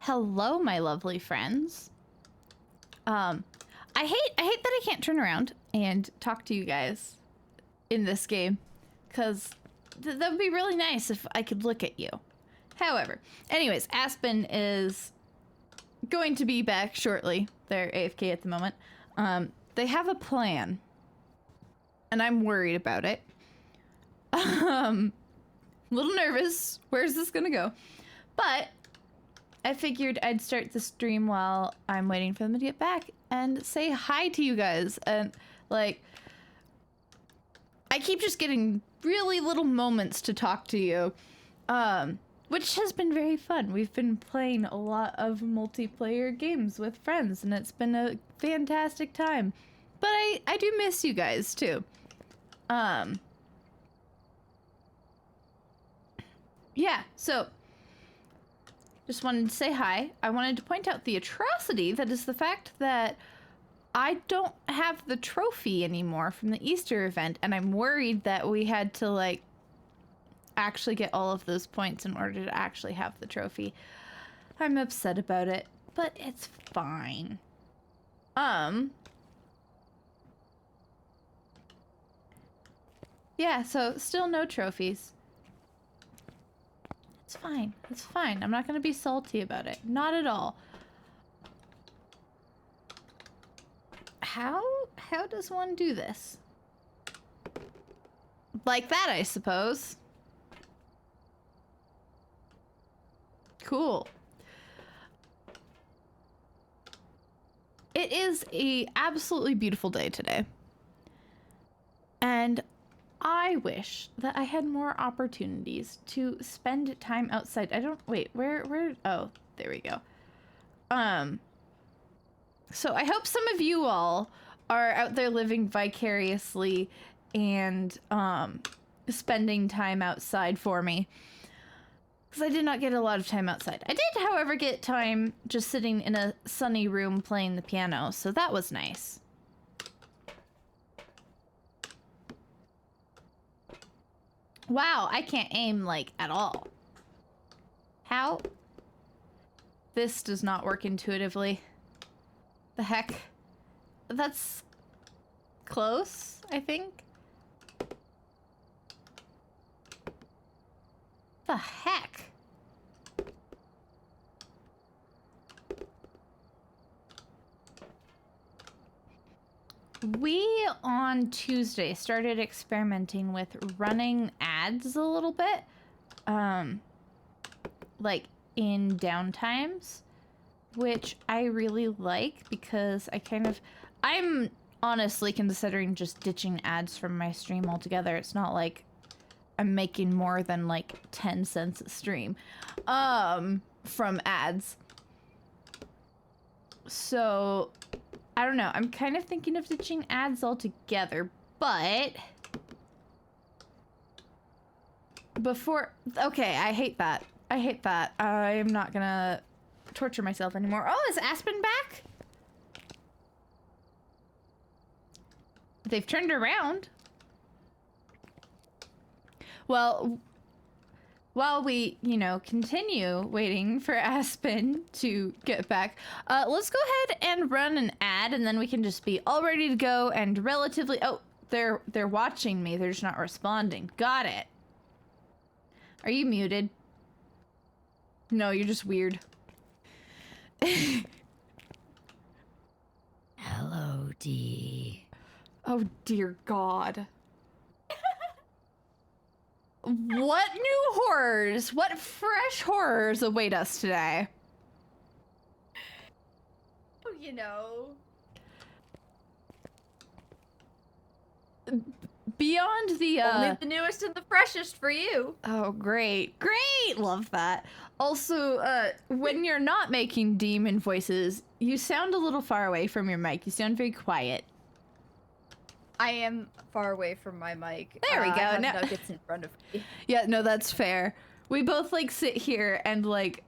Hello, my lovely friends. I hate that I can't turn around and talk to you guys in this game, because that would be really nice if I could look at you. However, anyways, Aspen is going to be back shortly. They're AFK at the moment. They have a plan, and I'm worried about it. A little nervous. Where's this gonna go? But I figured I'd start the stream while I'm waiting for them to get back and say hi to you guys. And like, I keep just getting really little moments to talk to you, which has been very fun. We've been playing a lot of multiplayer games with friends, and it's been a fantastic time. But I do miss you guys too. Yeah, so just wanted to say hi. I wanted to point out the atrocity that is the fact that I don't have the trophy anymore from the Easter event, and I'm worried that we had to, like, actually get all of those points in order to actually have the trophy. I'm upset about it, but it's fine. Yeah, so still no trophies. It's fine. It's fine. I'm not gonna be salty about it. Not at all. How does one do this? Like that, I suppose. Cool. It is a absolutely beautiful day today. And I wish that I had more opportunities to spend time outside. I don't, wait, where, oh, there we go. So I hope some of you all are out there living vicariously and, spending time outside for me. Because I did not get a lot of time outside. I did, however, get time just sitting in a sunny room playing the piano, so that was nice. Wow, I can't aim, like, at all. How? This does not work intuitively. The heck? That's close, I think. The heck? We, on Tuesday, started experimenting with running ads a little bit, like in downtimes, which I really like because I'm honestly considering just ditching ads from my stream altogether. It's not like I'm making more than like 10 cents a stream, from ads. So I don't know. I'm kind of thinking of ditching ads altogether, but okay, I hate that. I hate that. I'm not gonna torture myself anymore. Oh, is Aspen back? They've turned around. Well, while we, you know, continue waiting for Aspen to get back, let's go ahead and run an ad, and then we can just be all ready to go and relatively... Oh, they're watching me. They're just not responding. Got it. Are you muted? No, you're just weird. Hello, D. Oh, dear God. What new horrors? What fresh horrors await us today? Oh, you know. Beyond the, Only the newest and the freshest for you. Oh, great. Great! Love that. Also, when you're not making demon voices, you sound a little far away from your mic. You sound very quiet. I am far away from my mic. There we go. I have Now nuggets in front of me. Yeah, no, that's fair. We both, like, sit here and, like,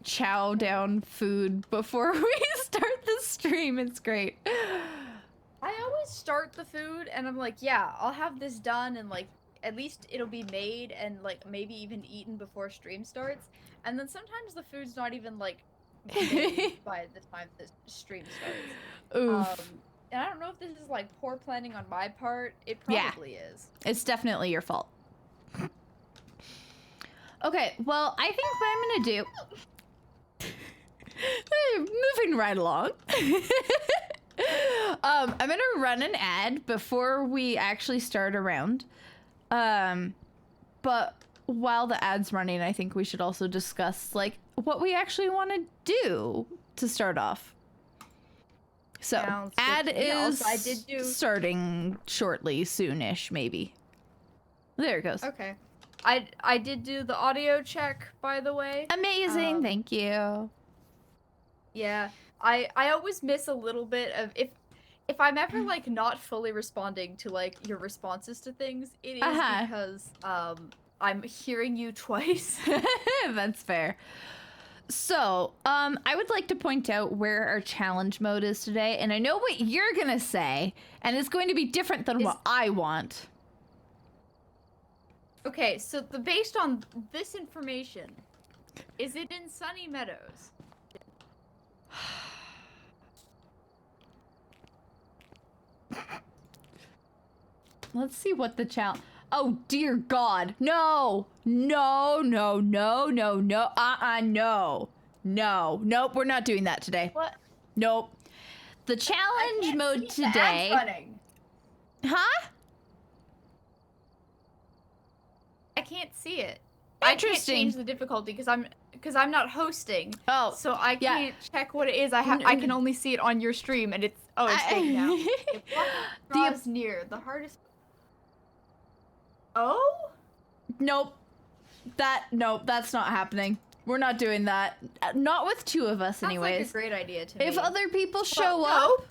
chow down food before we start the stream. It's great. I always start the food and I'm like, yeah, I'll have this done in like at least it'll be made and like maybe even eaten before stream starts. And then sometimes the food's not even like made by the time the stream starts. Oof. And I don't know if this is like poor planning on my part. It Yeah. probably is. It's definitely your fault. Okay, well, I think what I'm gonna do... Moving right along. I'm gonna run an ad before we actually start a round. But while the ad's running, I think we should also discuss, like, what we actually want to do to start off. So, Sounds good ad to me. is Also, I did do- starting shortly, soonish, maybe. There it goes. Okay. I did do the audio check, by the way. Amazing, thank you. Yeah. I always miss a little bit of if I'm ever like not fully responding to like your responses to things, it is because I'm hearing you twice. That's fair. So, I would like to point out where our challenge mode is today, and I know what you're gonna say, and it's going to be different than what I want. Okay, so based on this information, is it in Sunny Meadows? Let's see what the challenge... Oh, dear God. No. No, no, no, no, no. No. No. Nope, we're not doing that today. What? Nope. The challenge mode see the ads today... running. Huh? I can't see it. I can't Interesting. change the difficulty because I'm not hosting. Oh, So I yeah. can't check what it is. I can only see it on your stream, and it's big now. If one draws near, the hardest. Oh? Nope. Nope, that's not happening. We're not doing that. Not with two of us, anyways. Sounds like a great idea to me. If other people show no. up...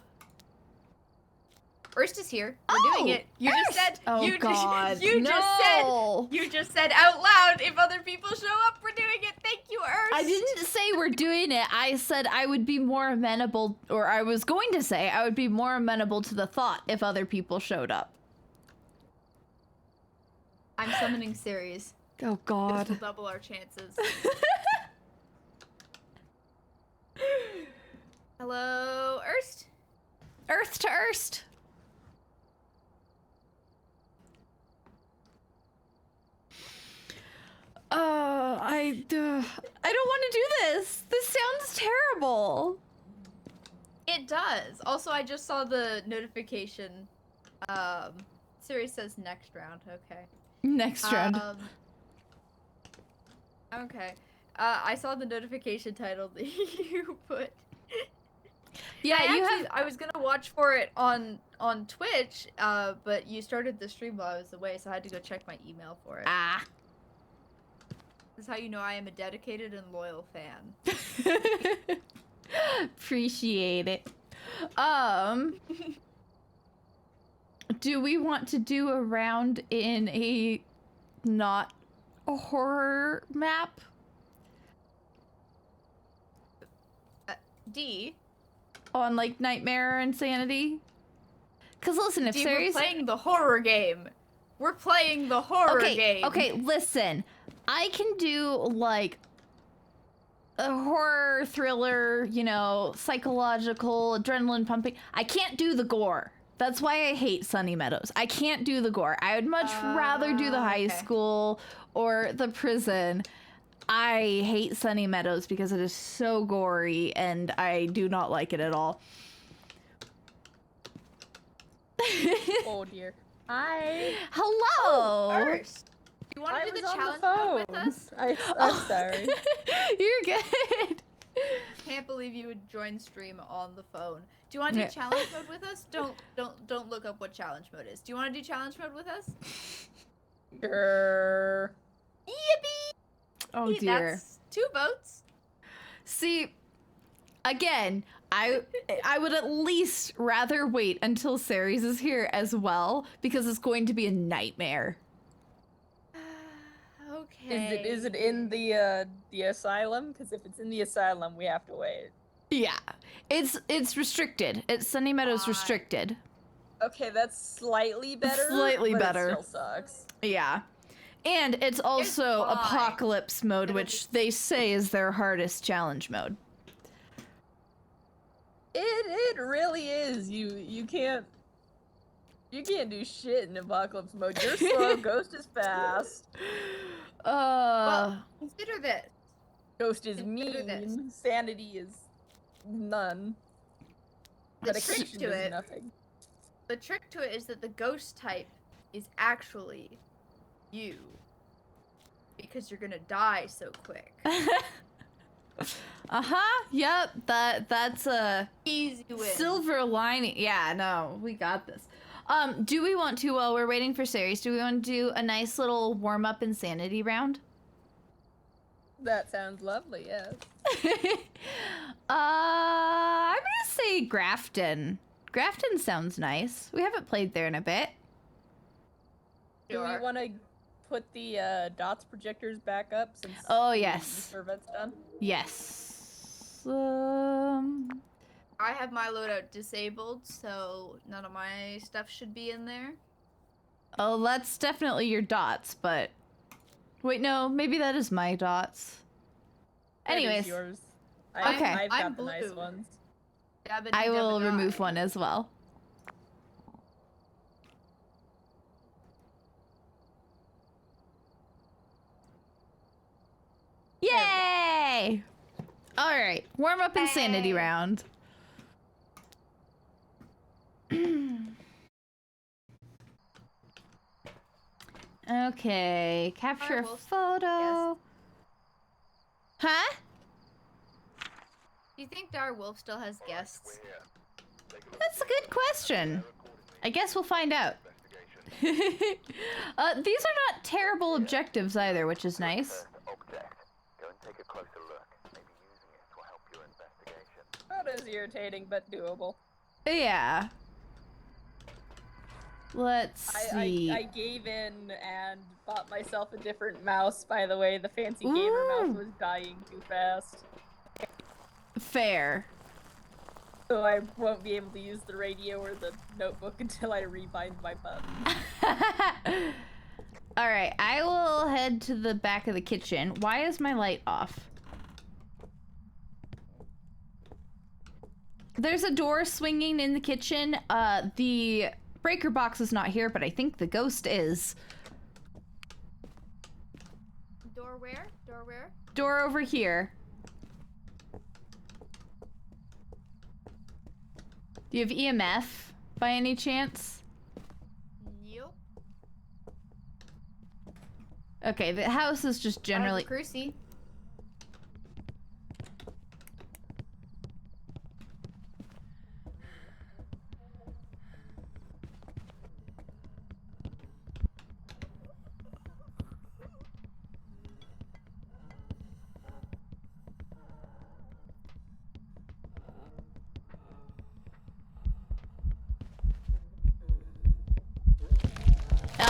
Ernst is here. We're doing it. You just said. Oh, you God. you No. You just said out loud. If other people show up, we're doing it. Thank you, Ernst. I didn't say we're doing it. I said I would be more amenable, or I was going to say I would be more amenable to the thought if other people showed up. I'm summoning Ceres. Oh, This God. will double our chances. Hello, Ernst. Earth to Erst. I don't want to do this. This sounds terrible. It does. Also, I just saw the notification. Ceres says next round. Okay. Next round. Okay. I saw the notification title that you put. Yeah, I was gonna watch for it on Twitch, but you started the stream while I was away, so I had to go check my email for it. Ah. This is how you know I am a dedicated and loyal fan. Appreciate it. Do we want to do a round in a not a horror map? D. On like Nightmare Insanity? Cause listen, if D, Ceres... we're playing the horror game. We're playing the horror game. Okay, listen. I can do like a horror thriller, you know, psychological, adrenaline pumping. I can't do the gore. That's why I hate Sunny Meadows. I can't do the gore. I would much rather do the high school or the prison. I hate Sunny Meadows because it is so gory and I do not like it at all. Oh dear. Hi. Hello. First, you want I to do was the on challenge the phone. mode with us? I'm sorry. You're good. Can't believe you would join stream on the phone. Do you want to do Yeah. challenge mode with us? Don't look up what challenge mode is. Do you want to do challenge mode with us? Grrr. Yippee! Oh dear. That's 2 votes. See, again, I would at least rather wait until Ceres is here as well because it's going to be a nightmare. Okay. Is it in the asylum? Because if it's in the asylum, we have to wait. Yeah, it's restricted. It's Sunny Meadows Fine. restricted. Okay, that's slightly better. Slightly but better. It still sucks. Yeah. And it's also fine. apocalypse mode, It'll which they say is their hardest challenge mode. It really is. You can't do shit in apocalypse mode. You're slow. Ghost is fast. Well, consider this. Ghost is Consider mean. this. Sanity is none. The trick Medication to does it. nothing. The trick to it is that the ghost type is actually you. Because you're gonna die so quick. Yep. That's a Easy win. silver lining. Yeah, no, we got this. Do we want to, while we're waiting for Ceres, do we want to do a nice little warm-up insanity round? That sounds lovely, yes. I'm gonna say Grafton. Grafton sounds nice. We haven't played there in a bit. Do we want to put the dots projectors back up since Yes. the survey's done? Yes. I have my loadout disabled, so none of my stuff should be in there. Oh, that's definitely your dots, but... Wait, no, maybe that is my dots. That is Anyways. yours. Okay. I've got I'm the nice blue. ones. I will remove one as well. Yay! Alright, warm up insanity Yay. round. Okay, capture a Wolf. photo. Huh? Do you think Dire Wolf still has guests? That's a good question. I guess we'll find out. These are not terrible objectives either, which is nice. That is irritating, but doable. Yeah. Let's see. I gave in and bought myself a different mouse, by the way. The fancy gamer mouse was dying too fast. Fair. So I won't be able to use the radio or the notebook until I rebind my button. Alright, I will head to the back of the kitchen. Why is my light off? There's a door swinging in the kitchen. The breaker box is not here, but I think the ghost is. Door where? Door where? Door over here. Do you have EMF by any chance? Nope. Okay, the house is just generally... Cruci.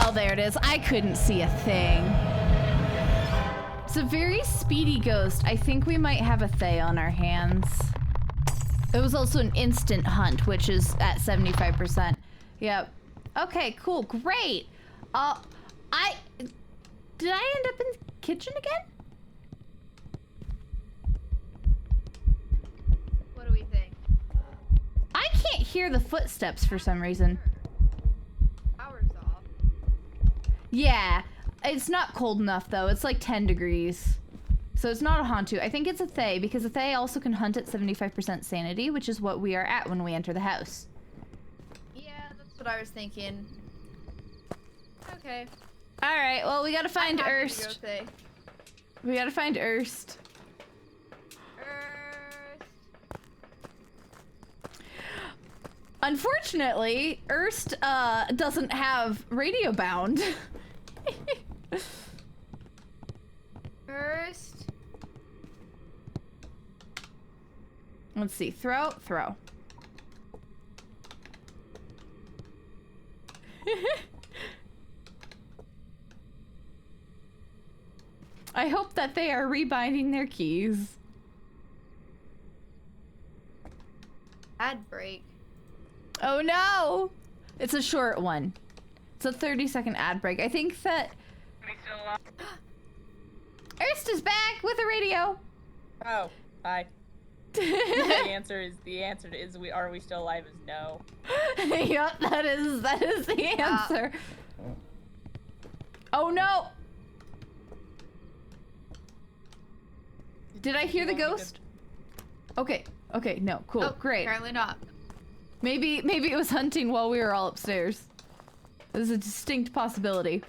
Oh, there it is. I couldn't see a thing. It's a very speedy ghost. I think we might have a Thay on our hands. It was also an instant hunt, which is at 75%. Yep. Okay, cool. Great. Did I end up in the kitchen again? What do we think? I can't hear the footsteps for some reason. Power's off. Yeah. It's not cold enough, though. It's like 10 degrees. So it's not a Hantu. I think it's a Thay, because a Thay also can hunt at 75% sanity, which is what we are at when we enter the house. Yeah, that's what I was thinking. Okay. Alright, well, we gotta find I'm happy to Erst. go Thay. We gotta find Erst. Unfortunately, Erst doesn't have radio bound. First. Let's see. Throw. I hope that they are rebinding their keys. Ad break. Oh no! It's a short one. It's a 30-second ad break. I think that Ernst is back with a radio. Oh, hi. The answer is are we still alive is no. Yep, that is the answer. Oh no! Did I hear the ghost? Okay, no, cool, Oh, great. Apparently not. Maybe it was hunting while we were all upstairs. There's a distinct possibility.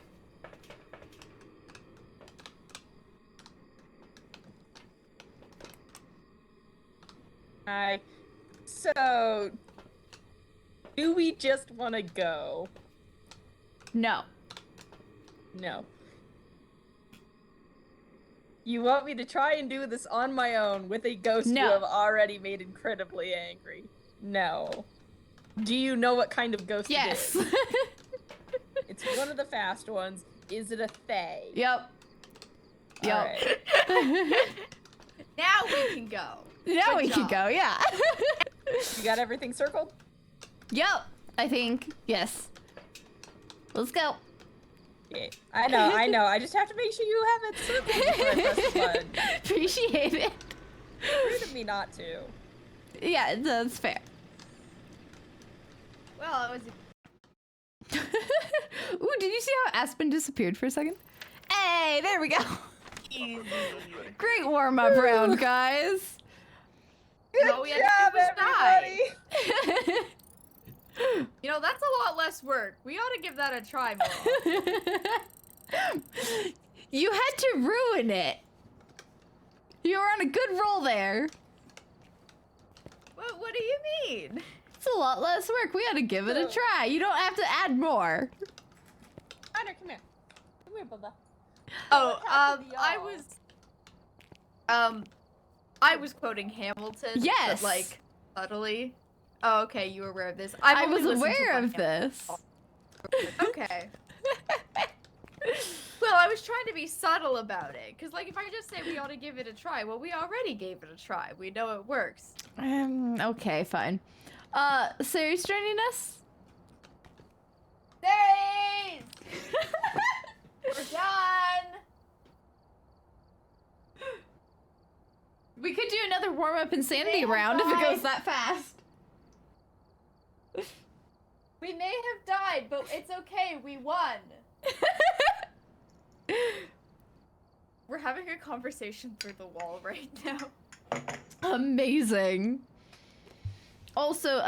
Hi. So, do we just want to go? No. No. You want me to try and do this on my own with a ghost No. you have already made incredibly angry? No. Do you know what kind of ghost Yes. it is? It's one of the fast ones. Is it a fae? Yep. Yep. Alright. Now we can go. Now Good we can job. go, yeah. You got everything circled? Yep, I think. Yes. Let's go. Yeah. I know. I just have to make sure you have it circled before I press the button. Appreciate it. Rude of me not to. Yeah, that's fair. Well, it was. Ooh, did you see how Aspen disappeared for a second? Hey, there we go. Easy. Great warm-up round, guys. Good All we had job, to do was die. everybody! You know, that's a lot less work. We ought to give that a try more often. You had to ruin it. You were on a good roll there. What do you mean? It's a lot less work. We had to give it a try. You don't have to add more. Honor, come here. Come here, Bubba. Oh, What happened to I y'all? was quoting Hamilton. Yes. But, like, subtly. Oh, okay, you were aware of this. I only was listened to aware one of Hamilton this. song. Okay. Well, I was trying to be subtle about it, because, like, if I just say we ought to give it a try, well, we already gave it a try. We know it works. Okay, fine. Sari's joining us? Thanks! We're done! We could do another warm-up insanity have round if it died. goes that fast. We may have died, but it's okay. We won. We're having a conversation through the wall right now. Amazing. Also,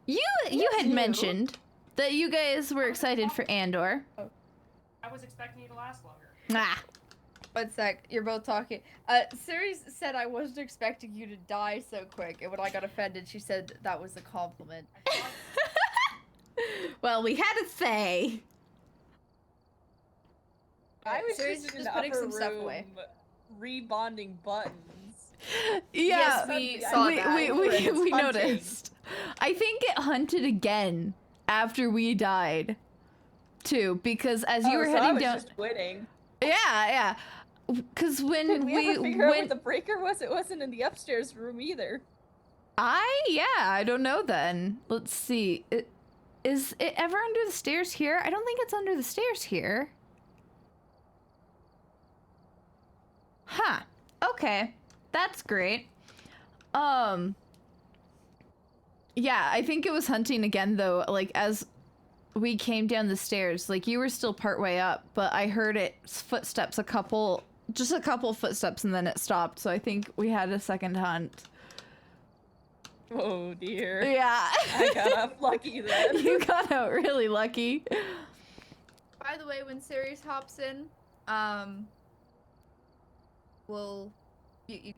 you had mentioned that you guys were excited for Andor. I was expecting you to last longer. Ah. One sec, you're both talking. Ceres said I wasn't expecting you to die so quick, and when I got offended, she said that was a compliment. Well, we had to say. I was Ceres just is in just the putting upper some stuff room away. rebonding buttons. Yeah, Yes, we saw that. we Hunting. noticed. I think it hunted again after we died, too, because as you were so heading I was down. just quitting. Yeah. Because when Did we ever figure out where went, the breaker was? It wasn't in the upstairs room either. I don't know then. Let's see. Is it ever under the stairs here? I don't think it's under the stairs here. Huh. Okay. That's great. Yeah, I think it was hunting again though, like as we came down the stairs, like you were still partway up, but I heard its footsteps just a couple footsteps and then it stopped, so I think we had a second hunt. Oh dear. Yeah. I got unlucky then. You got out really lucky. By the way, when Ceres hops in, you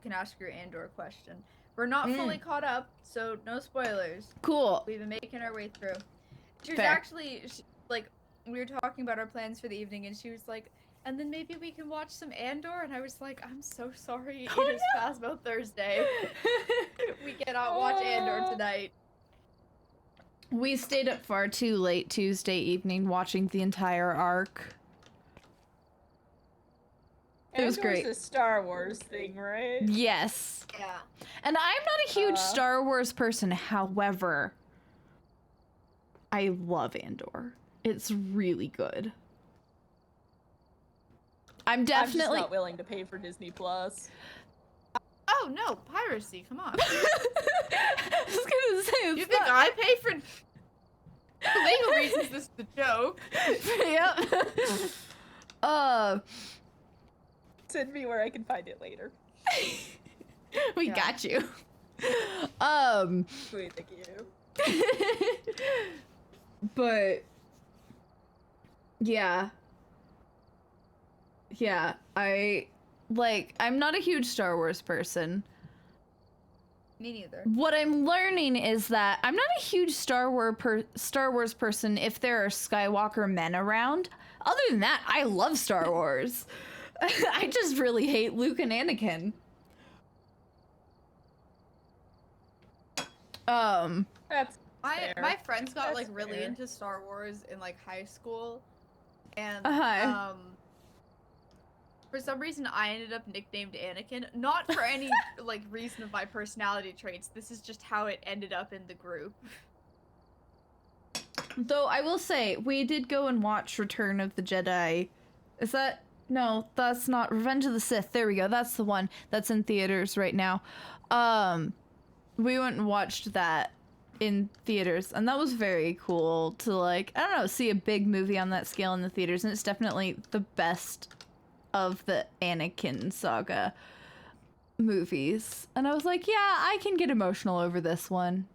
can ask your Andor question. We're not fully caught up, so no spoilers. Cool. We've been making our way through. She was Fair. actually, like, we were talking about our plans for the evening, and she was like, and then maybe we can watch some Andor, and I was like, I'm so sorry, Oh, it is Phasmo Thursday. We cannot watch Andor tonight. We stayed up far too late Tuesday evening watching the entire arc. It was Andor's great. a Star Wars thing, right? Yes. Yeah. And I'm not a huge Star Wars person, however, I love Andor. It's really good. I'm I'm just definitely not willing to pay for Disney Plus. Oh no, piracy! Come on. I was gonna say it's You think not... I pay for legal reasons? This is a joke. Yep. Send me where I can find it later. We Yeah. got you. Sweet, thank you. But yeah, I'm not a huge Star Wars person. Me neither. What I'm learning is that I'm not a huge Star Wars person if there are Skywalker men around. Other than that, I love Star Wars. I just really hate Luke and Anakin. That's My fair. friends got That's like really fair. into Star Wars in like high school, and for some reason I ended up nicknamed Anakin. Not for any like reason of my personality traits. This is just how it ended up in the group. Though I will say, we did go and watch Return of the Jedi. Is that... No, that's not... Revenge of the Sith. There we go. That's the one that's in theaters right now. We went and watched that in theaters, and that was very cool to, like, I don't know, see a big movie on that scale in the theaters, and it's definitely the best of the Anakin saga movies. And I was like, yeah, I can get emotional over this one.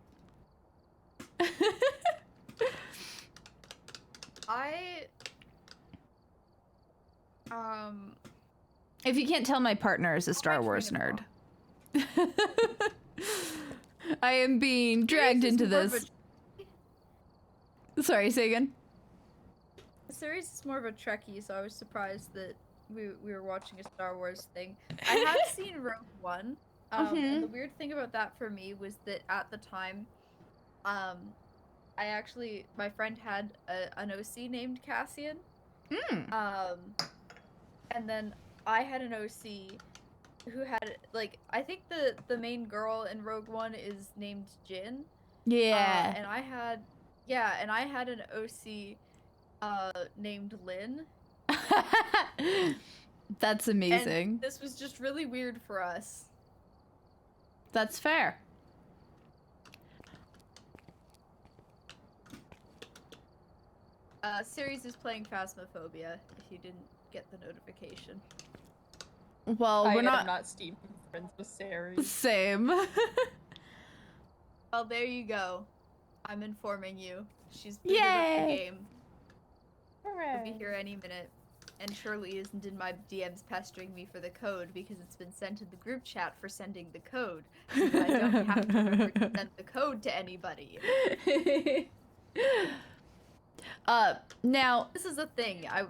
If you can't tell, my partner is a Star Wars nerd. I am being dragged into this. Sorry, say again. The series is more of a Trekkie, so I was surprised that we were watching a Star Wars thing. I have seen Rogue One, and the weird thing about that for me was that at the time, my friend had an OC named Cassian. And then I had an OC who had, like, I think the main girl in Rogue One is named Jin. Yeah. And I had an OC named Lynn. That's amazing. And this was just really weird for us. That's fair. Series is playing Phasmophobia, if you didn't get the notification. Well, we're I'm not... not Steve friends with Sari. Same. Well, there you go. I'm informing you. She's booted up the Yay! game. She'll be here any minute. And Shirley isn't in my DMs pestering me for the code because it's been sent in the group chat for sending the code. So I don't have to remember to send the code to anybody. Now... This is a thing. I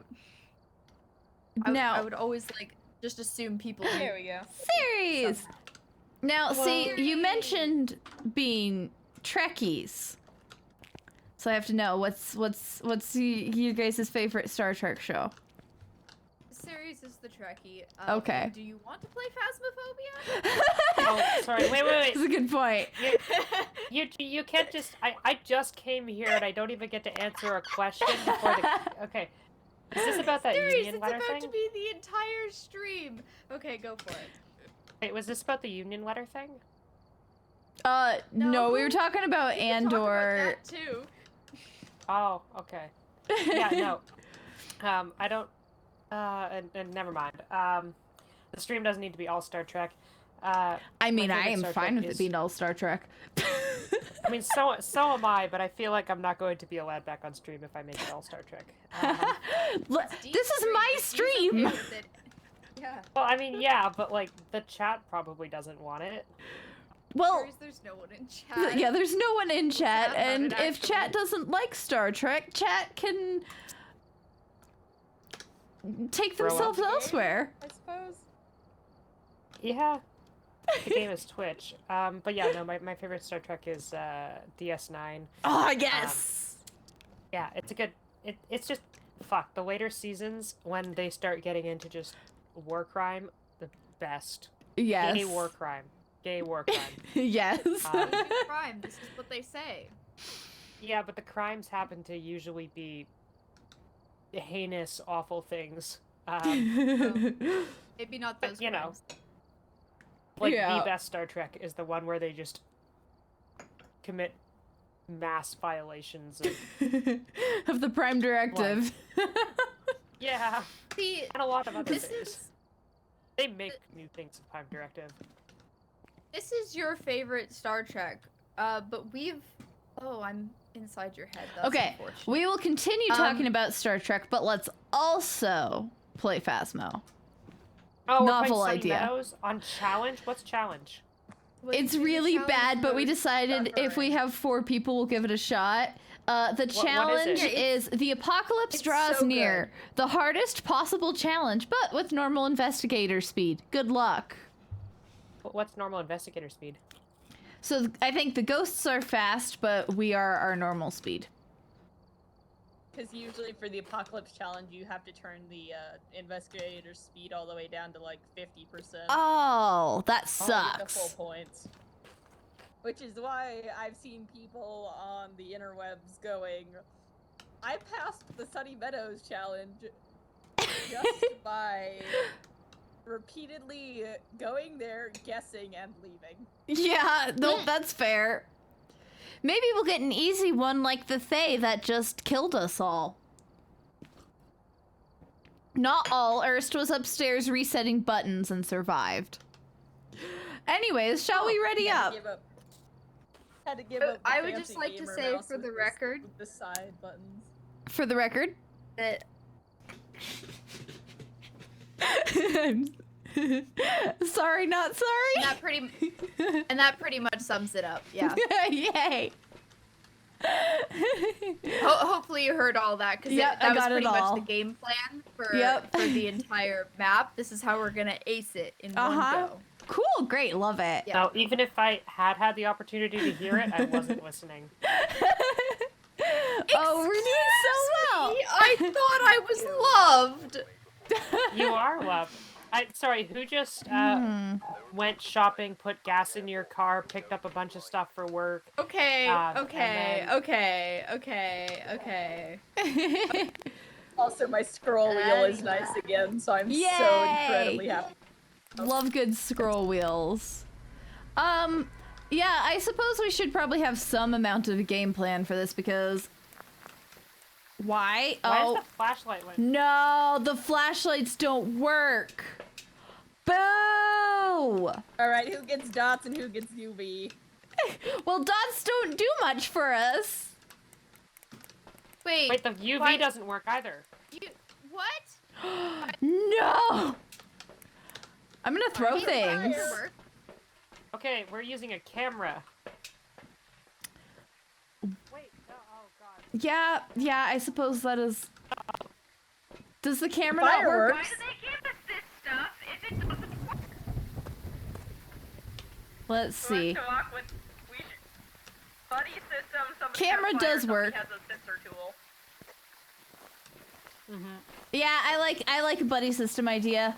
Now... would always, like, just assume people... There we go. Series! Somehow. Now, see, you Yay! mentioned being Trekkies. So I have to know, what's you guys' favorite Star Trek show? Series is the Trekkie. Okay. Do you want to play Phasmophobia? Oh, sorry. Wait. That's a good point. You can't just. I just came here and I don't even get to answer a question before the. Okay. Is this about that Series, union it's letter about thing? to be the entire stream. Okay, go for it. Wait, was this about the union letter thing? No, we were talking about We can talk about Andor. that too. Oh, okay. Yeah, no. I don't. And never mind. The stream doesn't need to be all Star Trek. I mean, my I favorite am Star fine Trek with it is- being all Star Trek. I mean, so am I, but I feel like I'm not going to be allowed back on stream if I make it all Star Trek. This is my stream! Yeah. Well, I mean, yeah, but like the chat probably doesn't want it. Well, There's no one in chat. yeah, there's no one in chat, sad about and it, if chat actually. doesn't like Star Trek, chat can take Throw up themselves the game? elsewhere. I suppose. Yeah. The game is Twitch. But yeah, no, my favorite Star Trek is DS9. Oh, yes! Yeah, it's a good. It's just fuck the later seasons when they start getting into just war crime, the best. Yes. Gay war crime. Gay war crime. Yes. Crime. This is what they say. Yeah, but the crimes happen to usually be heinous, awful things. Maybe not those. You know, crimes. like Yeah. the best Star Trek is the one where they just commit mass violations of of the Prime Directive. yeah, See, and a lot of other this things. is They make new things of Prime Directive. this is your favorite Star Trek, but we've. Oh, I'm inside your head. That's Okay, unfortunate. we will continue talking about Star Trek, but let's also play Phasmo. Oh, Novel we're playing idea. Sunny Meadows on Challenge? What's Challenge? Wait, It's do the really challenge bad, but we for decided if we suffering. have 4 people, we'll give it a shot. The What is challenge it? Yeah, is the apocalypse it's draws so near. The hardest possible challenge, but with normal investigator speed. Good luck. What's normal investigator speed? So I think the ghosts are fast, but we are our normal speed. Because usually for the apocalypse challenge, you have to turn the investigator speed all the way down to like 50%. Oh, that to get the sucks. full points. Which is why I've seen people on the interwebs going, I passed the Sunny Meadows challenge just by repeatedly going there, guessing, and leaving. Yeah, nope, that's fair. Maybe we'll get an easy one like the Thay that just killed us all. Not all. Erst was upstairs resetting buttons and survived. Anyways, shall we ready up? Had to give up the I would just fancy like to gamer say mouse for with the the- record with the side buttons. For the record. that Sorry, not sorry. and that pretty much sums it up. Yeah. Yay. Hopefully you heard all that because Yep, I that was got it pretty all. much the game plan for Yep. for the entire map. This is how we're gonna ace it in one go. Cool, great, love it. Yeah. Now, even if I had the opportunity to hear it, I wasn't listening. Oh, we're doing so well. I thought I was loved. You are loved. Sorry, who just went shopping, put gas in your car, picked up a bunch of stuff for work? Okay, and okay, then- okay. Also, my scroll wheel is nice again, so I'm so incredibly happy. Love good scroll wheels. Yeah, I suppose we should probably have some amount of a game plan for this because... Why? Why Oh, is the flashlight lit? no, the flashlights don't work. Boo! Alright, who gets dots and who gets UV? Well, dots don't do much for us. Wait, Wait, the UV why- doesn't work either. what? No! I'm gonna throw These things. fires work. Okay, we're using a camera. Wait, no, oh god. Yeah, I suppose that is... Does the camera not work? Fireworks. they give us this stuff if it doesn't work? Let's see. Buddy system, Camera does work. has a sensor tool. Yeah, I like a buddy system idea.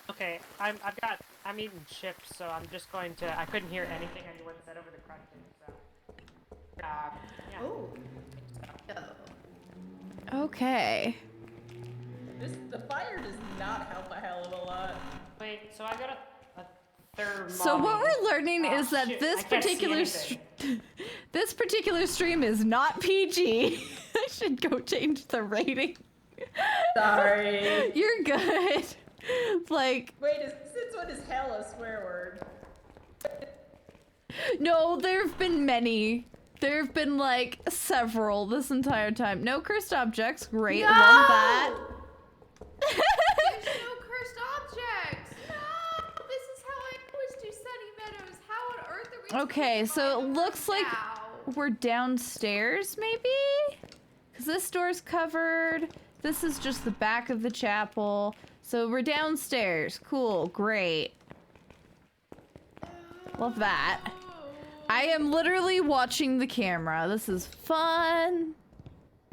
Okay, I'm eating chips, so I'm just going to. I couldn't hear anything anyone said over the crunching, so. Yeah. Oh. Okay. The fire does not help a hell of a lot. Wait, so I got a thermometer. So what we're learning Oh, is that shit, this I can't see particular anything. this particular stream is not PG. I should go change the rating. Sorry. You're good. Like, Wait, since when is hell a swear word? no, there have been many. There have been like several this entire time. No cursed objects. Great. Love that. There's no cursed objects. No, this is how I always do Sunny Meadows. How on earth are we? Okay, supposed to so it find looks them like now? we're downstairs, maybe? Because this door's covered. This is just the back of the chapel. So we're downstairs. Cool, great. Love that. I am literally watching the camera. This is fun.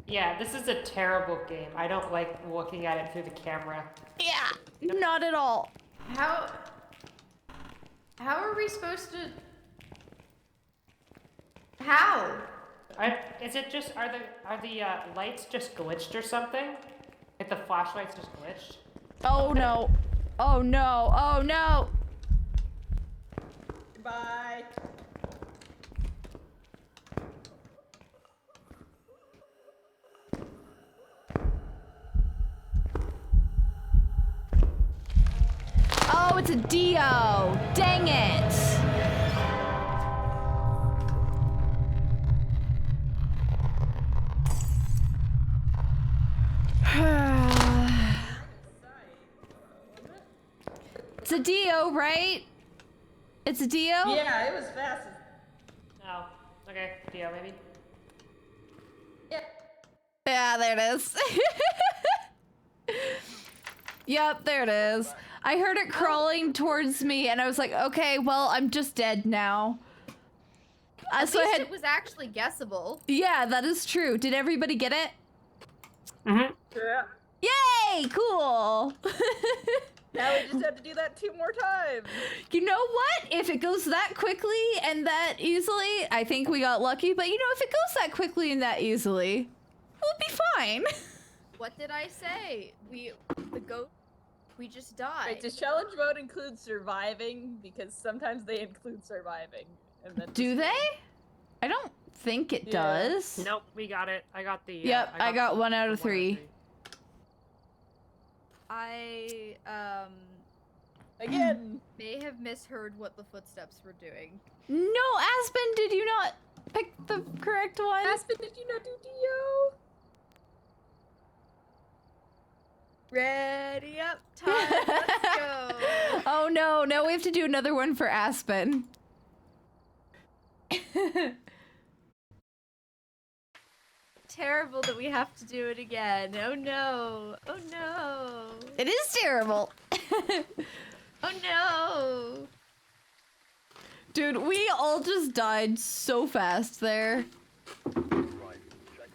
Yeah, this is a terrible game. I don't like looking at it through the camera. Yeah, not at all. How are we supposed to? How? Is it just are the lights just glitched or something? If the flashlight's just glitched? Oh no. Oh no. Oh no. Goodbye. Oh, it's a Dio. Dang it. It's a Dio, right? It's a Dio? Yeah, it was fast. Oh, okay. Dio, maybe? Yeah. Yeah, there it is. Yep, there it is. I heard it crawling towards me, and I was like, okay, well, I'm just dead now. At So least I had... it was actually guessable. Yeah, that is true. Did everybody get it? Mm-hmm. Yeah. Yay! Cool! Now we just have to do that 2 more times. You know what? If it goes that quickly and that easily, I think we got lucky. But you know, if it goes that quickly and that easily, we'll be fine. What did I say? We just died. Wait, does challenge mode include surviving? Because sometimes they include surviving. And then Do they? I don't think it Yeah. does. Nope, we got it. I got the. Yep, I got 1 out of 3. I Again. may have misheard what the footsteps were doing. No, Aspen, did you not pick the correct one? Aspen, did you not do Dio? Ready up, time, let's go. Oh no, now we have to do another one for Aspen. Terrible that we have to do it again. Oh no. Oh no. It is terrible. Oh no. Dude, we all just died so fast there.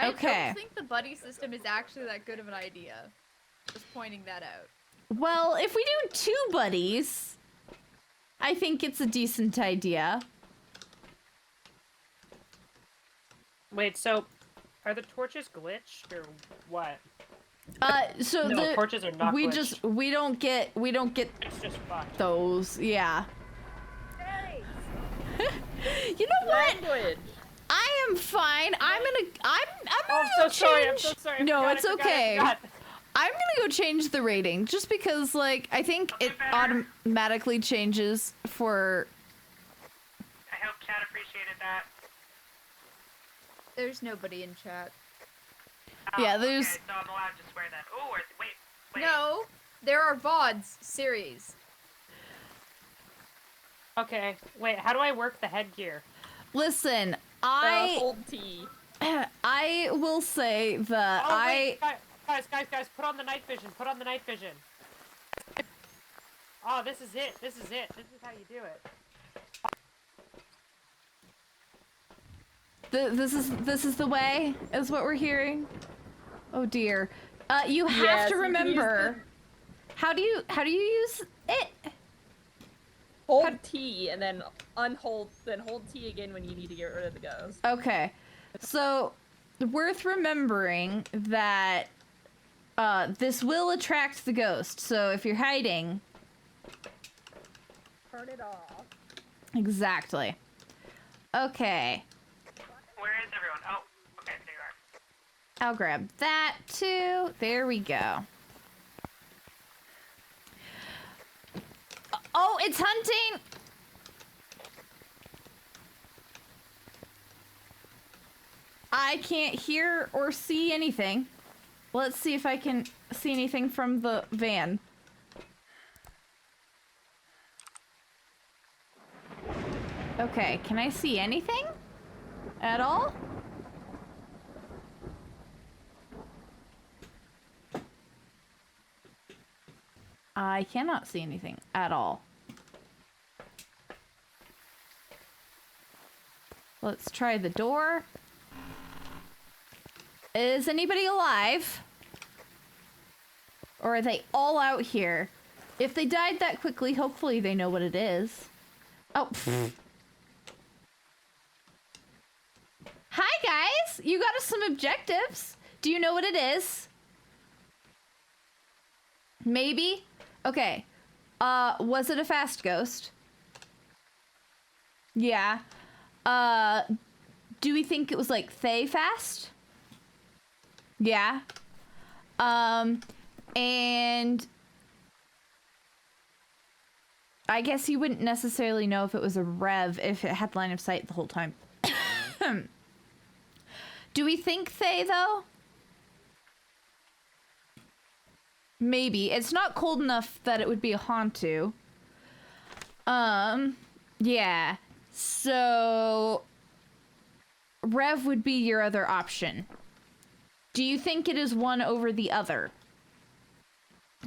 I Okay. don't think the buddy system is actually that good of an idea. Just pointing that out. Well, if we do 2 buddies, I think it's a decent idea. Wait, so are the torches glitched or what? So No, torches are not glitched. we don't get It's just fucked. those, yeah. Hey. You know what? Language. I am fine. I'm Oh, gonna I'm so change. sorry. I'm so sorry. I No, forgot, it's I forgot, I okay. forgot. I'm gonna go change the rating just because, like, I think Okay, it better. automatically changes for. I hope Cat appreciated that. There's nobody in chat. Yeah, there's- Okay, so I'm allowed to swear that. Oh, wait. No, there are VODs series. Okay, wait. How do I work the headgear? Listen, I Hold T. I will say that Oh, wait, guys, put on the night vision. Put on the night vision. Oh, this is it. This is how you do it. This is the way, is what we're hearing. Oh dear. You have Yes, to you can use remember. How do you use it? Hold T and then unhold, then hold T again when you need to get rid of the ghost. Okay. So, worth remembering that this will attract the ghost. So if you're hiding, Turn it off. exactly. Okay. Where is everyone? Oh, okay, there you are. I'll grab that too. There we go. Oh, it's hunting! I can't hear or see anything. Let's see if I can see anything from the van. Okay, can I see anything? At all? I cannot see anything at all. Let's try the door. Is anybody alive? Or are they all out here? If they died that quickly, hopefully they know what it is. Oh. Hi, You got us some objectives. Do you know what it is? Maybe? Okay. Was it a fast ghost? Yeah. Do we think it was like Thay fast? Yeah. And I guess you wouldn't necessarily know if it was a Rev if it had line of sight the whole time. Do we think Thay, though? Maybe. It's not cold enough that it would be a Hantu. Yeah. So Rev would be your other option. Do you think it is one over the other?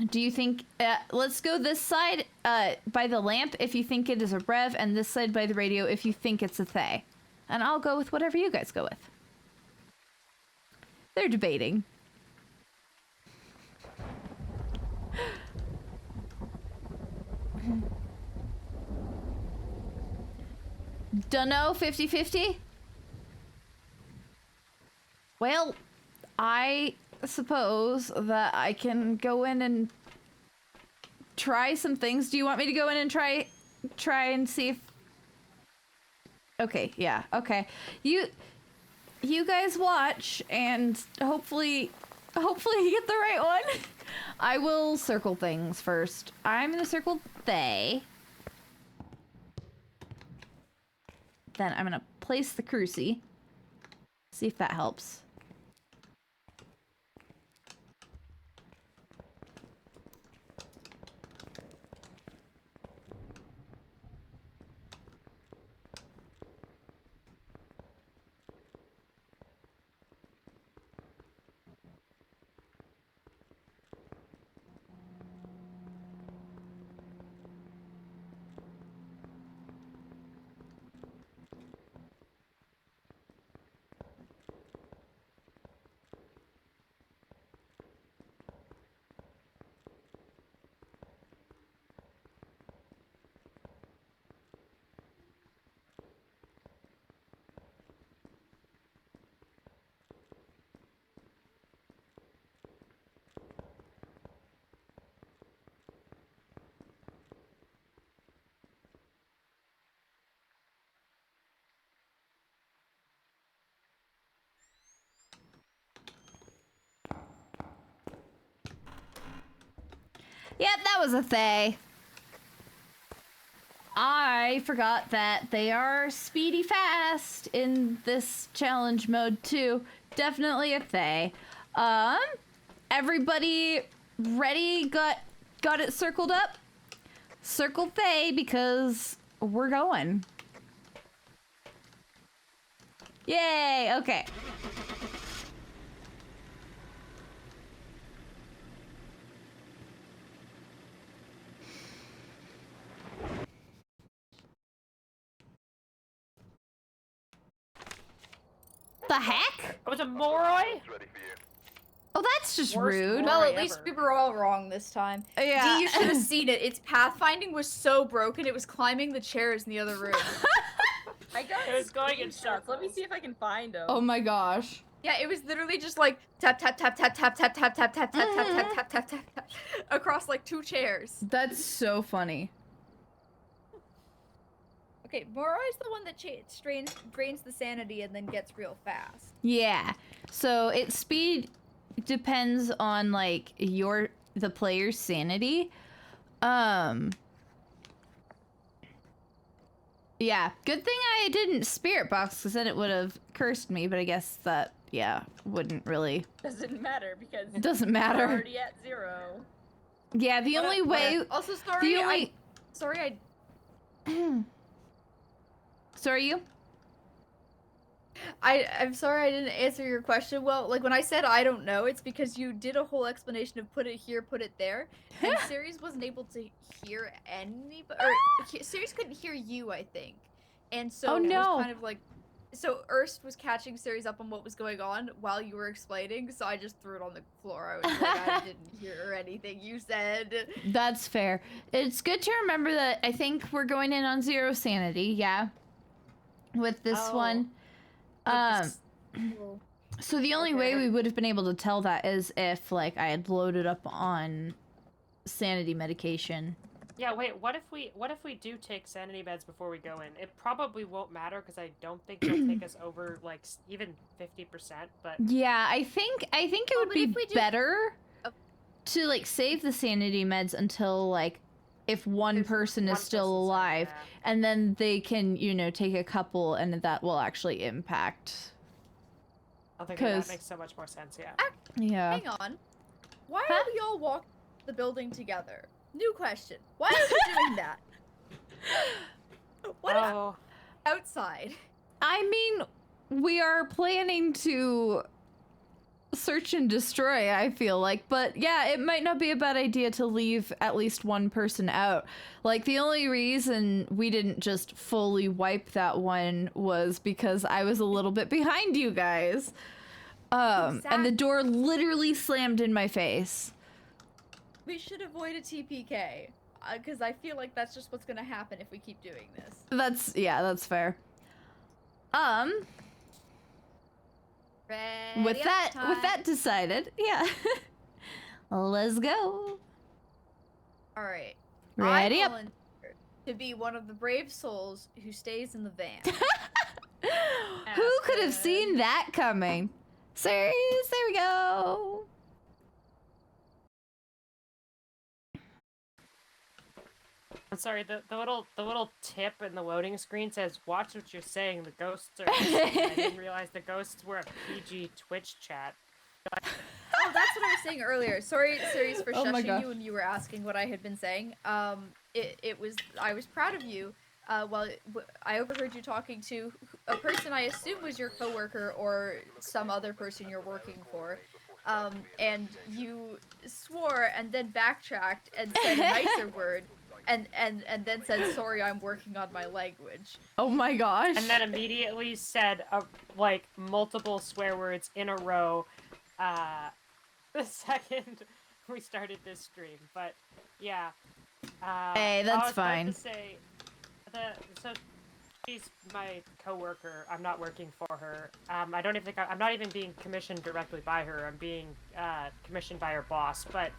Do you think... let's go this side by the lamp if you think it is a Rev, and this side by the radio if you think it's a Thay. And I'll go with whatever you guys go with. They're debating. Dunno, 50-50? Well, I suppose that I can go in and try some things. Do you want me to go in and try and see if... Okay, yeah, okay. You guys watch, and hopefully you get the right one. I will circle things first. I'm gonna circle Thay. Then I'm gonna place the cruci. See if that helps. Yep, that was a Thay. I forgot that they are speedy fast in this challenge mode too. Definitely a Thay. Everybody ready? Got it circled up? Circle Thay because we're going. Yay, okay. The heck? It was a Moroi? Oh, that's just Worst rude. Moroi Well, at least ever. we were all wrong this time. Yeah. D, you should have seen it. Its pathfinding was so broken, it was climbing the chairs in the other room. I got It was going in screenshots. Let me circles. see if I can find them. Oh my gosh. Yeah, it was literally just like tap tap tap tap tap tap tap tap tap tap tap tap tap tap tap across like 2 chairs. That's so funny. Okay, Morai's the one that drains the sanity and then gets real fast. Yeah. So its speed depends on like the player's sanity. Yeah. Good thing I didn't spirit box because then it would have cursed me, but I guess that wouldn't really. Doesn't matter because It doesn't we're matter. already at 0. Yeah, the only way Also, sorry, the only Sorry, you? I'm sorry I didn't answer your question well. Like when I said I don't know, it's because you did a whole explanation of put it here, put it there, and Ceres wasn't able to hear anybody, or Ceres couldn't hear you, I think, and so Oh, it no. was kind of like, so Erst was catching Ceres up on what was going on while you were explaining, so I just threw it on the floor. I was like, I didn't hear anything you said. That's fair. It's good to remember that I think we're going in on 0 sanity, yeah. With this Oh. one. With Cool. So the only way we would have been able to tell that is if, like, I had loaded up on sanity medication. Yeah, wait, what if we do take sanity meds before we go in? It probably won't matter because I don't think they'll take us over like even 50%, but Yeah, I think it would but be if we do- better Oh. to like save the sanity meds until like if one There's person one is still person's alive, yeah. and then they can, you know, take a couple and that will actually impact. I think 'Cause- that makes so much more sense, yeah. Yeah. Hang on. Why Huh? are we all walking the building together? New question. Why are we doing that? What is Oh, outside? I mean, we are planning to search and destroy, I feel like, but yeah, it might not be a bad idea to leave at least one person out. Like, the only reason we didn't just fully wipe that one was because I was a little bit behind you guys. And the door literally slammed in my face. We should avoid a TPK. Because I feel like that's just what's gonna happen if we keep doing this. That's fair. With Ready up that time. decided, yeah. Let's go. Alright. Ready I up. volunteer to be one of the brave souls who stays in the van. Who could have seen that coming? Serious, there we go. I'm sorry, the little tip in the loading screen says watch what you're saying, the ghosts are listening. I didn't realize the ghosts were a PG Twitch chat. Oh, that's what I was saying earlier. Sorry, Sirius, for Oh my shushing gosh. you when you were asking what I had been saying. It was I was proud of you. I overheard you talking to a person I assume was your coworker or some other person you're working for, and you swore and then backtracked and said a nicer word, and then said sorry, I'm working on my language. Oh my gosh. And then immediately said like multiple swear words in a row the second we started this stream. But yeah. Hey, that's I was fine. about to say, so she's my coworker. I'm not working for her. I don't even think I'm not even being commissioned directly by her. I'm being commissioned by her boss. But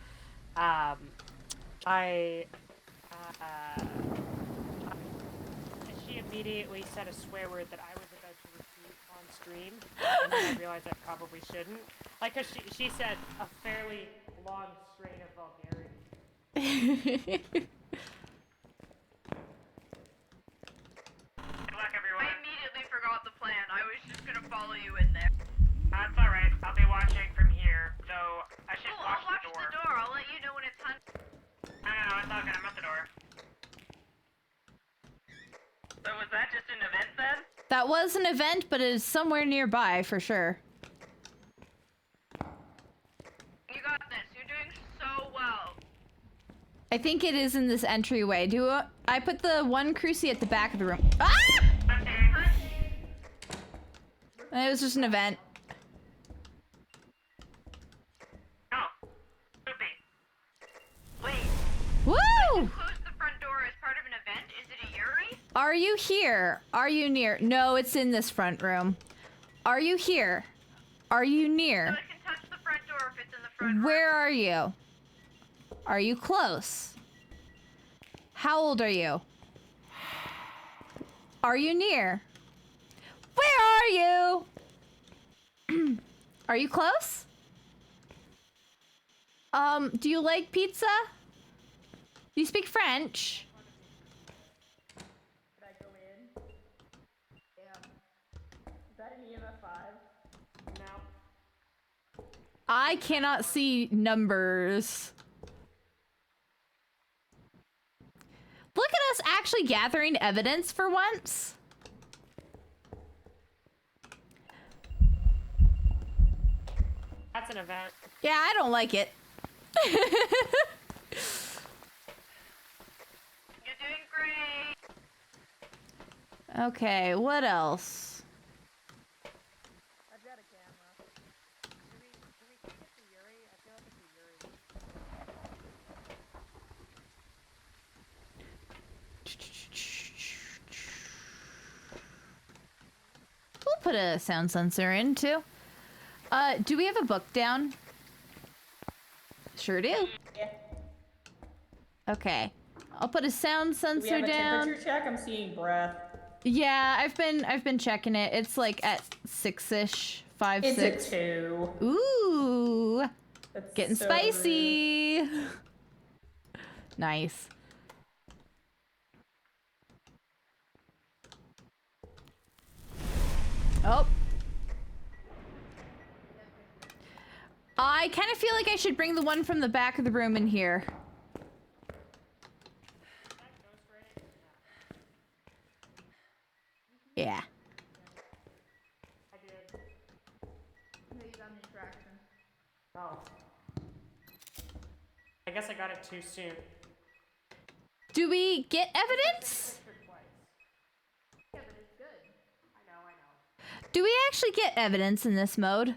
she immediately said a swear word that I was about to repeat on stream, and then I realized I probably shouldn't. Like, 'cause she said a fairly long string of vulgarity. Good luck, everyone. I immediately forgot the plan. I was just gonna follow you in there. That's alright. I'll be watching from here, though I should I'll watch the door. I'll let you know when it's time. No, it's all good. I'm at the door. So was that just an event then? That was an event, but it is somewhere nearby for sure. You got this. You're doing so well. I think it is in this entryway. I put the one crucie at the back of the room. Ah! It was just an event. Oh. Could be. Wait. Woo! Close the front door as part of an event? Is it a Yuri? Are you here? Are you near? No, it's in this front room. Are you here? Are you So near? it can touch the front door if it's in the front Where are you? Are you close? How old are you? Are you near? Where are you? Are you close? Do you like pizza? Do you speak French? Could I go in? Yeah. Is that an EMF 5? No. I cannot see numbers. Look at us actually gathering evidence for once. That's an event. Yeah, I don't like it. You're doing great. Okay, what else? I've got a camera. Do we think it's a Yuri? I feel like it's a Yuri. Boop. put a sound sensor in too. Do we have a book down? Sure do. Yeah. Okay. I'll put a sound Do we sensor have a down. temperature check? I'm seeing breath. Yeah, I've been checking it. It's like at 6-ish, 5, It's 6. a 2. Ooh, That's getting so spicy. Nice. Oh. I kind of feel like I should bring the one from the back of the room in here. Yeah. I did. You got an interaction. Oh. I guess I got it too soon. Do we get evidence? Yeah, but it's good. I know. Do we actually get evidence in this mode?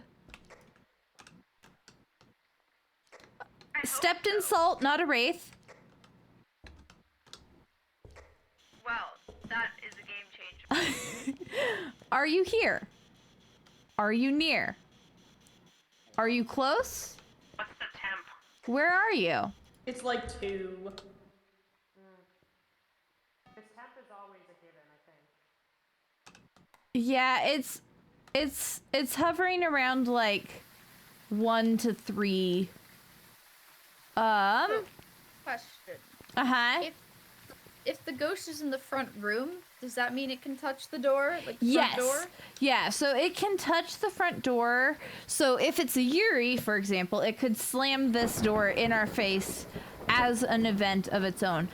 Stepped in salt, not a wraith. Well, that is a game changer. Are you here? Are you near? Are you close? What's the temp? Where are you? It's like 2. This temp is always a given, I think. Yeah, it's hovering around like 1 to 3. Question. Uh-huh. If the ghost is in the front room, does that mean it can touch the door? Like the Yes. front door? Yeah, so it can touch the front door. So if it's a Yuri, for example, it could slam this door in our face as an event of its own.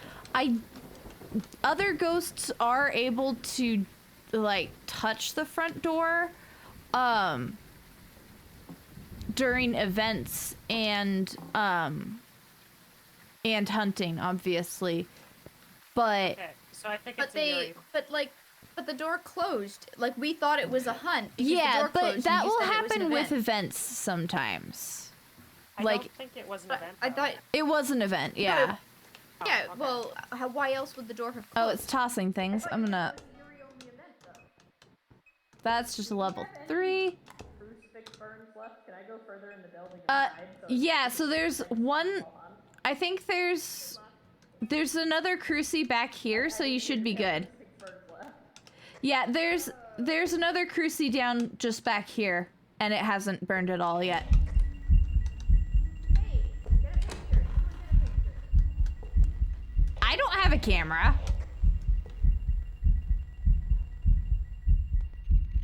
Other ghosts are able to like touch the front door during events and hunting, obviously. But Okay, so I think But it's a Yuri. but the door closed. Like we thought it was a hunt. Because the yeah, door but closed that and you will said it was an happen with event. events sometimes. I like- don't think it was an But event. I though. thought. It was an event, yeah. Oh, Yeah. okay. Well, why else would the door have Oh, closed? it's tossing things. I'm gonna. That's just a level 3. Crucifix burns left. Can I go further in the building and hide? So Yeah. So there's one. hold on. I think there's another cruci back here, so you should be good. Crucifix burns left. Yeah. There's another cruci down just back here, and it hasn't burned at all yet. Hey, get a picture. Someone get a picture. I don't have a camera.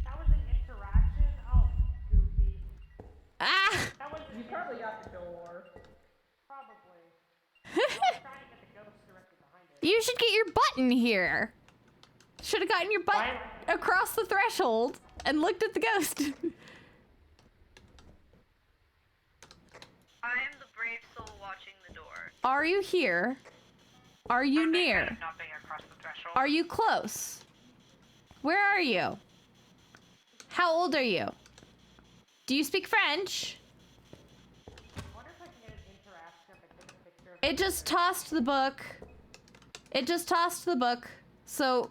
That was an interaction? Oh, goofy. Ah. That was You probably got the door. probably. I was trying to get the ghost directly behind it. You should get your butt in here. Should have gotten your butt Why? across the threshold and looked at the ghost. I am the brave soul watching the door. Are you here? Are you I'm near? kind of not being across the threshold. Are you close? Where are you? How old are you? Do you speak French? I wonder if I can get an interaction if I take a picture of It just tossed the book. It just tossed the book. So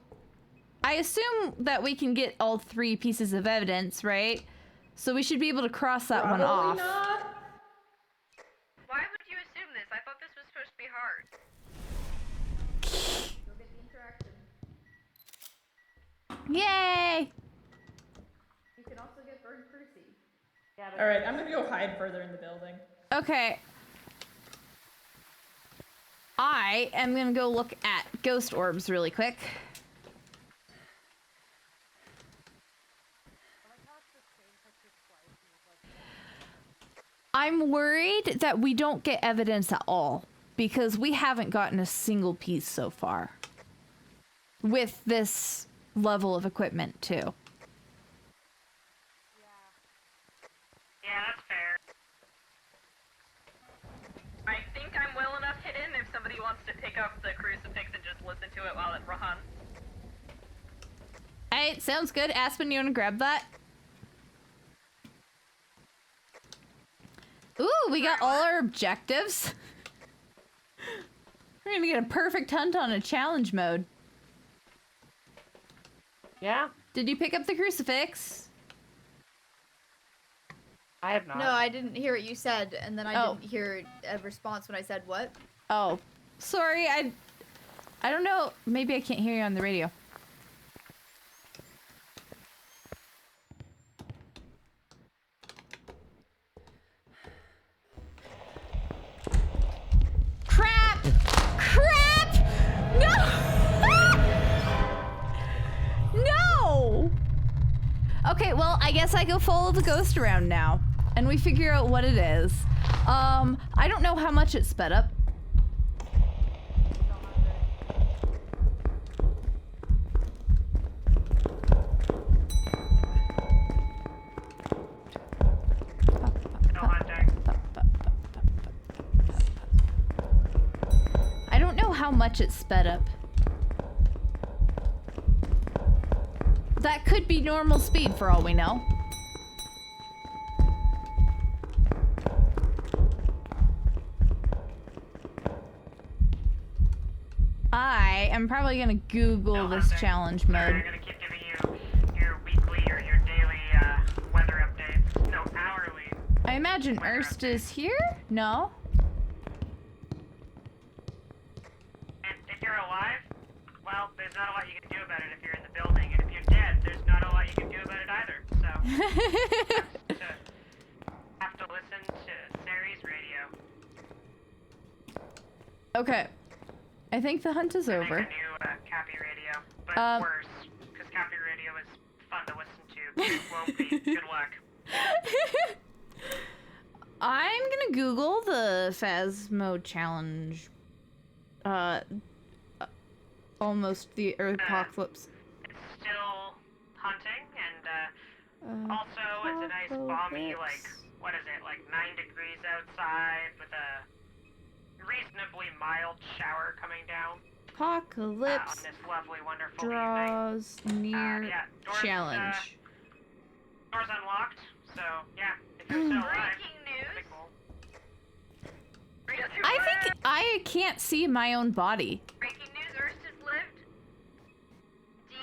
I assume that we can get all 3 pieces of evidence, right? So we should be able to cross that one Probably off. not. Why would you assume this? I thought this was supposed to be hard. Go get the interaction. Yay! You can also get burned cruci. Yeah, All right, I'm gonna go hide further in the building. Okay. I am gonna go look at ghost orbs really quick. I'm worried that we don't get evidence at all because we haven't gotten a single piece so far with this level of equipment too. Yeah, that's fair. I think I'm well enough hidden if somebody wants to pick up the crucifix and just listen to it while it runs. Alright, sounds good. Aspen, you wanna grab that? Ooh, we got all our objectives. We're gonna get a perfect hunt on a challenge mode. Yeah? Did you pick up the crucifix? I have not. No, I didn't hear what you said, and then I didn't hear a response when I said what. Oh, sorry. I don't know. Maybe I can't hear you on the radio. Crap! Crap! No! No! Okay, well, I guess I go follow the ghost around now, and we figure out what it is. I don't know how much it sped up. No hunting. I don't know how much it sped up. That could be normal speed for all we know. I am probably gonna Google this challenge mode. I'm gonna keep giving you your weekly or your daily weather updates. No, hourly. I imagine Erst is here? No? And if you're alive, well, there's not a lot you can do about it if you're in the building. And if you're dead, there's not a lot you can do about it either. So, have to listen to Sari's radio. Okay. I think the hunt is Make over. a new Cappy radio, but worse, because Cappy radio is fun to listen to. It won't be. Good luck. I'm gonna Google the Phasmo challenge. Almost the Earth apocalypse. It's still hunting, and also it's a nice balmy, like, what is it, like 9 degrees outside with a reasonably mild shower coming down. on Apocalypse this lovely, wonderful draws near yeah, doors, challenge. Doors unlocked, so yeah, if you're still alive. Breaking news. Pretty cool. I think I can't see my own body. Breaking news. Ernst has lived. D.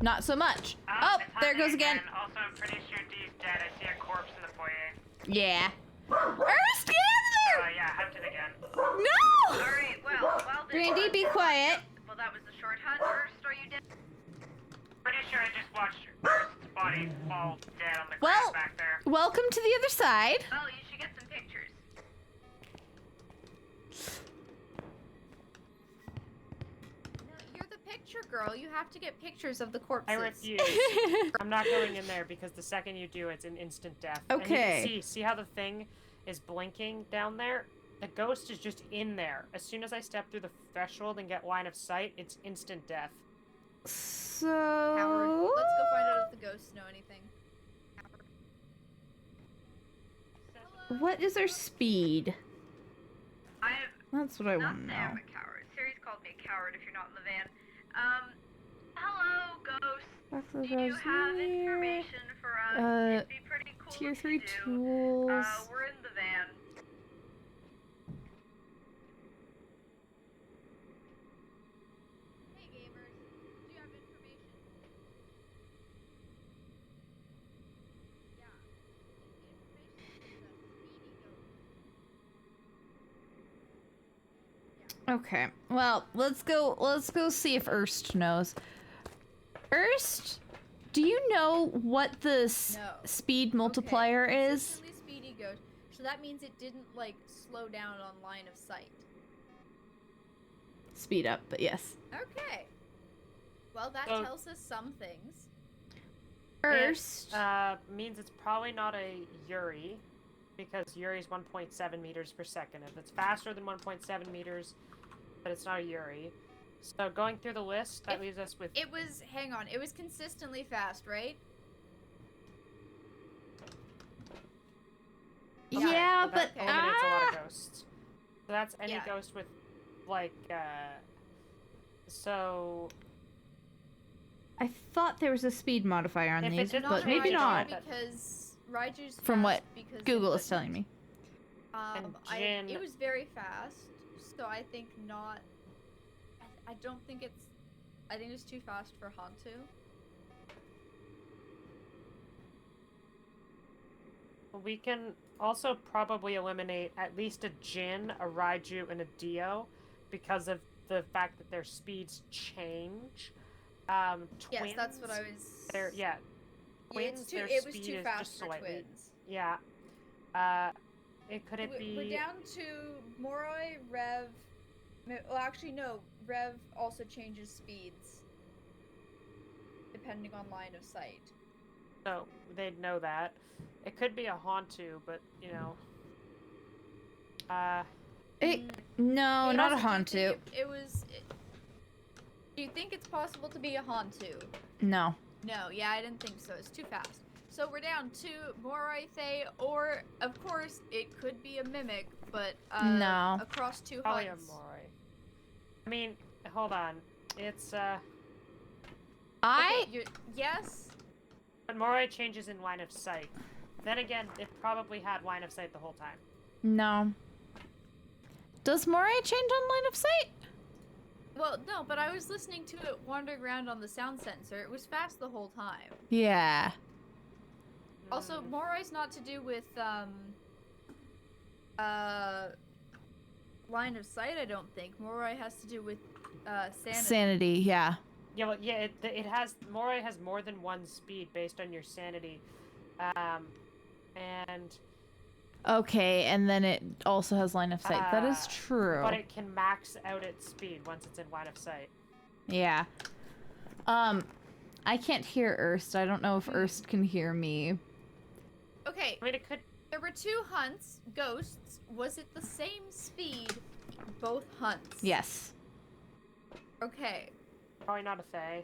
Not so much. Oh, It's there it goes hunting again. Also, I'm pretty sure D's dead. I see a corpse in the foyer. Yeah. Ernst, get out of Yeah, hunted again. there! No! All right. Well, this Grandy, was- be quiet. Well, that was a short hunt. Ernst, are you dead? Pretty sure I just watched Earth's body fall dead on the Well- ground back there. Welcome to the other side. Well, you should get some pictures. No, you're the picture girl. You have to get pictures of the corpses. I refuse. I'm not going in there because the second you do, it's an instant death. And Okay. you can see how the thing is blinking down there? The ghost is just in there. As soon as I step through the threshold and get line of sight, it's instant death. So... Howard, let's go find out if the ghosts know anything. Howard. What is our speed? I That's what I not want to say I'm know. a coward. Siri's called me a coward if you're not in the van. Hello, ghost. Do you have information for us? It'd be pretty cool Tier if 3 you do. tools. We're in the van. Hey gamers, do you have information? Yeah. Information is a speedy ghost. Okay. Well, let's go see if Erst knows. Erst, do you know what the No. speed multiplier is? Consistently speedy ghost. So that means it didn't like slow down on line of sight. Speed up, but yes. Okay. Well, that So- tells us some things. Erst. It, means it's probably not a Yuri, because Yuri's 1.7 meters per second. If it's faster than 1.7 meters, but it's not a Yuri. So going through the list, that leaves us with... It was, hang on, it was consistently fast, right? Yeah, so but that eliminates a lot of ghosts. So that's any Yeah. ghost with, like, so... I thought there was a speed modifier on If it these, didn't but change maybe at all, not. Because Raiju's From what fast because Google of is telling me. And it Jin- was very fast, so I think not. I don't think it's. I think it's too fast for Hantu. We can also probably eliminate at least a Jin, a Raiju, and a Dio because of the fact that their speeds change. Yes, Twins, that's what I was. Twins, It was speed too is fast just for slightly. twins. Yeah. Could it be? We're down to Moroi, Rev. Well, actually, no. Rev also changes speeds depending on line of sight. So they'd know that. It could be a Hantu, but you know. No, But not a also, do you Hantu. think it was. Do you think it's possible to be a Hantu? No. No, yeah, I didn't think so. It's too fast. So we're down to Moroi, Thay, or of course it could be a mimic, but No. across two Probably a hunts. Moroi. I mean, hold on. It's Okay, yes. But Moroi changes in line of sight. Then again, it probably had line of sight the whole time. No. Does Moray change on line of sight? Well, no, but I was listening to it wandering around on the sound sensor. It was fast the whole time. Yeah. Also, Morai's not to do with line of sight, I don't think. Morai has to do with sanity. Sanity, yeah. Yeah, well, yeah, it has Moroi has more than one speed based on your sanity, and Okay, and then it also has line of sight. That is true. But it can max out its speed once it's in line of sight. Yeah. I can't hear Erst. I don't know if Erst can hear me. Okay. I mean, it could. There were two hunts, ghosts. Was it the same speed, both hunts? Yes. Okay. Probably not a Fae.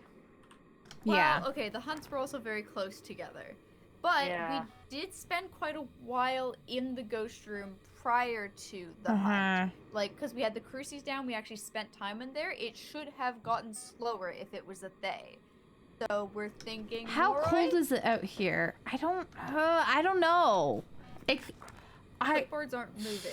Well, Yeah. okay, the hunts were also very close together. But Yeah. we did spend quite a while in the ghost room prior to the hunt. Like, because we had the crucies down, we actually spent time in there. It should have gotten slower if it was a Thay. So we're thinking. How Moroi? cold is it out here? I don't know. Clipboards aren't moving.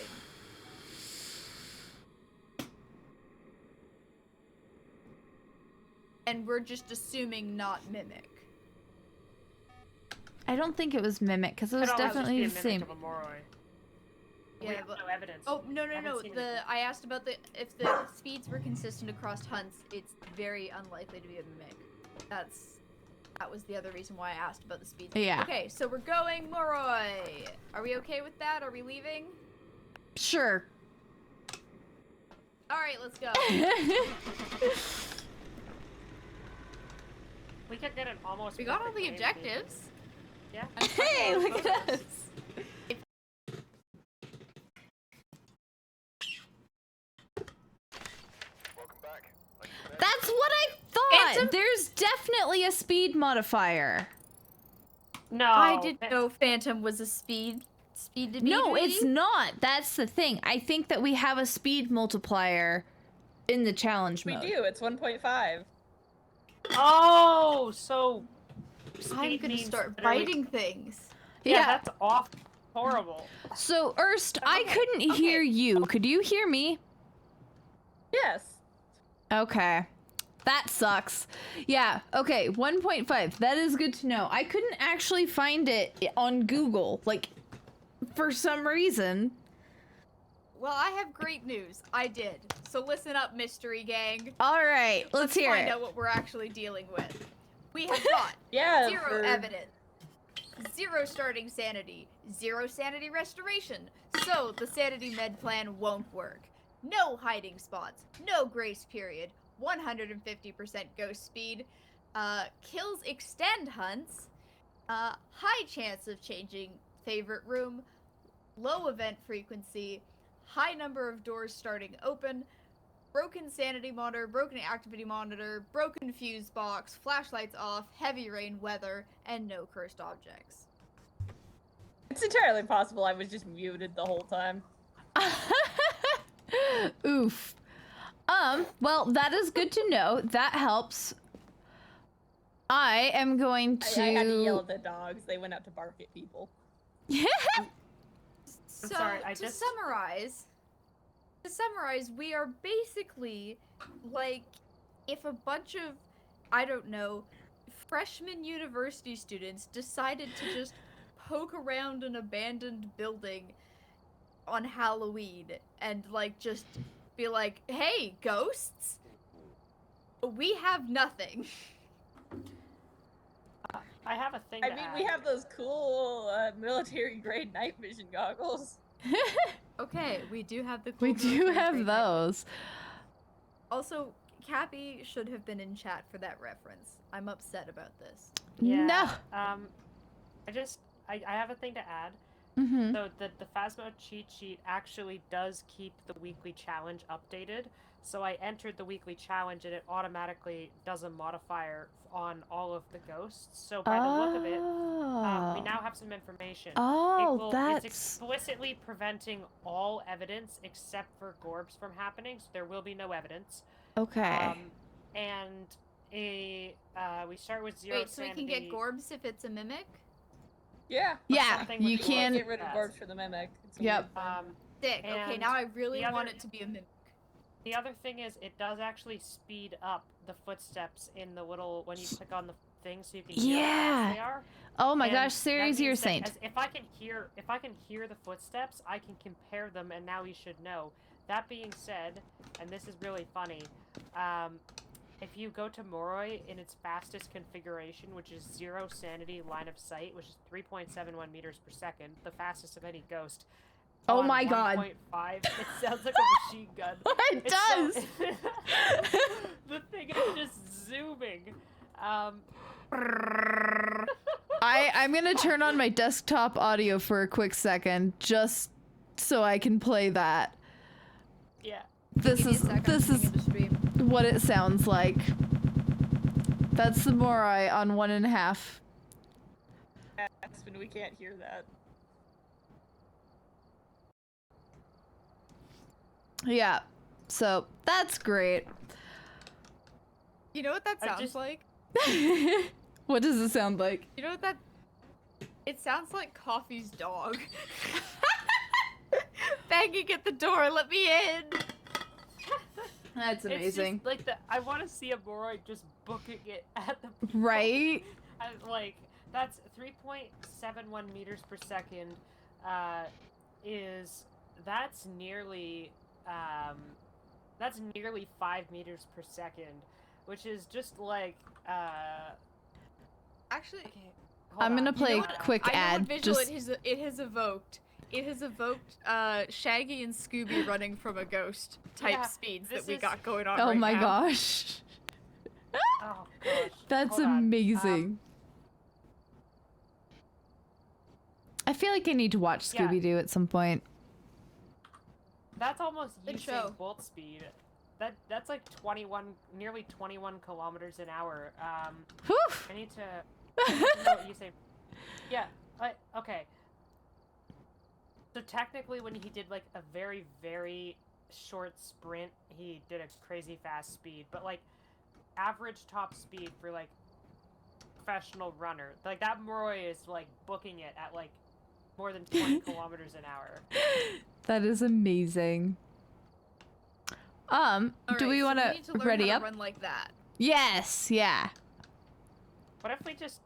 And we're just assuming not mimic. I don't think it was mimic because it was Could always definitely the just be a mimic same. of a Moroi. Yeah, We have but no evidence. oh no. Haven't seen anything. I asked about if the speeds were consistent across hunts. It's very unlikely to be a mimic. That was the other reason why I asked about the speeds. Yeah. Okay, so we're going Moroi. Are we okay with that? Are we leaving? Sure. All right, let's go. We could get an almost. We got all perfect the game, maybe. objectives. Yeah. Hey, look at us. That's what I thought. Phantom? There's definitely a speed modifier. No. I didn't know Phantom was a speed to be. No, it's not. That's the thing. I think that we have a speed multiplier in the challenge We mode. do. It's 1.5. Oh, so. I'm speed gonna means start literally- biting things. Yeah, that's off. Horrible. So, Erst, I Okay, couldn't okay. hear you. Could you hear me? Yes. Okay. That sucks. Yeah, okay, 1.5. That is good to know. I couldn't actually find it on Google, like, for some reason. Well, I have great news. I did. So listen up, mystery gang. All right, let's hear find it. out what we're actually dealing with. We have got Yeah. zero evidence, 0 starting sanity, 0 sanity restoration. So the sanity med plan won't work. No hiding spots, no grace period, 150% ghost speed, kills extend hunts, high chance of changing favorite room, low event frequency, high number of doors starting open, broken sanity monitor, broken activity monitor, broken fuse box, flashlights off, heavy rain weather, and no cursed objects. It's entirely possible I was just muted the whole time. Oof. Well, that is good to know. That helps. I am going to... I had to yell at the dogs. They went out to bark at people. Yeah. So, sorry, to summarize, we are basically like if a bunch of, I don't know, freshman university students decided to just poke around an abandoned building on Halloween and like just be like, "Hey, ghosts, we have nothing." I have a thing. I mean, we have those cool military-grade night vision goggles. Okay, we do have the. We do have those. Also, Cappy should have been in chat for that reference. I'm upset about this. Yeah, No. I have a thing to add. Mm-hmm. So the Phasmo cheat sheet actually does keep the weekly challenge updated. So I entered the weekly challenge and it automatically does a modifier on all of the ghosts. So by the look of it, we now have some information. It's explicitly preventing all evidence except for Gorbs from happening, so there will be no evidence. Okay. We start with 0 Wait, so we can get Gorbs if it's a mimic? Yeah. Yeah, you can get rid of Gorbs for the mimic. Yep. Sick. Okay, now I really want it to be a mimic. The other thing is, it does actually speed up the footsteps in the little when you click on the thing, so you can hear how fast they are. Oh my gosh, Ceres, you're a saint. If I can hear the footsteps, I can compare them, and now you should know. That being said, and this is really funny, if you go to Moroi in its fastest configuration, which is 0 sanity line of sight, which is 3.71 meters per second, the fastest of any ghost. Oh my god. 1.5, it sounds like a machine gun. It does! The thing is just zooming. I'm gonna turn on my desktop audio for a quick second, just so I can play that. Yeah. This is what it sounds like. That's the Moroi on 1.5. When we can't hear that. Yeah, so that's great. You know what that sounds like? What does it sound like? You know what that... It sounds like Coffee's dog. Banging at the door, let me in! That's amazing. It's just like I want to see a Moroi just booking it at the people. Right? Like, that's 3.71 meters per second, that's nearly 5 meters per second, which is just like, Actually, okay, I'm gonna play a quick ad. I know what visual it has evoked. It has evoked Shaggy and Scooby running from a ghost type speeds that we got going on Oh right my now. gosh. Oh gosh. That's Hold on. amazing. I feel like I need to watch Scooby-Doo at some point. That's almost Good Usain show. Bolt speed. That's like nearly 21 kilometers an hour. Whew. I need to know what Usain. Yeah. Okay. So technically, when he did like a very, very short sprint, he did a crazy fast speed. But like average top speed for like professional runner, like that Moroi is like booking it at like more than 20 kilometers an hour. That is amazing. Do we want to ready up? Run like that. Yes, yeah. What if we just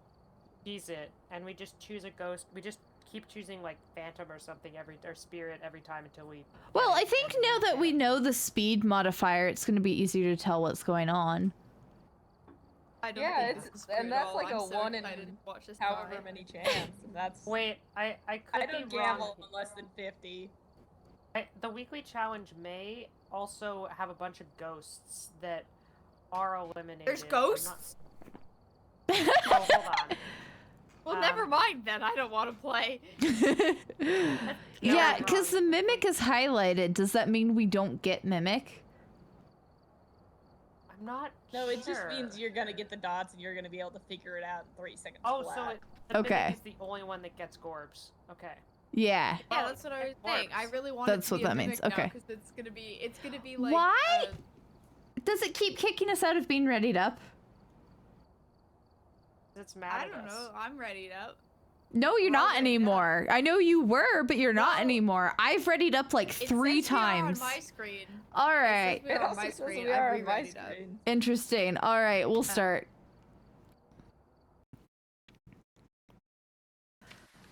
tease it and we just choose a ghost? We just keep choosing like Phantom or something or Spirit every time until we. Well, I think now that we know the speed modifier, it's going to be easier to tell what's going on. I don't Yeah, think that's like I'm a so 1 in excited to watch this however guy. many chance. And that's. Wait, I could I don't be wrong. gamble on less than 50. The weekly challenge may also have a bunch of ghosts that are eliminated. There's ghosts? Oh, hold on. Well, never mind then. I don't want to play. Yeah, because the Mimic is highlighted. Does that mean we don't get Mimic? I'm not No, sure. it just means you're gonna get the dots and you're gonna be able to figure it out in 3 seconds Oh, flat. so the Okay. Mimic is the only one that gets Gorbs. Okay. Yeah. Yeah, that's what I was saying. I really want That's it to what be a that means. mimic now, Okay. 'cause it's gonna be like. Why? Does it keep kicking us out of being readied up? It's mad I at don't us. know. I'm ready up. No, you're not anymore. I know you were, but you're not No. anymore. I've readied up like It 3 says we are times. on my screen. All right. It says we are on my screen. we are I've on my re-readied up. screen. Interesting. All right, we'll start.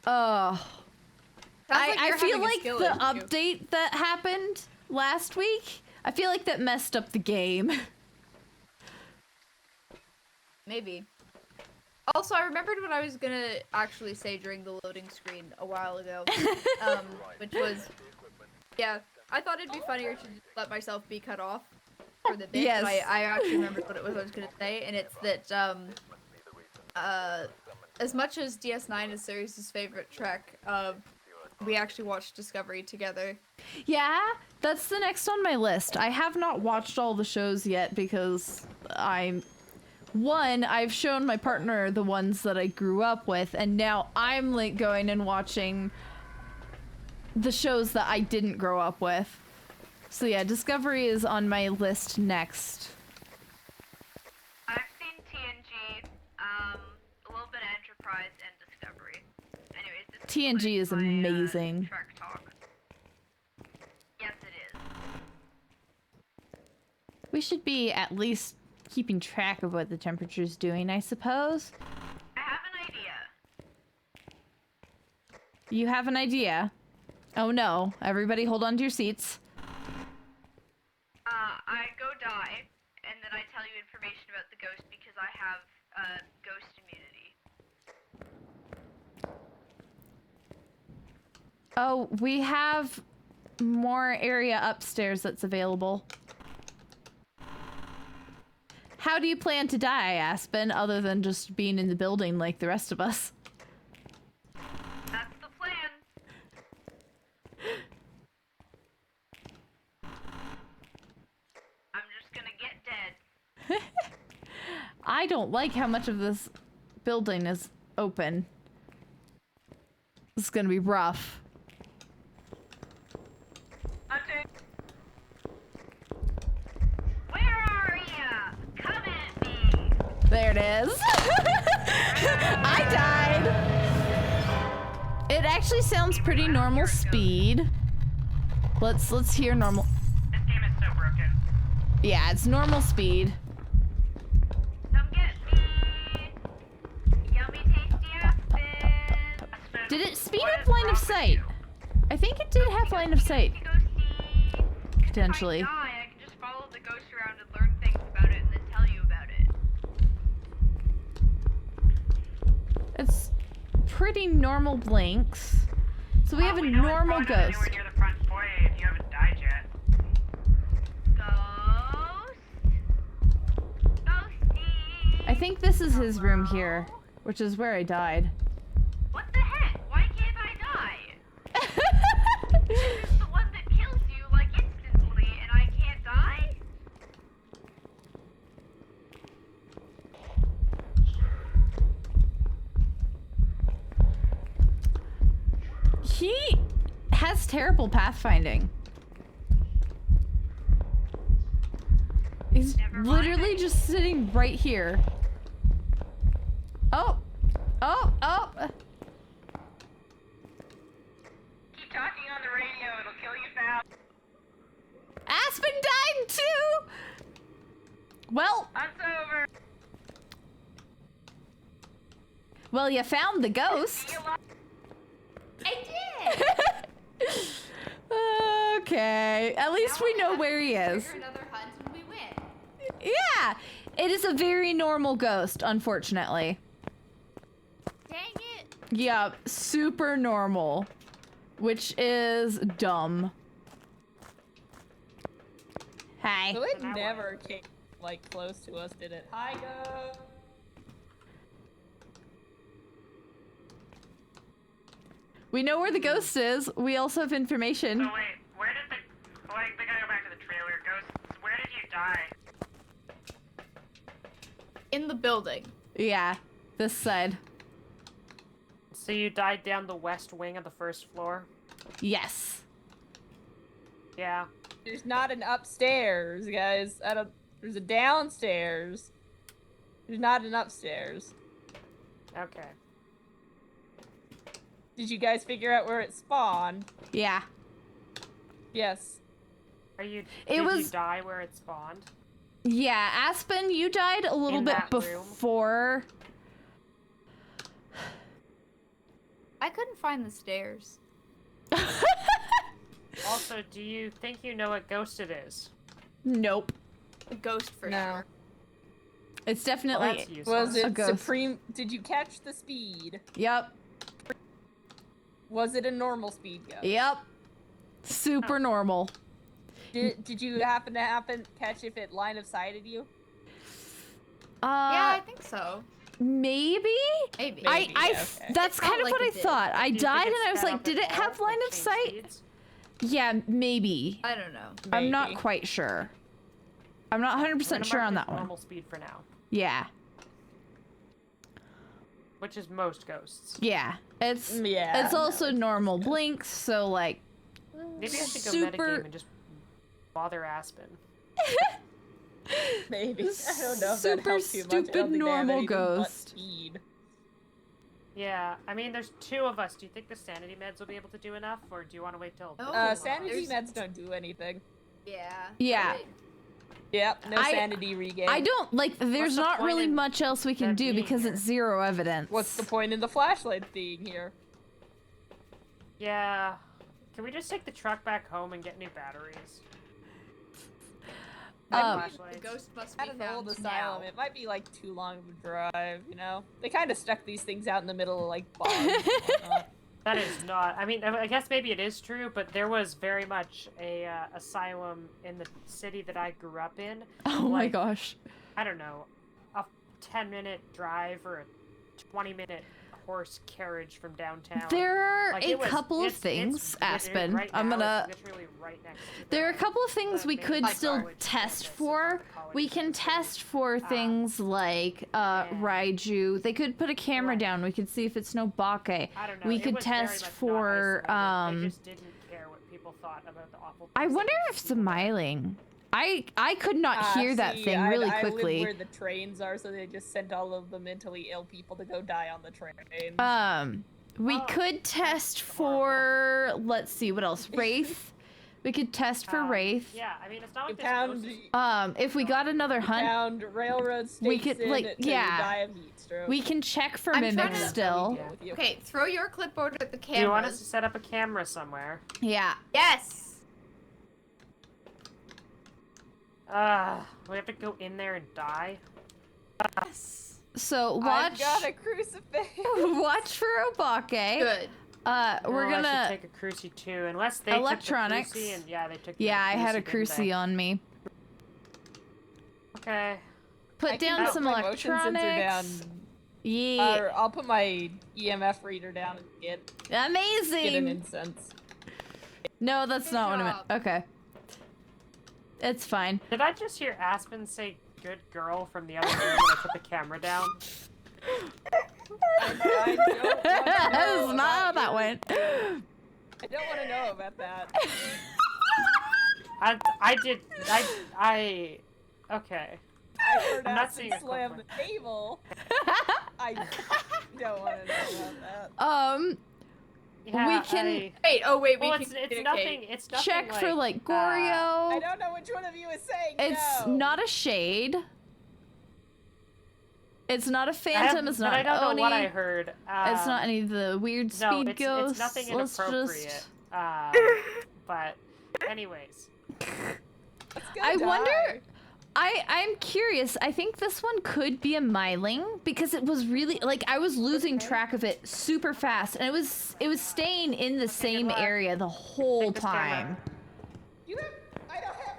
Oh. I feel like the issue. update that happened last week, I feel like that messed up the game. Maybe. Also, I remembered what I was gonna actually say during the loading screen a while ago, which was, yeah, I thought it'd be funnier to just let myself be cut off for the bit. Yes. But I actually remembered what it was I was gonna say, and it's that as much as DS9 is Sirius's favorite Trek, we actually watched Discovery together. Yeah, that's the next on my list. I have not watched all the shows yet because I've shown my partner the ones that I grew up with, and now I'm like going and watching the shows that I didn't grow up with. So yeah, Discovery is on my list next. I've seen TNG, a little bit of Enterprise and Discovery. Anyways, this TNG is my, amazing. Trek talk. Yes, it is. We should be at least keeping track of what the temperature's doing, I suppose. I have an idea. You have an idea? Oh no, everybody hold on to your seats. I go die, and then I tell you information about the ghost because I have, ghost immunity. Oh, we have more area upstairs that's available. How do you plan to die, Aspen, other than just being in the building like the rest of us? That's the plan. I'm just gonna get dead. I don't like how much of this building is open. This is gonna be rough. Hunter. Where are ya? Come at me. There it is. I died. It actually sounds pretty normal speed. Let's hear normal. This game is so broken. Yeah, it's normal speed. Come get me. Yummy tasty Aspen. Did it speed up line of sight? I think it did have line of sight. Potentially. If I die, I can just follow the ghost around and learn things about it and then tell you about it. It's pretty normal blinks. So we have a We know it's normal probably not ghost. anywhere near the front foyer if you haven't died yet. Ghost? Ghosty? I think this is his room here, which is where I died. What the heck? Why can't I die? This is the one that kills you, like, instantly, and I can't die? He has terrible pathfinding. He's Never mind. literally just sitting right here. Oh! Oh! Oh! Keep talking on the radio, it'll kill you fast. Aspen died too! Well, Hunt's over. well, you found the ghost. See you alive. I did! Okay, at least we know where he is. Another hunt and we win. Yeah, it is a very normal ghost, unfortunately. Dang it! Yeah, super normal, which is dumb. Hi. So it never came like close to us, did it? Hi, go. We know where the ghost is. We also have information. So wait, where did the... Wait, we gotta go back to the trailer. Ghosts, where did you die? In the building. Yeah, this side. So you died down the west wing of the first floor? Yes. Yeah. There's not an upstairs, guys. There's a downstairs. There's not an upstairs. Okay. Did you guys figure out where it spawned? Yeah. Yes. Are you... It did you was- die where it spawned? Yeah, Aspen, you died a little In bit that room? before. I couldn't find the stairs. Also, do you think you know what ghost it is? Nope. A ghost for No. sure. It's Well, definitely that's useless. Was A it ghost. supreme? Did you catch the speed? Yep. Was it a normal speed ghost? Yep. Super normal. Did you happen to catch if it line of sighted you? Yeah, I think so. Maybe? Maybe. Maybe, I okay. that's It kind felt of like what I it did. thought. I Do you think died it and I was sped like, up did at it have all, line like of change sight? speeds? Yeah, maybe. I don't know. I'm not Maybe. quite sure. I'm not 100% sure on that one. Normal speed for now, Yeah. which is most ghosts. Yeah. It's Yeah. it's no, also it's normal just- blinks, so like Maybe I should go super metagame and just bother Aspen. Maybe. I don't know if that super helps too much. I stupid don't think they have normal anything but ghost. speed. Yeah, I mean, there's 2 of us. Do you think the sanity meds will be able to do enough, or do you want to wait till? Oh, Sanity there's- meds don't do anything. Yeah. Yeah. Right. Yep, no I- sanity regain. I don't like there's the not point really in much else we can them do being because here? it's zero evidence. What's the point in the flashlight being here? Yeah. Can we just take the truck back home and get new batteries? Um, Flashlights. The ghost must be Out of the old found asylum, now. it might be like too long of a drive, you know? They kind of stuck these things out in the middle of like bogs and whatnot. That is not. I mean, I guess maybe it is true, but there was very much a asylum in the city that I grew up in. Oh my like, gosh. I don't know, a 10-minute drive or a 20-minute horse carriage from downtown. There are Like, a it was- couple of it's things, literally Aspen. right I'm now, gonna. it's literally right next to There are a the- couple of things the we main could still college test campus of for. the college We can system. test for things like Raiju. They could put a camera Right. down. We could see if it's no bake. I don't know. We it could was very test much not for isolated. They just didn't care what people thought about the awful. I things that wonder these if people did. smiling. I could not hear that See, thing really I live quickly. where the trains are, so they just sent all of the mentally ill people to go die on the train. We Oh, could test for, let's see, what else? Wraith. We could test for Wraith. Yeah, I mean, it's not You like this pound, ghost is- If we got another hunt, pound railroad station we could, like, till yeah. you die of heat stroke. we can check for I'm trying mimics to- still. Deal with you. Okay, throw your clipboard at the Do you want us cameras. to set up a camera somewhere? Yeah. Yes. We have to go in there and die? Yes. So I've watch got a crucifix. watch for Obake. Good. We're I gonna should take a cruci too, unless they Electronics. took the cruci and yeah, they took the Yeah, I had a didn't they? cruci on me. Okay. Put I can down put some my motion sensor electronics. down. Yeah. Or I'll put my EMF reader down and get an Amazing. incense. No, that's Good not what I job. meant. Okay. It's fine. Did I just hear Aspen say "good girl" from the other room when I put the camera down? I don't want to know That's not how about that your- went. I don't want to know about that. I did. Okay. I heard I'm not Aspen seeing a slam clip. the table. I don't want to know about that. Yeah, We can Wait. Oh wait. We Well, can it's communicate. nothing. It's nothing check for like I Goryo. don't know which one of you is saying It's no. not a shade. It's not a I have- phantom. It's but not I don't Oni. know what I heard. It's not any of the weird No, speed ghosts. it's nothing Let's inappropriate. just. But, anyways. Let's go I die. wonder. I'm curious. I think this one could be a myling because it was really like I was losing track of it super fast, and it was staying in the same luck. area the whole Take this camera. time. You have, I don't have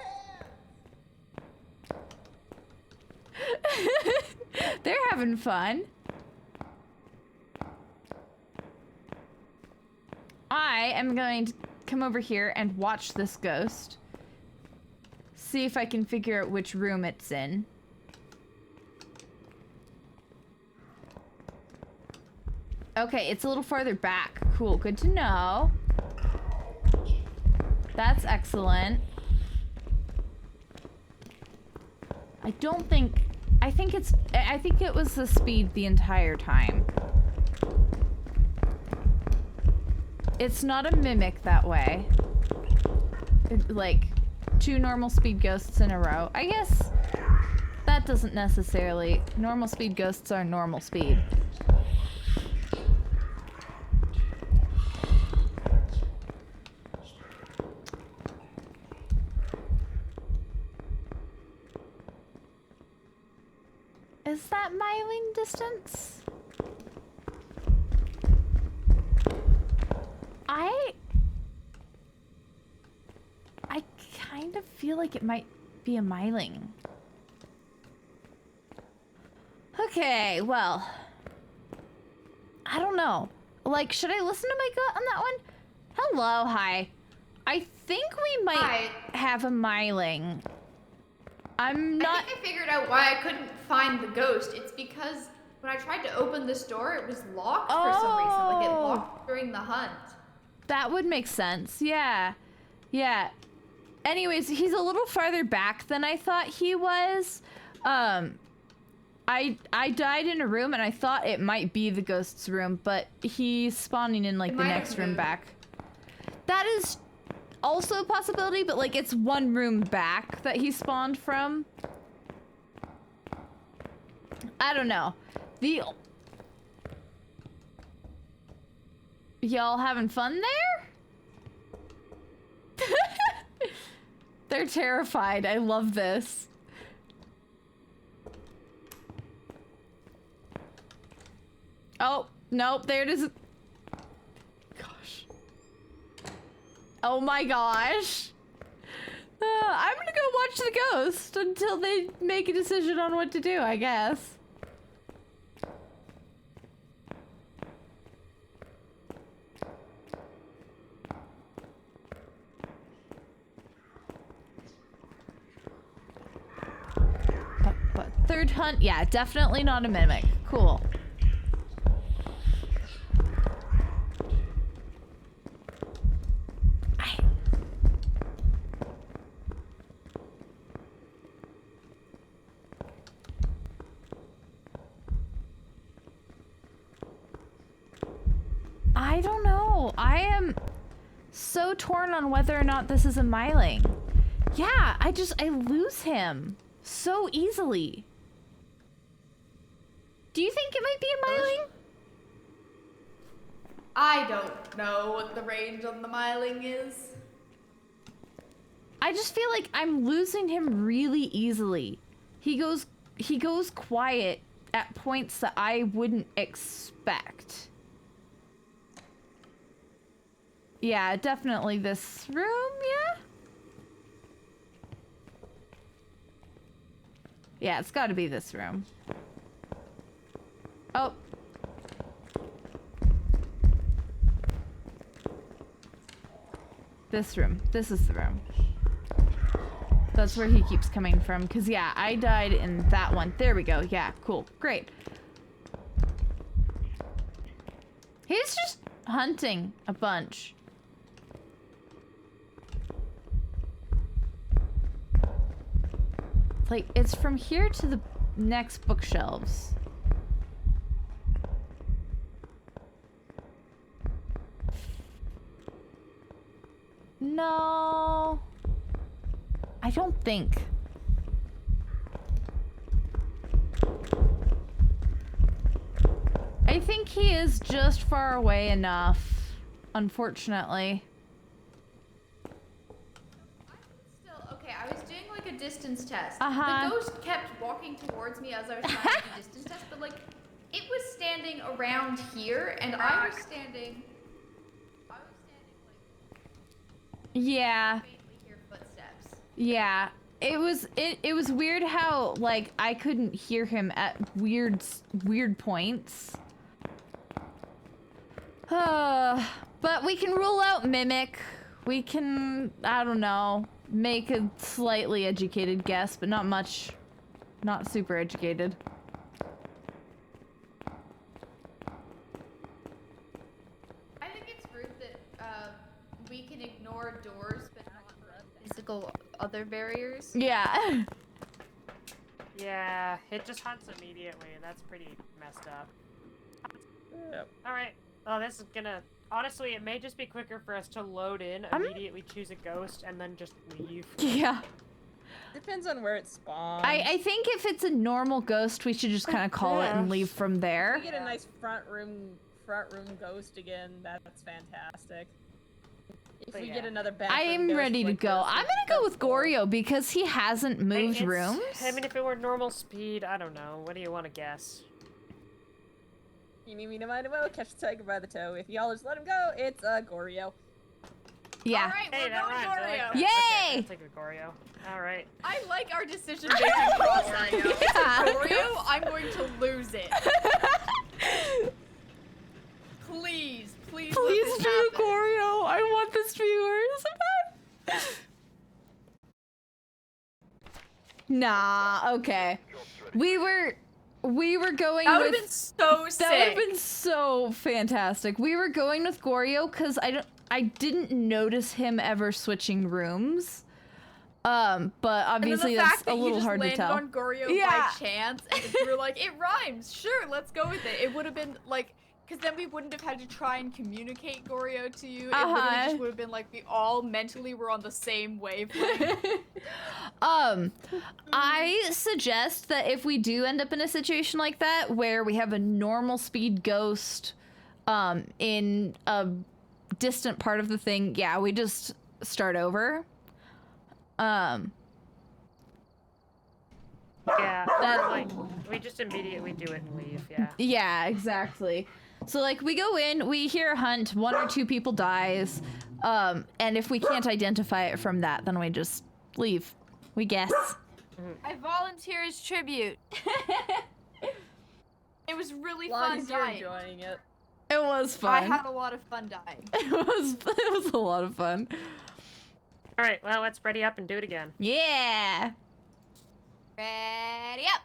hands. They're having fun. I am going to come over here and watch this ghost. See if I can figure out which room it's in. Okay, it's a little farther back. Cool, good to know. That's excellent. I don't think... I think it was the speed the entire time. It's not a mimic that way. Like, 2 normal speed ghosts in a row. I guess that doesn't necessarily... Normal speed ghosts are normal speed. Is that miling distance? I kind of feel like it might be a miling. Okay, well, I don't know. Like, should I listen to my gut on that one? Hello, hi. I think we might have a miling. I'm not. I think I figured out why I couldn't find the ghost. It's because when I tried to open this door, it was locked for some reason. Like it locked during the hunt. That would make sense. Yeah. Yeah. Anyways, he's a little farther back than I thought he was. I died in a room and I thought it might be the ghost's room, but he's spawning in like the next room back. That is also a possibility, but like it's one room back that he spawned from. I don't know. Y'all having fun there? They're terrified. I love this. Oh, nope, there it is. Gosh. Oh my gosh. I'm gonna go watch the ghost until they make a decision on what to do, I guess. But third hunt? Yeah, definitely not a mimic. Cool. I don't know. I am so torn on whether or not this is a miling. Yeah, I lose him so easily. Do you think it might be a miling? I don't know what the range on the miling is. I just feel like I'm losing him really easily. He goes quiet at points that I wouldn't expect. Yeah, definitely this room, yeah? Yeah, it's gotta be this room. Oh. This room. This is the room. That's where he keeps coming from. Because, yeah, I died in that one. There we go. Yeah, cool. Great. He's just hunting a bunch. Like, it's from here to the next bookshelves. No. I don't think. I think he is just far away enough, unfortunately. Okay, I was doing like a distance test. Uh-huh. The ghost kept walking towards me as I was trying to do distance test, but like it was standing around here and I was standing like Yeah. faintly hear footsteps. Yeah. It was weird how like I couldn't hear him at weird points. But we can rule out mimic. We can, I don't know, make a slightly educated guess, but not much. Not super educated. I think it's rude that we can ignore doors but not physical other barriers. Yeah. Yeah, it just hunts immediately, and that's pretty messed up. Yep. Alright, well this is gonna... Honestly, it may just be quicker for us to load in, immediately choose a ghost, and then just leave. Yeah. Depends on where it spawns. I think if it's a normal ghost, we should just kind of call it and leave from there. If we get a nice front room ghost again, that's fantastic. If But we yeah. get another I bathroom am ghost ready to like go. this, I'm we gonna can go with full. Goryo because he hasn't moved It's- rooms. I mean, if it were normal speed, I don't know. What do you want to guess? You need me to mind him? Oh, catch the tiger by the toe. If y'all just let him go, it's Goryo. Yeah. All right, Hey, we're that going rhymes. I like Goryo. that. Yay! Okay, I'll take a Goryo. All right. I like our decision-making process. Yeah. Goryo, I'm going to lose it. Please, please, let Please this do, happen. Goryo. I want this to be yours. Nah, okay. We were going That would have with been so sick. that would have been so fantastic. We were going with Goryo because I didn't notice him ever switching rooms. But obviously and then the that's fact that a little you just hard to landed tell. on Goryo Yeah. by chance, and you were like, it rhymes. Sure, let's go with it. It would have been like, because then we wouldn't have had to try and communicate Goryo to you. It literally just would have been like we all mentally were on the same wavelength. I suggest that if we do end up in a situation like that where we have a normal speed ghost in a distant part of the thing, yeah, we just start over. Yeah. That- Like, we just immediately do it and leave. Yeah. Yeah, exactly. So like we go in, we hear a hunt, 1 or 2 people dies, and if we can't identify it from that, then we just leave. We guess. I volunteer as tribute. It was really As long fun as you're dying. enjoying it. It was fun. I had a lot of fun dying. it was a lot of fun. All right. Well, let's ready up and do it again. Yeah. Ready up.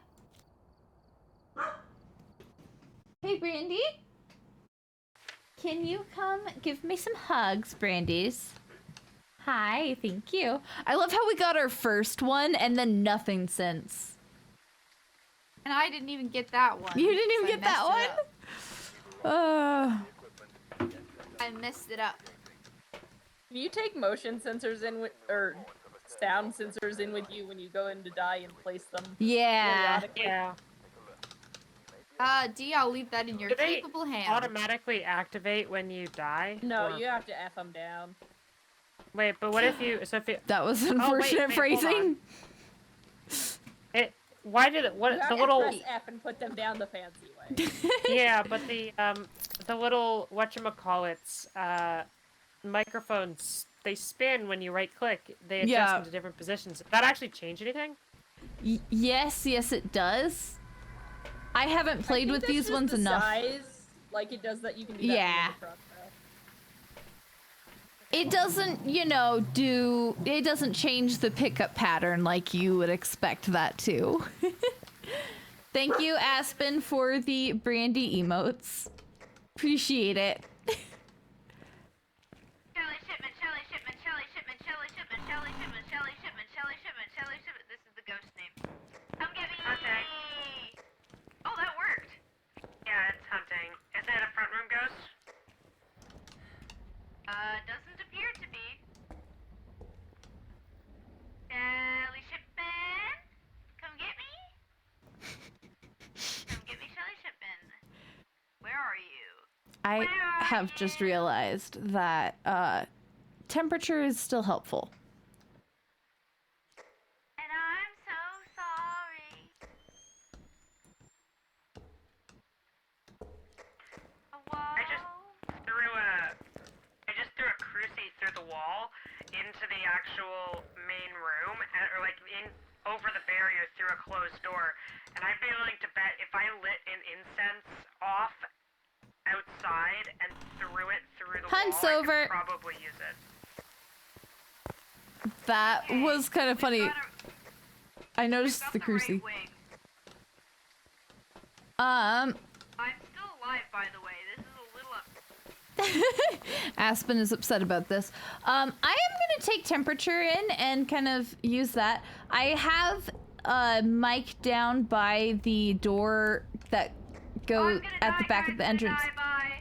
Hey, Brandy. Can you come give me some hugs, Brandy's? Hi, thank you. I love how we got our first one and then nothing since. And I didn't even get that one. You didn't even so I get that messed it one? up. I messed it up. Can you take motion sensors in with, or sound sensors in with you when you go in to die and place them? Yeah. periodically? Yeah. D, I'll leave that in your Do they capable hands. automatically activate when you die? No, Or- you have to F them down. Wait, but what if you? So if you, That was wait, unfortunate hold phrasing. it, why did it? You What have the to little? press F and put them down the fancy way. Yeah, but the little whatchamacallits, microphones, they spin when you right click. They adjust Yeah. into different positions. Did that actually change anything? Yes, it does. I haven't played I with think these that's ones just the enough. Size, like it does that, you can do that Yeah. in the front, though. It doesn't, it doesn't change the pickup pattern like you would expect that to. Thank you, Aspen, for the Brandy emotes. Appreciate it. Shelly Shipman, Shelly Shipman, Shelly Shipman, Shelly Shipman, Shelly Shipman, Shelly Shipman, Shelly Shipman, Shelly Shipman. This is the ghost name. Come get me! Okay. Oh, that worked. Yeah, it's hunting. Is it a front room ghost? Doesn't appear to be. Shelly Shipman, come get me. Come get me, Shelly Shipman. Where are you? I have just realized that temperature is still helpful. And I'm so sorry. I just threw a cruci through the wall into the actual main room, or like over the barrier through a closed door. And I'd be willing to bet if I lit an incense off outside and threw it through the Hunt's wall, I over. could probably use it. That was kind of funny. Got I noticed got the right cruci. wing. Um, I'm still alive, by the way. This is a little up. Aspen is upset about this. I am gonna take temperature in and kind of use that. I have a mic down by the door that I'm goes gonna at the die, back guys, of the I'm gonna entrance. die, bye.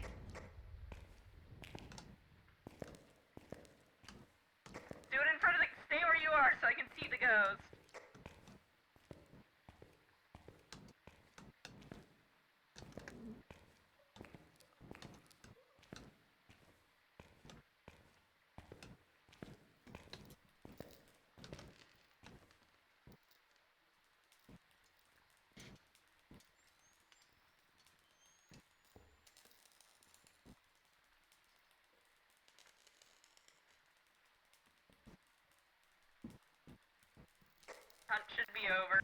Do it in front of the. Stay where you are so I can see the ghost. Hunt should be over.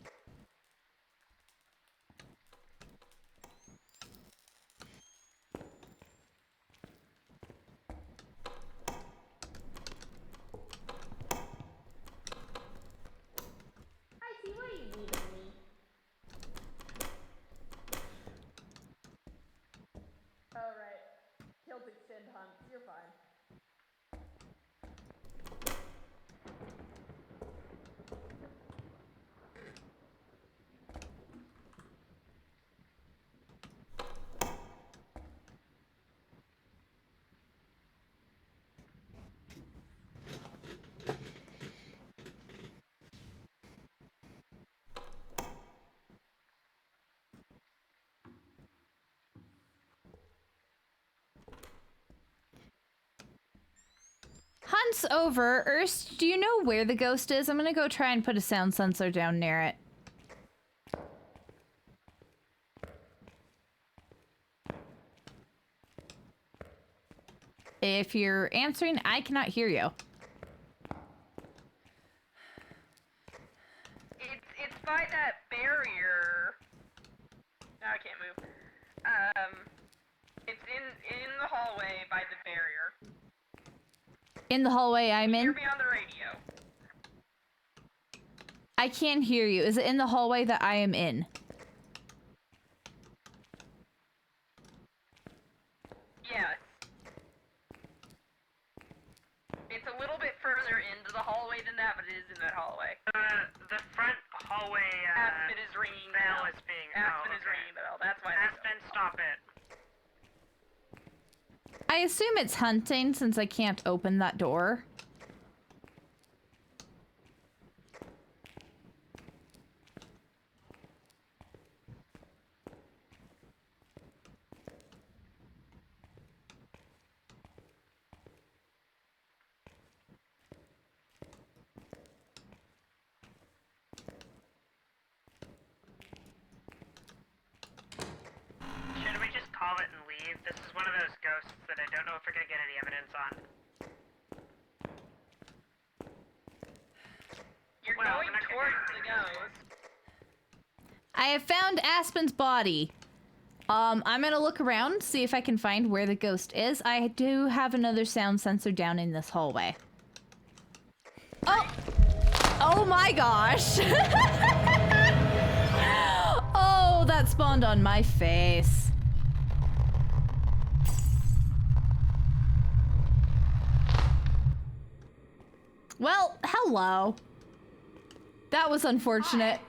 I see why you needed me. Alright. Kills extend hunts. You're fine. Hunt's over. Erst, do you know where the ghost is? I'm gonna go try and put a sound sensor down near it. If you're answering, I cannot hear you. It's by that barrier. No, I can't move. It's in the hallway by the barrier. In the hallway I'm Hear in? me on the radio. I can't hear you. Is it in the hallway that I am in? Yes. It's a little bit further into the hallway than that, but it is in that hallway. The front hallway, Aspen is ringing the bell bell. is being... Aspen oh, is okay. ringing the bell. That's why. Aspen, stop it. I assume it's hunting since I can't open that door. Should we just call it and leave? This is one of those ghosts that I don't know if we're gonna get any evidence on. You're Well, going we're not gonna towards get the anything. ghost. I have found Aspen's body. I'm gonna look around, see if I can find where the ghost is. I do have another sound sensor down in this hallway. Oh! Oh my gosh! Oh, that spawned on my face. Well, hello. That was unfortunate.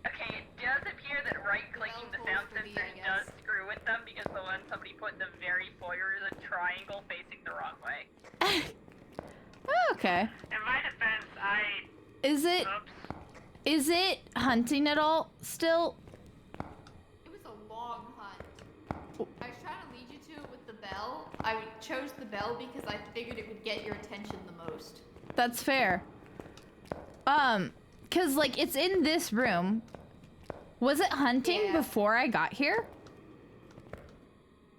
Okay, it does appear that right-clicking the sound sensor does screw with them because the one somebody put in the very foyer is a triangle facing the wrong way. Okay. In my defense, Is oops. it hunting at all still? It was a long hunt. I was trying to lead you to it with the bell. I chose the bell because I figured it would get your attention the most. That's fair. Cause like it's in this room. Was it hunting Yeah. before I got here?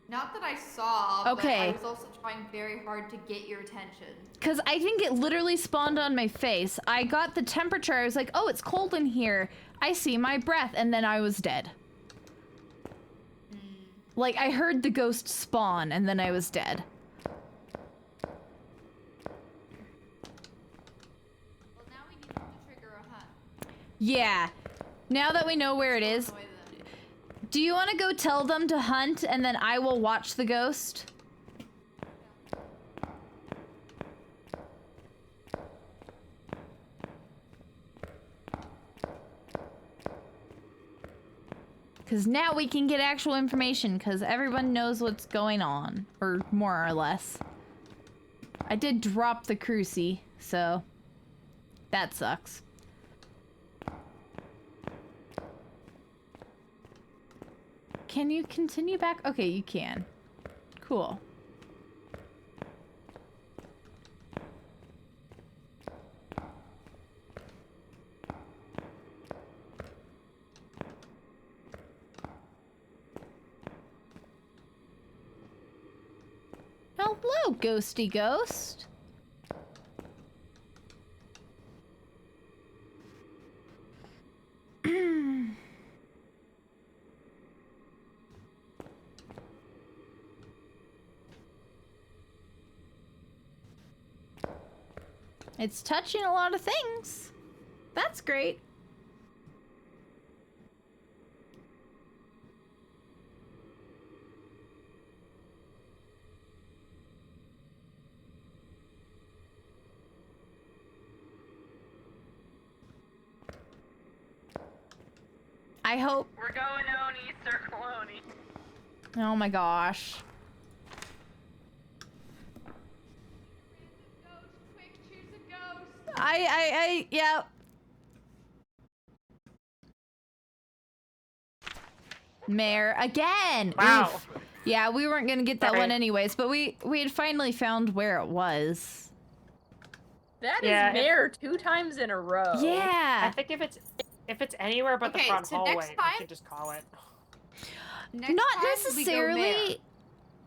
Not that I saw, Okay. but I was also trying very hard to get your attention. Cause I think it literally spawned on my face. I got the temperature. I was like, oh, it's cold in here. I see my breath, and then I was dead. Like I heard the ghost spawn, and then I was dead. Well, now we need to trigger a hunt. Yeah. Now that we know where it is, Annoy them. do you want to go tell them to hunt, and then I will watch the ghost? Because now we can get actual information, because everyone knows what's going on. Or more or less. I did drop the cruci, so that sucks. Can you continue back? Okay, you can. Cool. Hello, ghosty ghost. It's touching a lot of things. That's great. I hope. We're going Oni, circle Oni. Oh my gosh. Quick, choose a ghost. Yeah. Mayor again. Wow. Oof. Yeah, we weren't gonna get that Sorry. one anyways, but we had finally found where it was. That Yeah, is Mayor 2 times in a row. I Yeah. think if it's anywhere but the Okay, front so hallway, next I time- can just call it. Next Not time we go necessarily. mayor.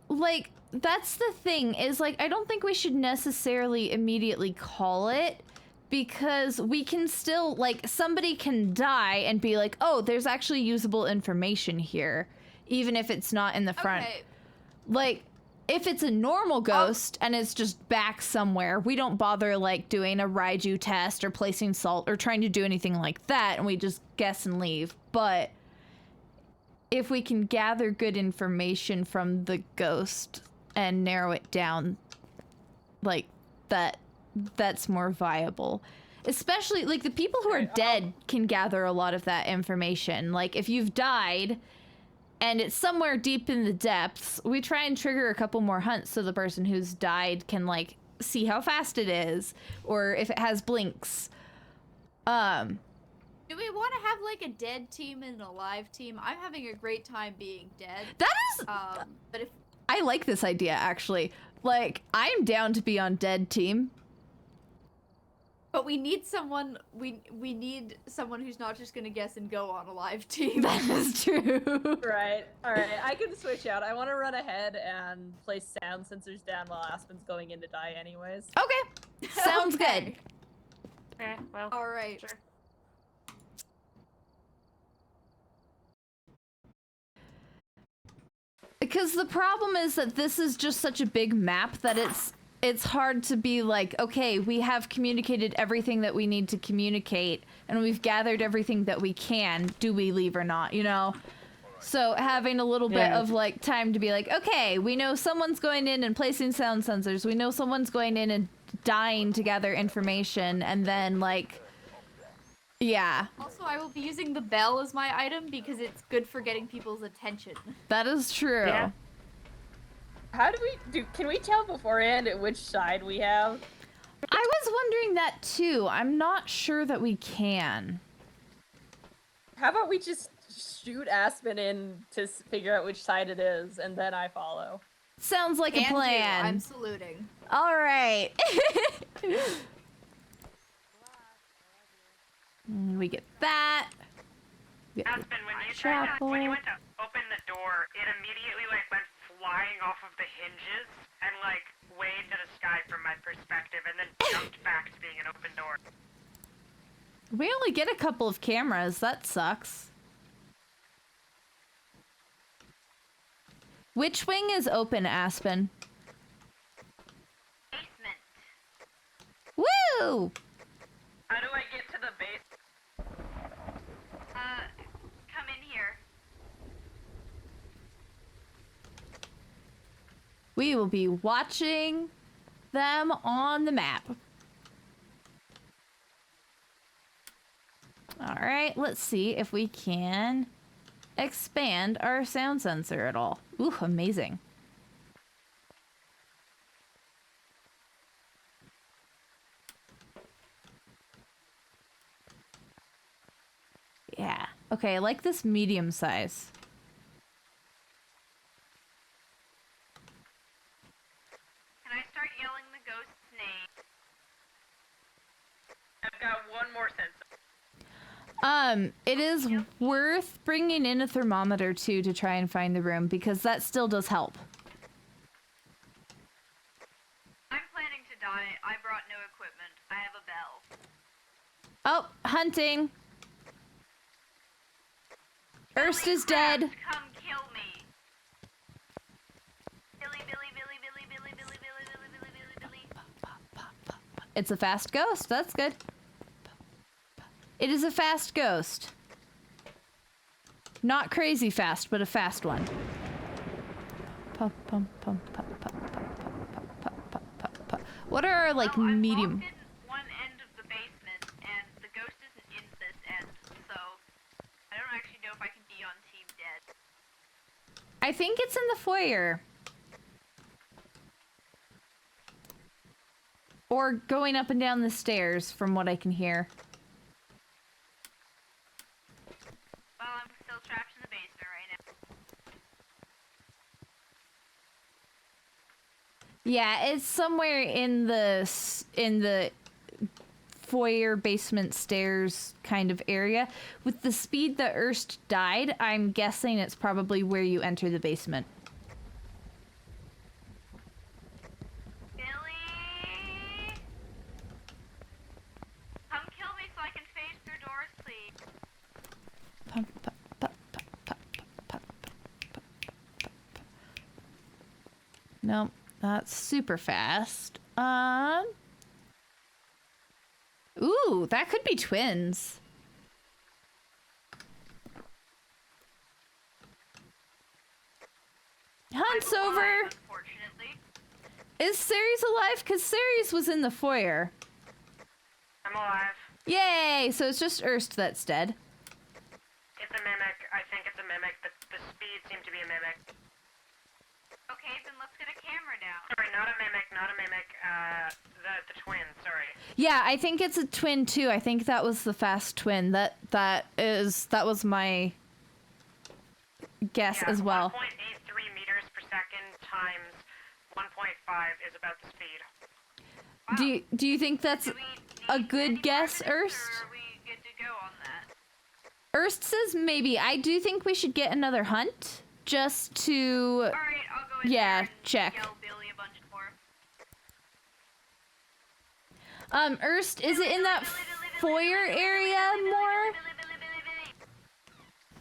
Like, that's the thing, is like, I don't think we should necessarily immediately call it, because we can still, like, somebody can die and be like, oh, there's actually usable information here, even if it's not in the front. Okay. Like, if it's a normal ghost and it's just back somewhere, we don't bother, like, doing a Raiju test or placing salt or trying to do anything like that, and we just guess and leave. But if we can gather good information from the ghost and narrow it down, like, that's more viable. Especially, like, the people who are dead can gather a lot of that information. Like, if you've died and it's somewhere deep in the depths, we try and trigger a couple more hunts so the person who's died can, like, see how fast it is, or if it has blinks. Do we want to have like a dead team and a live team? I'm having a great time being dead. That is... But if I like this idea, actually. Like, I'm down to be on dead team. But we need someone. We need someone who's not just gonna guess and go on a live team. That is true. Right. Alright, I can switch out. I want to run ahead and place sound sensors down while Aspen's going in to die anyways. Okay. Sounds good. Okay, well, All right. sure. Because the problem is that this is just such a big map that it's hard to be like, okay, we have communicated everything that we need to communicate and we've gathered everything that we can. Do we leave or not, you know? So having a little bit Yeah. of like time to be like, okay, we know someone's going in and placing sound sensors. We know someone's going in and dying to gather information, and then like, yeah, Also, I will be using the bell as my item because it's good for getting people's attention. that is true. Yeah. How do we do? Can we tell beforehand which side we have? I was wondering that too. I'm not sure that we can. How about we just shoot Aspen in to figure out which side it is, and then I follow? Sounds like a Can do. plan. I'm saluting. All right. We get that. We get the Aspen, when you chapel. when you went to open the door, it immediately like went flying off of the hinges and like way into the sky from my perspective, and then jumped back to being an open door. We only get a couple of cameras. That sucks. Which wing is open, Aspen? Basement. Woo! How do I get to the base? Come in here. We will be watching them on the map. All right, let's see if we can expand our sound sensor at all. Ooh, amazing. Yeah. Okay, I like this medium size. Can I start yelling the ghost's name? I've got one more sensor. It is worth bringing in a thermometer too to try and find the room, because that still does help. I'm planning to die. I brought no equipment. I have a bell. Oh, hunting. Erst is dead. Come kill me. Billy, Billy, Billy, Billy, Billy, Billy, Billy, Billy, Billy, Billy, Billy. It's a fast ghost. That's good. It is a fast ghost. Not crazy fast, but a fast one. Pum, pum, pum, pum, pum, pum, pum, pum, pum, pum, pum, pum. What are like Well, I'm medium? locked in one end of the basement, and the ghost isn't in this end, so I don't actually know if I can be on Team Dead. I think it's in the foyer. Or going up and down the stairs, from what I can hear. Well, I'm still trapped in the basement right now. Yeah, it's somewhere in the foyer basement stairs kind of area. With the speed that Erst died, I'm guessing it's probably where you enter the basement. Billy! Come kill me so I can phase through doors, please. Pum, pum, pum, pum, pum, pum, pum, pum. Nope, that's super fast. Ooh, that could be twins. Hunt's I'm alive, over. unfortunately. Is Ceres alive? Because Ceres was in the foyer. I'm alive. Yay! So it's just Erst that's dead. It's a mimic. I think it's a mimic. The speed seemed to be a mimic. Okay, then let's get a camera down. Sorry, not a mimic, not a mimic. The twin, sorry. Yeah, I think it's a twin too. I think that was the fast twin. That was my guess Yeah, as well. 1.83 meters per second times 1.5 is about the speed. Do you think that's Do we a need good any guess, more evidence, Erst? or are we good to go on that? Erst says maybe. I do think we should get another hunt just to. Alright, I'll go in Yeah, there and check. yell Billy a bunch more. Erst, is it in that foyer area more? I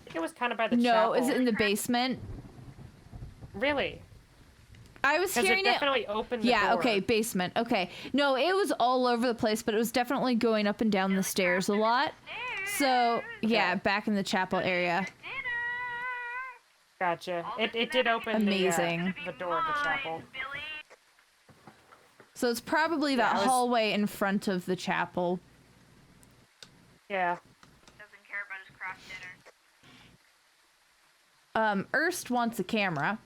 think it was kind of by the No, chapel. is it in the basement? Really? I was Because hearing it it. definitely opened the Yeah, door. okay, basement. Okay. No, it was all over the place, but it was definitely going up and down the stairs a lot. So, yeah, back in the chapel area. Gotcha. It did open Amazing. the door of the chapel. Billy. So it's probably that I was- hallway in front of the chapel. Yeah. Doesn't care about his craft dinner. Erst wants a camera.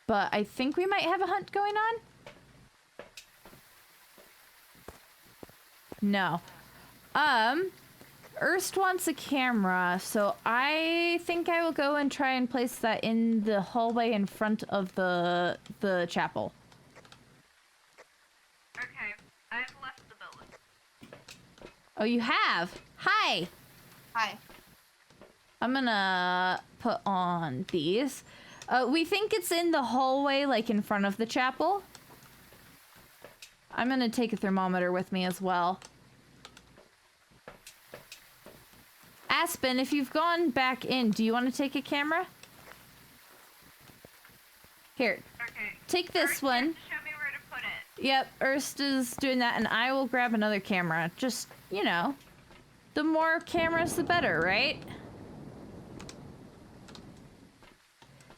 But I think we might have a hunt going on. No. Erst wants a camera, so I think I will go and try and place that in the hallway in front of the chapel. Okay, I've left the building. Oh, you have? Hi! Hi. I'm gonna put on these. We think it's in the hallway, like in front of the chapel. I'm gonna take a thermometer with me as well. Aspen, if you've gone back in, do you want to take a camera? Here, Okay. take this First, you have one. to show me where to put it. Yep, Erst is doing that, and I will grab another camera. Just, you know, the more cameras, the better, right?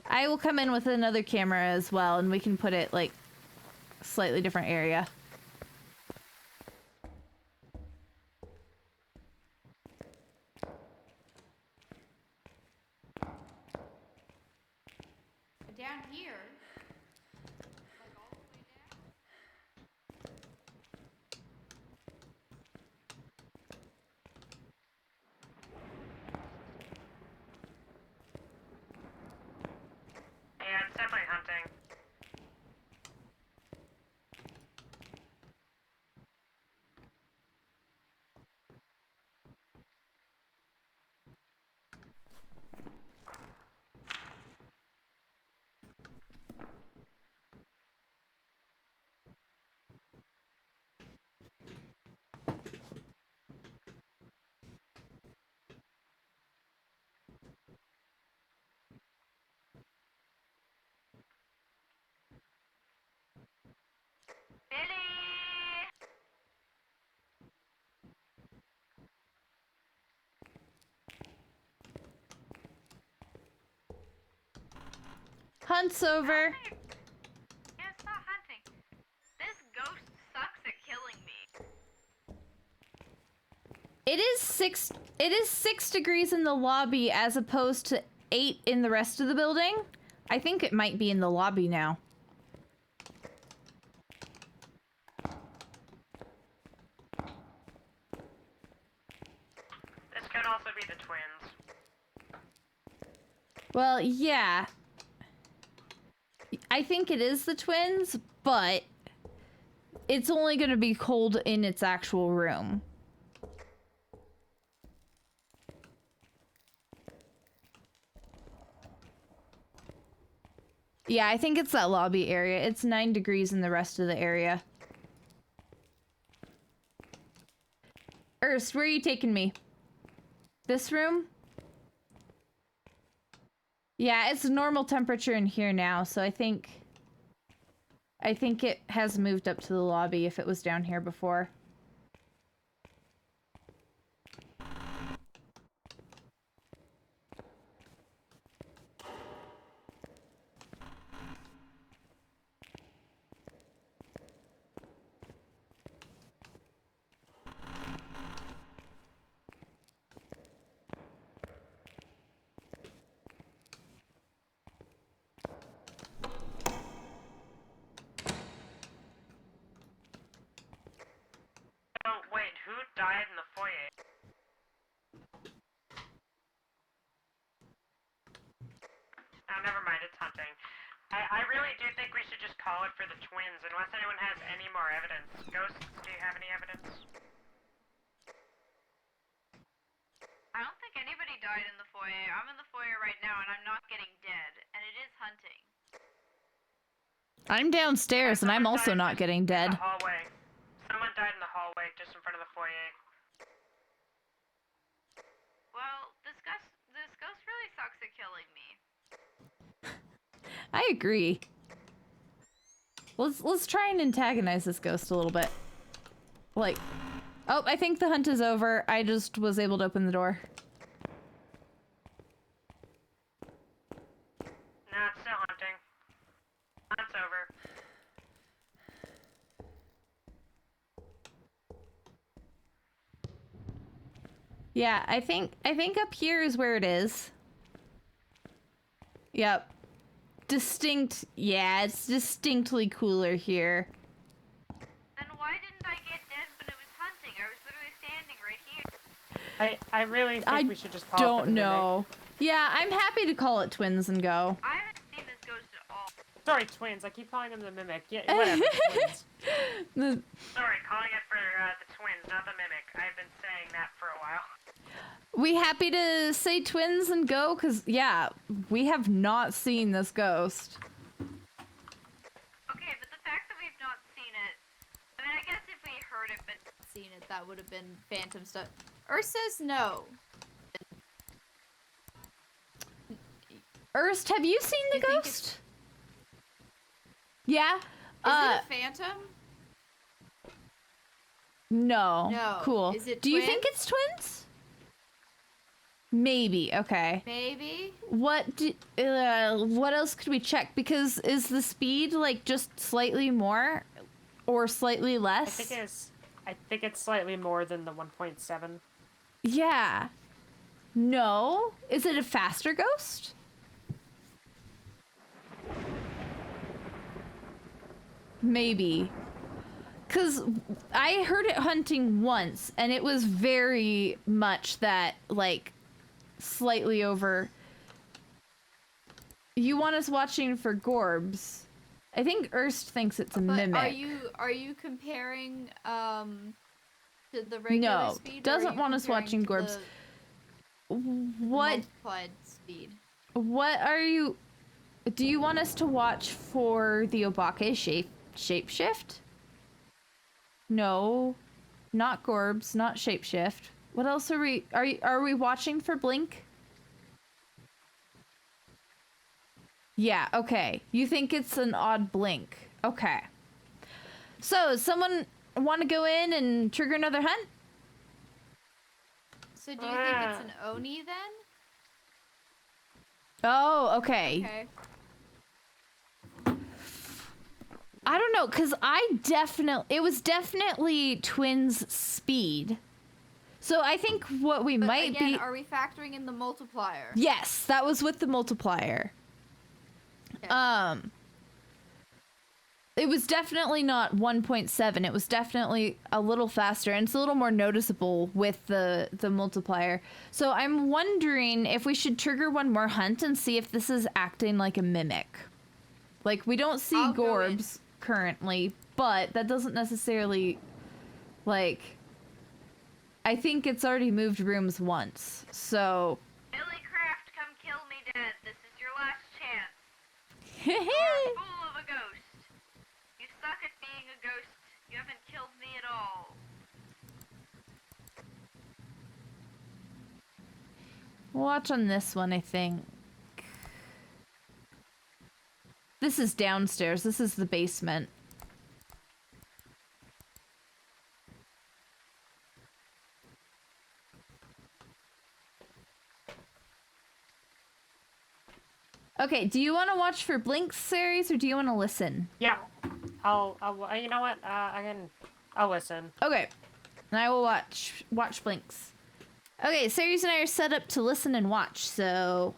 I will come in with another camera as well, and we can put it, like, slightly different area. Down here. Yeah, it's definitely hunting. Hunt's over. Yeah, stop hunting. This ghost sucks at killing me. It is 6 degrees in the lobby as opposed to 8 in the rest of the building. I think it might be in the lobby now. This could also be the twins. Well, yeah. I think it is the twins, but it's only going to be cold in its actual room. Yeah, I think it's that lobby area. It's 9 degrees in the rest of the area. Ernst, where are you taking me? This room? Yeah, it's normal temperature in here now, so I think it has moved up to the lobby if it was down here before. Oh, wait, who died in the foyer? Oh, never mind, it's hunting. I really do think we should just call it for the twins, unless anyone has any more evidence. Ghosts, do you have any evidence? I don't think anybody died in the foyer. I'm in the foyer right now and I'm not getting dead. And it is hunting. I'm downstairs and I'm Someone also died not just getting in dead. the hallway. Someone died in the hallway, just in front of the foyer. Well, this ghost really sucks at killing me. I agree. Let's try and antagonize this ghost a little bit. Like, oh, I think the hunt is over. I just was able to open the door. No, it's still hunting. Hunt's over. Yeah, I think up here is where it is. Yep. Distinct. Yeah, it's distinctly cooler here. Then why didn't I get dead when it was hunting? I was literally standing right here. I really think we should just call it Don't for the mimic. know. Yeah, I'm happy to call it twins and go. I haven't seen this ghost at all. Sorry, twins. I keep calling them the mimic. Yeah, whatever. Twins. Sorry, calling it for the twins, not the mimic. I've been saying that for a while. We happy to say twins and go? Because, yeah, we have not seen this ghost. Okay, but the fact that we've not seen it, I mean, I guess if we heard it but not seen it, that would have been phantom stuff. Urs says no. Ernst, have you seen the You think ghost? Yeah? Is it a phantom? No. No. Cool. Is it Do you think twins? it's twins? Maybe. Okay. Maybe. What else could we check? Because is the speed like just slightly more or slightly less? I think it's slightly more than the 1.7. Yeah. No. Is it a faster ghost? Maybe. Because I heard it hunting once, and it was very much that, like, slightly over. You want us watching for Gorbs. I think Ernst thinks it's a But mimic. are you comparing to the regular No, speed? or are doesn't you want us comparing watching to Gorbs. the What multiplied speed? what are you... Do you want us to watch for the Obake shapeshift? No. Not Gorbs, not shapeshift. What else are we... Are we watching for Blink? Yeah, okay. You think it's an odd blink. Okay. So, someone want to go in and trigger another hunt? So do you think it's an Oni then? Oh, okay. Okay. I don't know, because it was definitely twins speed. So I think what we might again, be... are we factoring in the multiplier? Yes, that was with the multiplier. Okay. It was definitely not 1.7. It was definitely a little faster, and it's a little more noticeable with the multiplier. So I'm wondering if we should trigger one more hunt and see if this is acting like a mimic. Like, we don't see I'll go Gorbs currently, but that doesn't necessarily, like... I think it's already moved rooms once, so... Billy Craft, come kill me dead. This is your last chance. You're a fool of a ghost. You suck at being a ghost. You haven't killed me at all. Watch on this one, I think. This is downstairs. This is the basement. Okay, do you want to watch for Blink's series or do you want to listen? Yeah. I'll you know what? I'll listen. Okay. And I will watch Blink's. Okay, Ceres and I are set up to listen and watch, so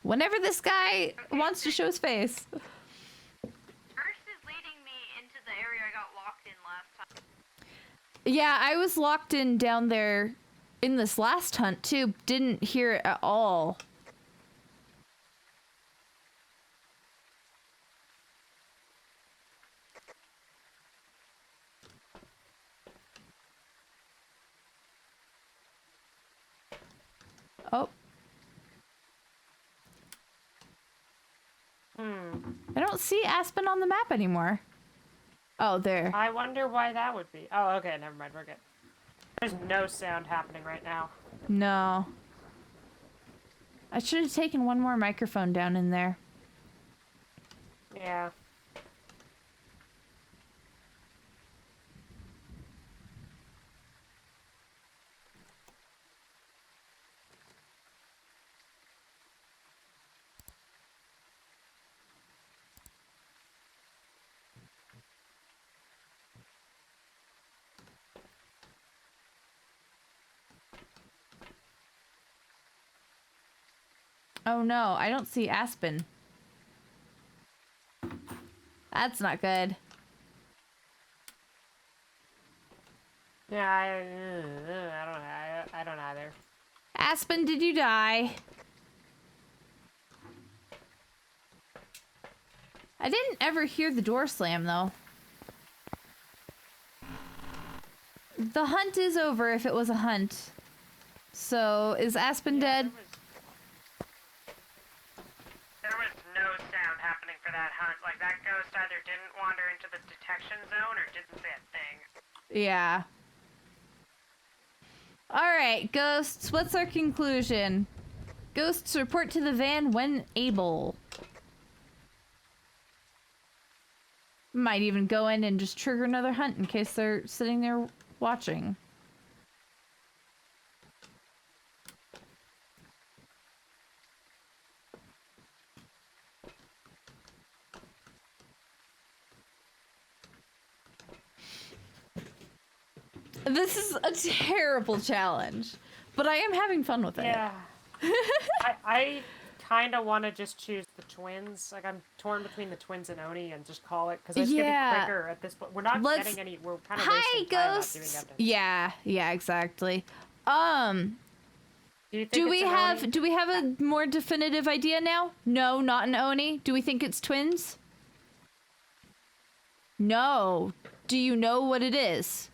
whenever this guy wants to show his face. First is leading me into the area I got locked in last time. Yeah, I was locked in down there in this last hunt too. Didn't hear it at all. Oh. I don't see Aspen on the map anymore. Oh, there. I wonder why that would be. Oh, okay, never mind, we're good. There's no sound happening right now. No. I should have taken one more microphone down in there. Yeah. Oh no, I don't see Aspen. That's not good. Yeah, I don't either. Aspen, did you die? I didn't ever hear the door slam though. The hunt is over if it was a hunt. So, is Aspen dead? There was no sound happening for that hunt. Like, that ghost either didn't wander into the detection zone or didn't say a thing. Yeah. Alright, ghosts, what's our conclusion? Ghosts report to the van when able. Might even go in and just trigger another hunt in case they're sitting there watching. This is a terrible challenge, but I am having fun with it. Yeah. I kind of want to just choose the twins. Like, I'm torn between the twins and Oni and just call it, because it's going to be quicker at this point. We're not getting any, we're kind of wasting time not doing evidence. Yeah, exactly. Do we have a more definitive idea now? No, not an Oni. Do we think it's twins? No. Do you know what it is?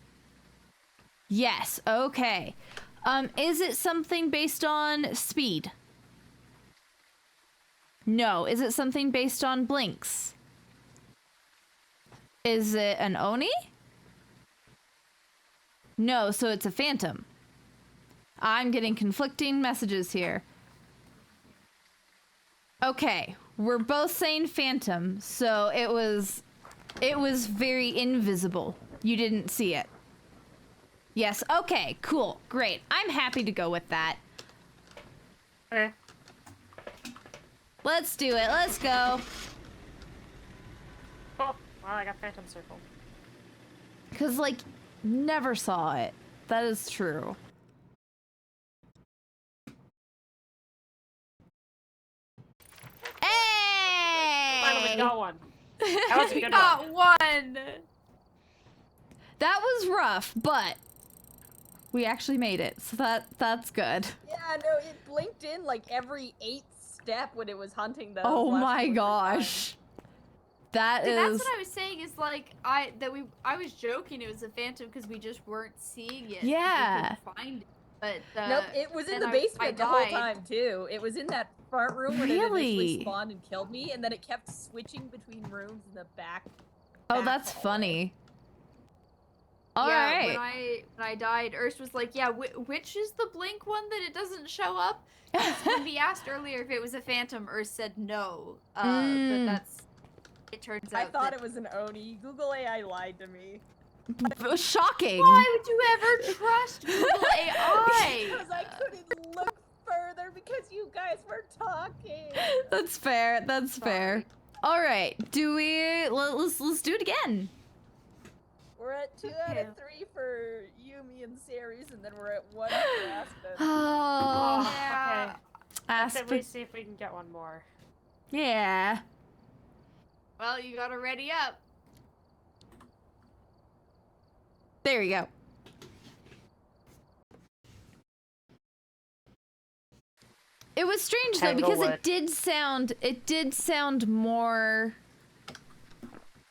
Yes, okay. Is it something based on speed? No. Is it something based on blinks? Is it an Oni? No, so it's a phantom. I'm getting conflicting messages here. Okay, we're both saying phantom, so it was very invisible. You didn't see it. Yes, okay, cool, great. I'm happy to go with that. Okay. Let's do it, let's go. Cool. Well, I got Phantom Circle. Because, like, never saw it. That is true. Finally Hey! got one. That was a We good got one. That was rough, but we actually made it, so that's good. Yeah, no, it blinked in like every 8th step when it was hunting those. Oh last my 2 or 3 gosh. times. That See, is... that's what I was saying. Is like I was joking it was a phantom because we just weren't seeing it. 'cause Yeah. we couldn't find it. But Nope, it was in then the I basement the whole died. time too. It was in that front room when it Really? initially spawned and killed me, and then it kept switching between rooms in the back. Oh, back that's hallway. funny. Yeah, Alright. when I died, Ursh was like, "Yeah, which is the blink one that it doesn't show up?" 'Cause when we asked earlier if it was a phantom, Ursh said no. But that's. It turns out. I thought that... it was an Oni. Google AI lied to me. Shocking. Why would you ever trust Google AI? Because I couldn't look further because you guys were talking. That's fair. That's fair. Sorry. All right. Do we? Let's do it again. We're at 2 out Okay. of 3 for Yumi and Ceres, and then we're at 1 for Aspen. Oh, Yeah. Okay. Let's at Aspen. least see if we can get one more. Yeah. Well, you gotta ready up. There you go. It was strange though because Tanglewood. it did sound more.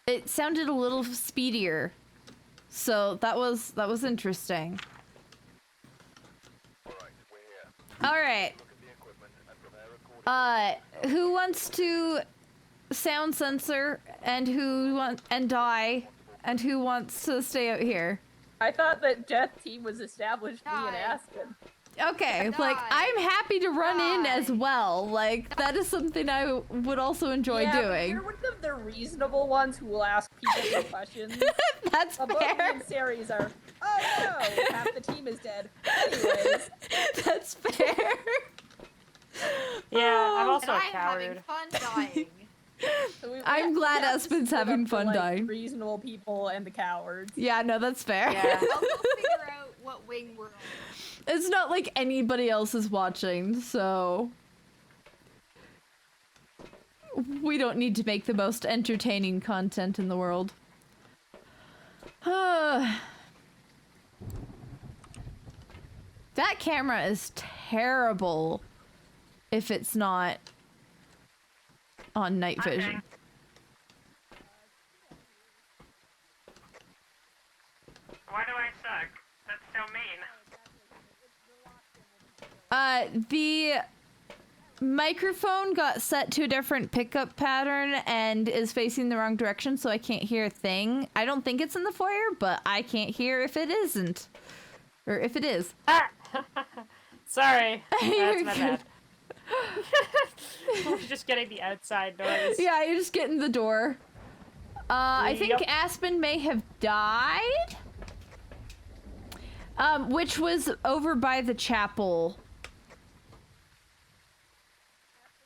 It sounded a little speedier, so that was interesting. All right. Who wants to sound censor and die, and who wants to stay out here? I thought that Death Team was established me and Die. Aspen. Okay, like Die. I'm happy to run in as Die. well. Like that is something I would also enjoy yeah, But doing. you're one of the reasonable ones who will ask people some questions. That's Both me fair. and Ceres are, oh no, half the team is dead. Anyways, That's fair. Yeah, I'm Oh. also And a I am having coward. fun dying. so I'm glad have to Aspen's split having up the, fun like, dying. Reasonable people and the cowards. Yeah, no, that's fair. Yeah. I'll go figure out what wing we're on. It's not like anybody else is watching, so we don't need to make the most entertaining content in the world. That camera is terrible if it's not on night vision. Why do I suck? That's so mean. The microphone got set to a different pickup pattern and is facing the wrong direction, so I can't hear a thing. I don't think it's in the foyer, but I can't hear if it isn't. Or if it is. Ah! Sorry. You're That's my bad. We're just getting the outside noise. Yeah, you're just getting the door. I think Yup. Aspen may have died. Which was over by the chapel.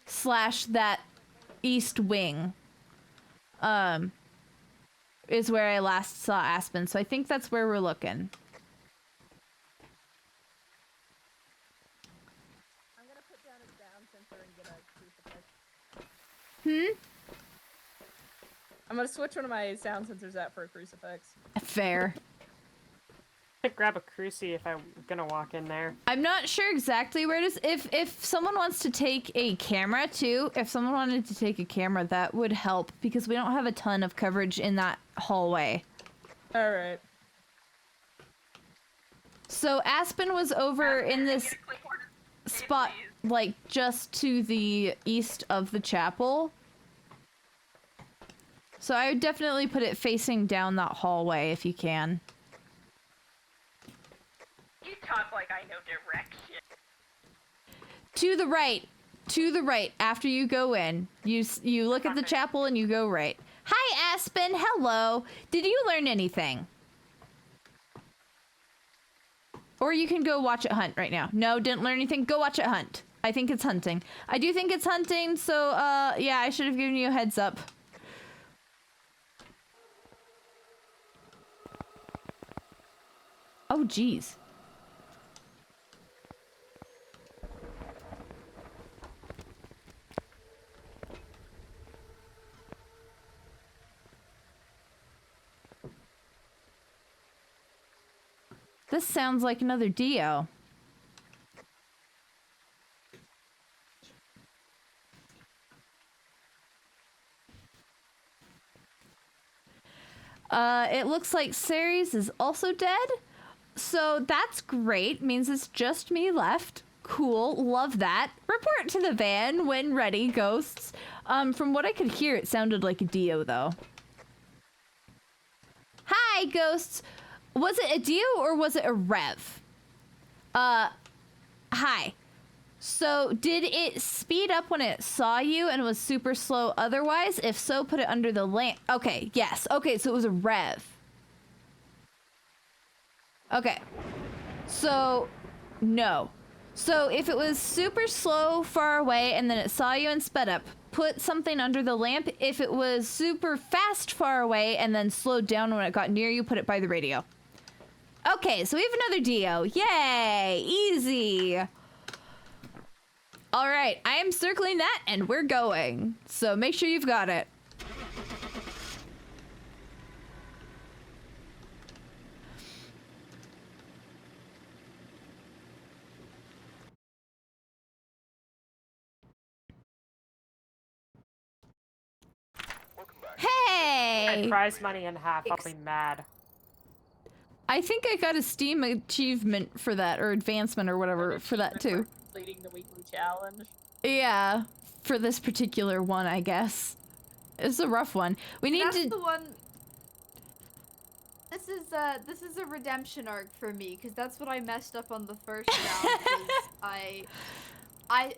/ that east wing. Is where I last saw Aspen, so I think that's where we're looking. I'm gonna put down a sound sensor and get a crucifix. I'm gonna switch one of my sound sensors out for a crucifix. Fair. I grab a cruci if I'm gonna walk in there. I'm not sure exactly where it is. If someone wants to take a camera too, if someone wanted to take a camera, that would help because we don't have a ton of coverage in that hallway. Alright. So Aspen was over in this spot, like just to the east of the chapel. So I would definitely put it facing down that hallway if you can. You talk like I know direction. To the right. To the right. After you go in. You look at the chapel and you go right. Hi, Aspen. Hello. Did you learn anything? Or you can go watch it hunt right now. No, didn't learn anything. Go watch it hunt. I think it's hunting. I do think it's hunting, so, yeah, I should have given you a heads up. Oh, geez. This sounds like another Dio. It looks like Ceres is also dead. So that's great. Means it's just me left. Cool. Love that. Report to the van when ready, ghosts. From what I could hear, it sounded like a Dio, though. Hi, ghosts. Was it a Dio or was it a Rev? Hi. So, did it speed up when it saw you and was super slow otherwise? If so, put it under the lamp. Okay, yes. Okay, so it was a Rev. Okay. So, no. So, if it was super slow far away and then it saw you and sped up, put something under the lamp. If it was super fast far away and then slowed down when it got near you, put it by the radio. Okay, so we have another Dio. Yay! Easy! Alright, I am circling that and we're going. So make sure you've got it. Hey! Prize money in half, I'll be mad. I think I got a Steam achievement for that, or advancement or whatever for that too. Completing the weekly challenge. Yeah, for this particular one, I guess. It's a rough one. We need That's to. the one. This is a redemption arc for me because that's what I messed up on the first round. I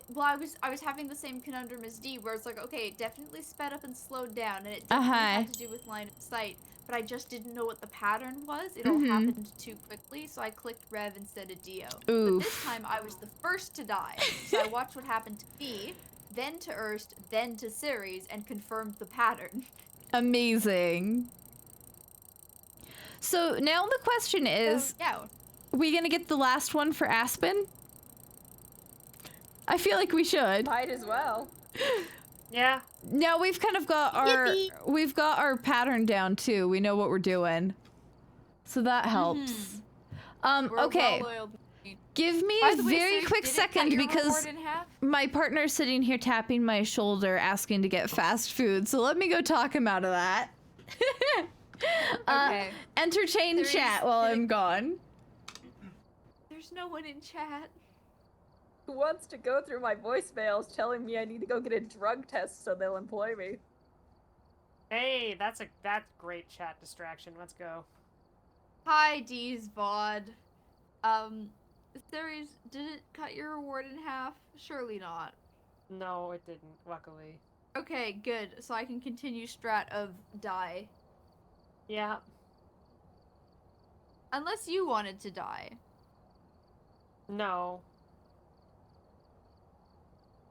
was having the same conundrum as D, where it's like, okay, it definitely sped up and slowed down, and it definitely had to do with line of sight, but I just didn't know what the pattern was. It all happened too quickly, so I clicked Rev instead of Dio. Oof. But this time I was the first to die, so I watched what happened to me, then to Erst, then to Ceres, and confirmed the pattern. Amazing. So now the question is, we gonna get the last one for Aspen? I feel like we should. Might as well. Yeah. No, we've kind of got our pattern down too. We know what we're doing. So that helps. Okay. Give me a very quick second because my partner's sitting here tapping my shoulder asking to get fast food. So let me go talk him out of that. Okay. Entertain chat while I'm gone. There's no one in chat. Who wants to go through my voicemails telling me I need to go get a drug test so they'll employ me? Hey, that's great chat distraction. Let's go. Hi, D's VOD. Ceres, did it cut your reward in half? Surely not. No, it didn't, luckily. Okay, good. So I can continue strat of die. Yeah. Unless you wanted to die. No.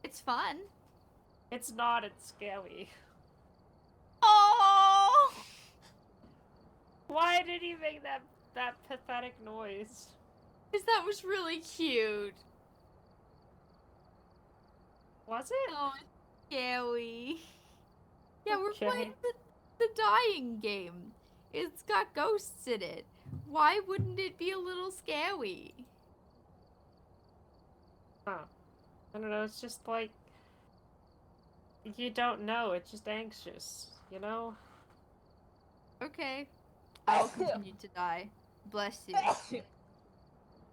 It's fun. It's not, it's scary. Oh! Why did he make that pathetic noise? Because that was really cute. Was it? Oh, it's scary. Yeah, we're Okay. playing the dying game. It's got ghosts in it. Why wouldn't it be a little scary? Huh. I don't know, it's just like... You don't know, it's just anxious, you know? Okay. I'll continue to die. Bless you.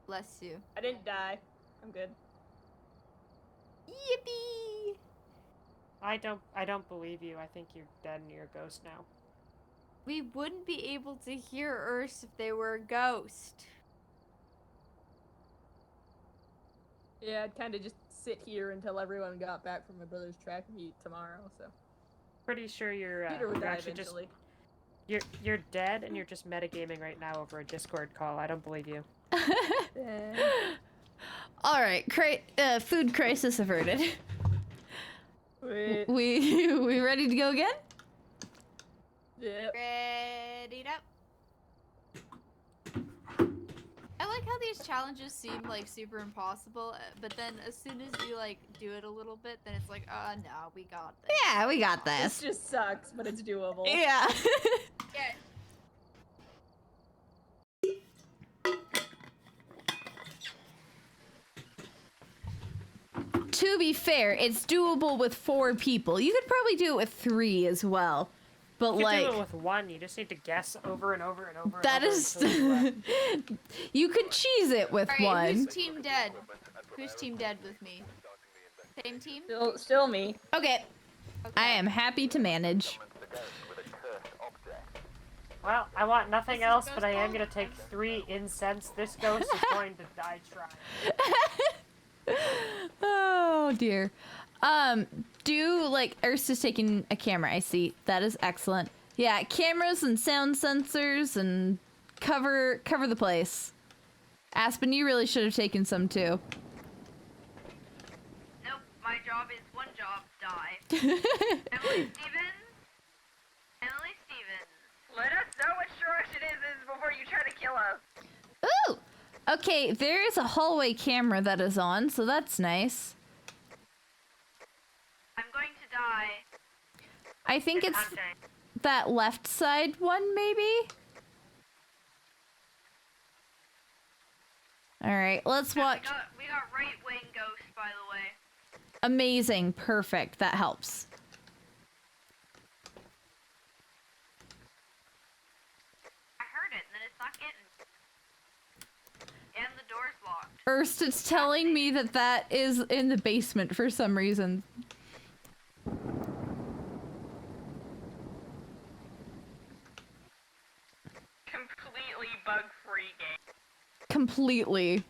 Bless you. I didn't die. I'm good. Yippee! I don't believe you. I think you're dead and you're a ghost now. We wouldn't be able to hear Urs if they were a ghost. Yeah, I'd kind of just sit here until everyone got back from my brother's track meet tomorrow, so. Pretty sure you're Peter would you're die actually eventually. you're dead and you're just metagaming right now over a Discord call. I don't believe you. All right, food crisis averted. Wait. We ready to go again? Yep. Ready up. like how these challenges seem like super impossible, but then as soon as you like do it a little bit, then it's like, no, we got this. Yeah, we got This this. just sucks, but it's doable. Yeah. Yeah. To be fair, it's doable with 4 people. You could probably do it with 3 as well. But You like, could do it with 1. You just need to guess over and over and over. that and over is, until you, you could cheese it with All right, 1. who's team dead? Who's team dead with me? Same team? Still me. Okay. I am happy to manage. Well, I want nothing What's else, this but I ghost am called? gonna take 3 incense. This ghost is going to die trying. Oh dear. Do like Erst is taking a camera, I see. That is excellent. Yeah, cameras and sound sensors and cover the place. Aspen, you really should have taken some too. Nope, my job is one job, die. Emily Stevens? Emily Stevens. Let us know which direction it is before you try to kill us. Ooh! Okay, there is a hallway camera that is on, so that's nice. I'm going to die. I think it's Hunting. that left side one, maybe? Alright, let's watch. We got right wing ghosts, by the way. Amazing, perfect, that helps. I heard it, and then it's not getting. And the door's locked. Erst, it's telling me that that is in the basement for some reason. Completely bug-free game. Completely.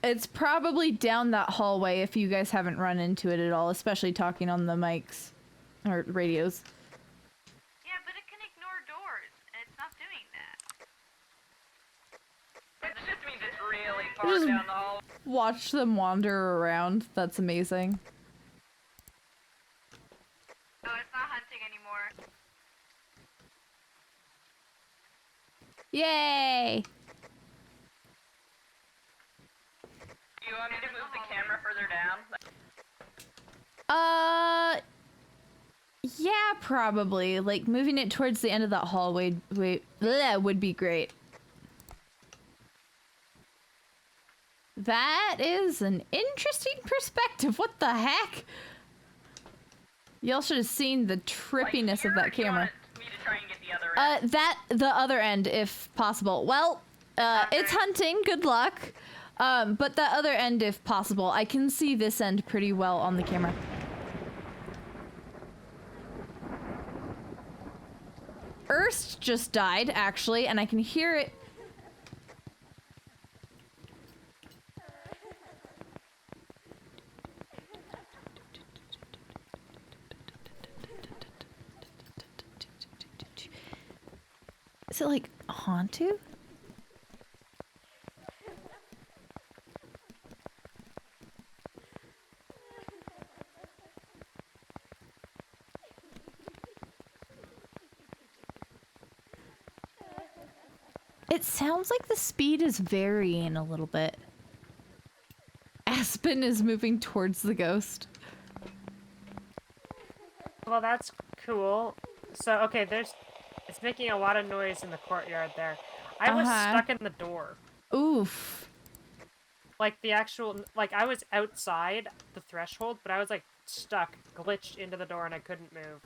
It's probably down that hallway if you guys haven't run into it at all, especially talking on the mics or radios. Yeah, but it can ignore doors, and it's not doing that. It's just means it's really far Just- down the hall. Watch them wander around. That's amazing. Oh, it's not hunting anymore. Yay! You want me to move the camera further down? Yeah, probably. Like, moving it towards the end of that hallway would be great. That is an interesting perspective. What the heck? Y'all should have seen the trippiness of that camera. Me to try and get the other end. The other end, if possible. Well, it's hunting. Good luck. But the other end, if possible. I can see this end pretty well on the camera. Erst just died, actually, and I can hear it. Is it like Hantu? It sounds like the speed is varying a little bit. Aspen is moving towards the ghost. Well, that's cool. So, okay, it's making a lot of noise in the courtyard there. I was stuck in the door. Oof. Like, I was outside the threshold, but I was, like, stuck, glitched into the door, and I couldn't move.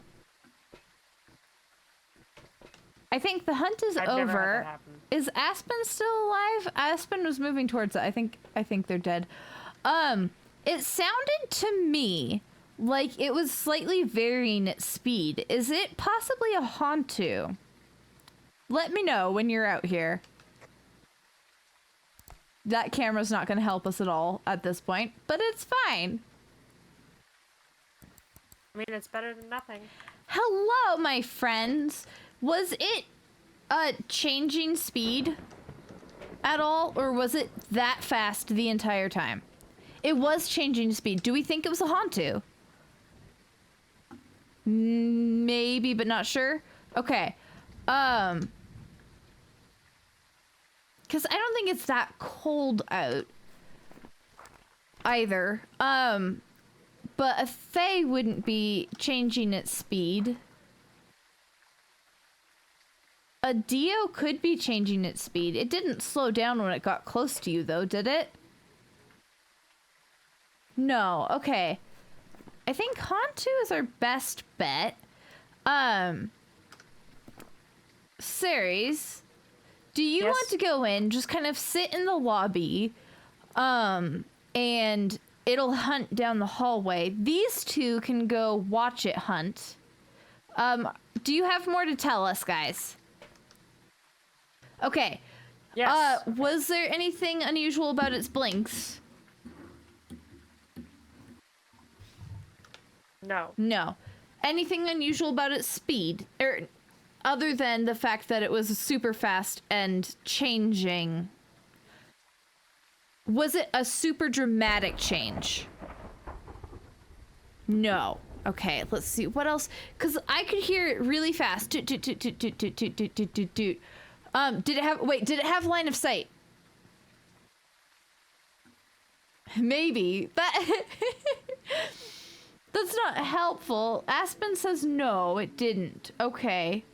I think the hunt is I've never had that over. happen. Is Aspen still alive? Aspen was moving towards it. I think they're dead. It sounded to me like it was slightly varying its speed. Is it possibly a Hantu? Let me know when you're out here. That camera's not going to help us at all at this point, but it's fine. I mean, it's better than nothing. Hello, my friends. Was it changing speed at all, or was it that fast the entire time? It was changing speed. Do we think it was a Hantu? Maybe, but not sure. Okay. Because I don't think it's that cold out either. But a Fae wouldn't be changing its speed. A Dio could be changing its speed. It didn't slow down when it got close to you, though, did it? No. Okay. I think Hantu is our best bet. Ceres, do you want to go in, just kind of sit in the lobby, and it'll hunt down the hallway. These two can go watch it hunt. Do you have more to tell us, guys? Okay. Yes. Was there anything unusual about its blinks? No. No. Anything unusual about its speed? Or other than the fact that it was super fast and changing? Was it a super dramatic change? No. Okay, let's see. What else? Because I could hear it really fast. Toot, toot, toot, toot, toot, toot, toot, toot, toot, toot, toot. Did it have line of sight? Maybe. That's not helpful. Aspen says no, it didn't. Okay.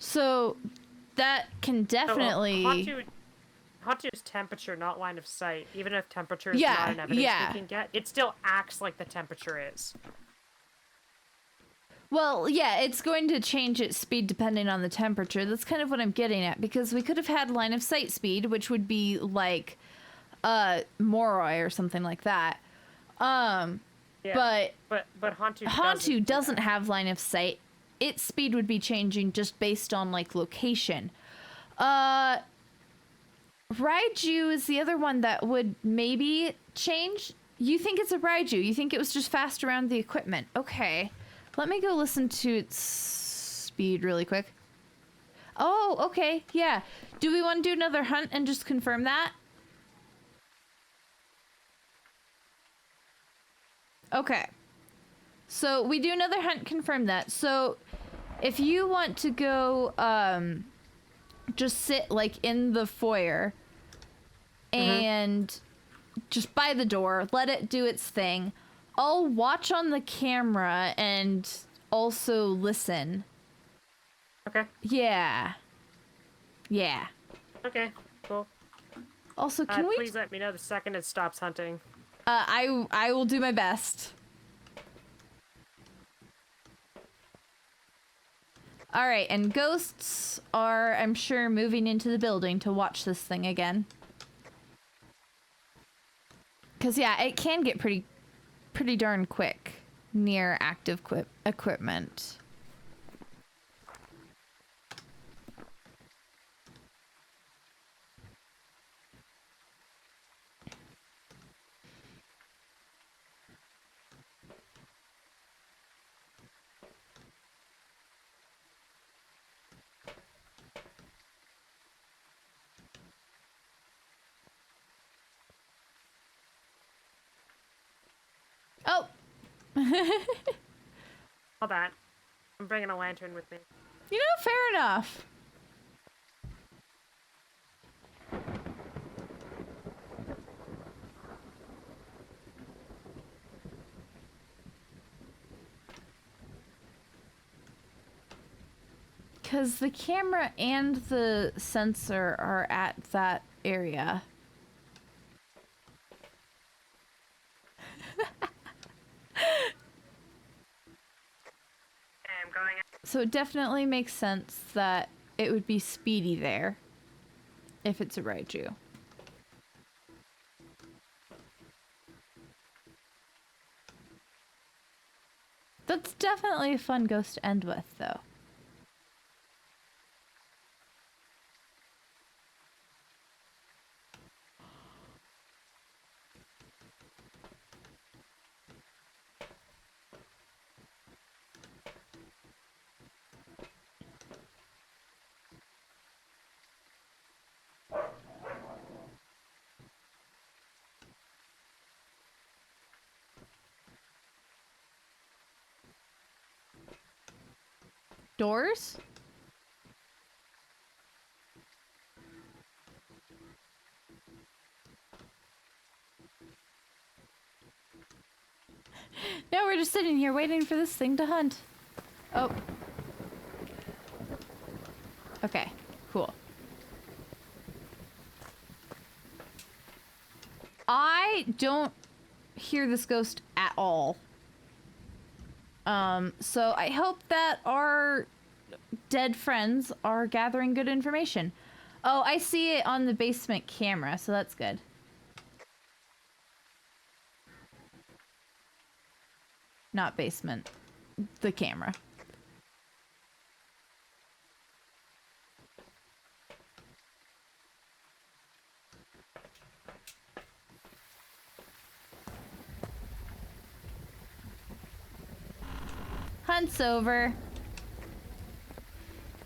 So, that can definitely... Hantu's temperature, not line of sight. Even if temperature is not an evidence we can get, it still acts like the temperature is. Well, yeah, it's going to change its speed depending on the temperature. That's kind of what I'm getting at, because we could have had line of sight speed, which would be like Moroi or something like that. Yeah, but Hantu doesn't have line of sight. Its speed would be changing just based on like location. Raiju is the other one that would maybe change. You think it's a Raiju? You think it was just fast around the equipment? Okay. Let me go listen to its speed really quick. Oh, okay. Yeah. Do we want to do another hunt and just confirm that? Okay. So we do another hunt, confirm that. So if you want to go just sit like in the foyer and just by the door, let it do its thing. I'll watch on the camera and also listen. Okay. Yeah. Yeah. Okay, cool. Also, can we... Please let me know the second it stops hunting. I will do my best. Alright, and ghosts are, I'm sure, moving into the building to watch this thing again. Because, yeah, it can get pretty darn quick near active equipment. Oh! Hold on. I'm bringing a lantern with me. You know, fair enough. Because the camera and the sensor are at that area. I'm going. So it definitely makes sense that it would be speedy there if it's a Raiju. That's definitely a fun ghost to end with, though. Doors? No, we're just sitting here waiting for this thing to hunt. Oh. Okay, cool. I don't hear this ghost at all. So I hope that our dead friends are gathering good information. Oh, I see it on the basement camera, so that's good. Not basement. The camera. Hunt's over.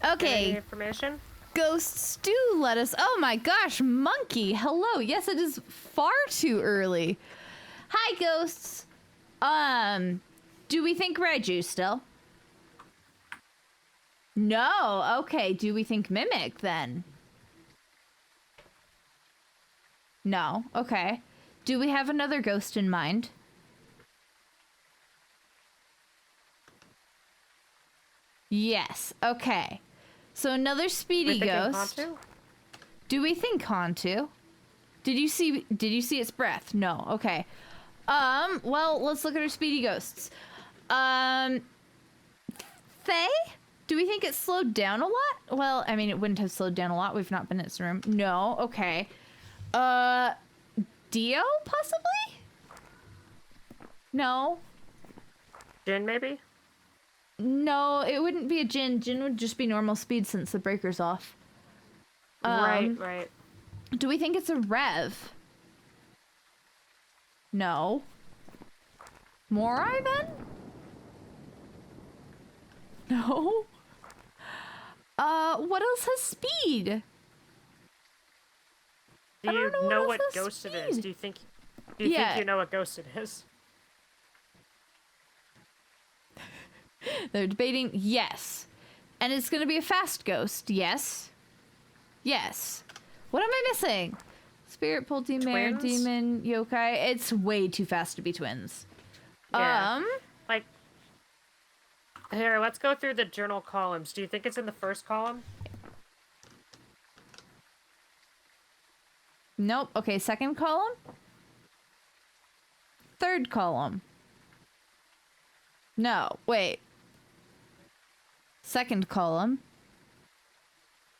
Okay. Any information? Ghosts do let us. Oh my gosh, monkey. Hello. Yes, it is far too early. Hi, ghosts. Do we think Reju still? No. Okay. Do we think Mimic then? No. Okay. Do we have another ghost in mind? Yes. Okay. So another speedy ghost. Hantu? Do we think Hantu? Did you see its breath? No. Okay. Well, let's look at our speedy ghosts. Faye? Do we think it slowed down a lot? Well, I mean, it wouldn't have slowed down a lot. We've not been in its room. No. Okay. Dio, possibly? No. Jin, maybe? No, it wouldn't be a Jin. Jin would just be normal speed since the breaker's off. Right. Do we think it's a Rev? No. Morai then? No. What else has speed? Do you know what ghost it is? Do you think think you know what ghost it is? They're debating yes. And it's gonna be a fast ghost, yes. Yes. What am I missing? Spirit, Poltimare, Demon, Yokai. It's way too fast to be twins. Yeah. Like, here, let's go through the journal columns. Do you think it's in the first column? Nope. Okay, second column. Third column. No, wait. Second column.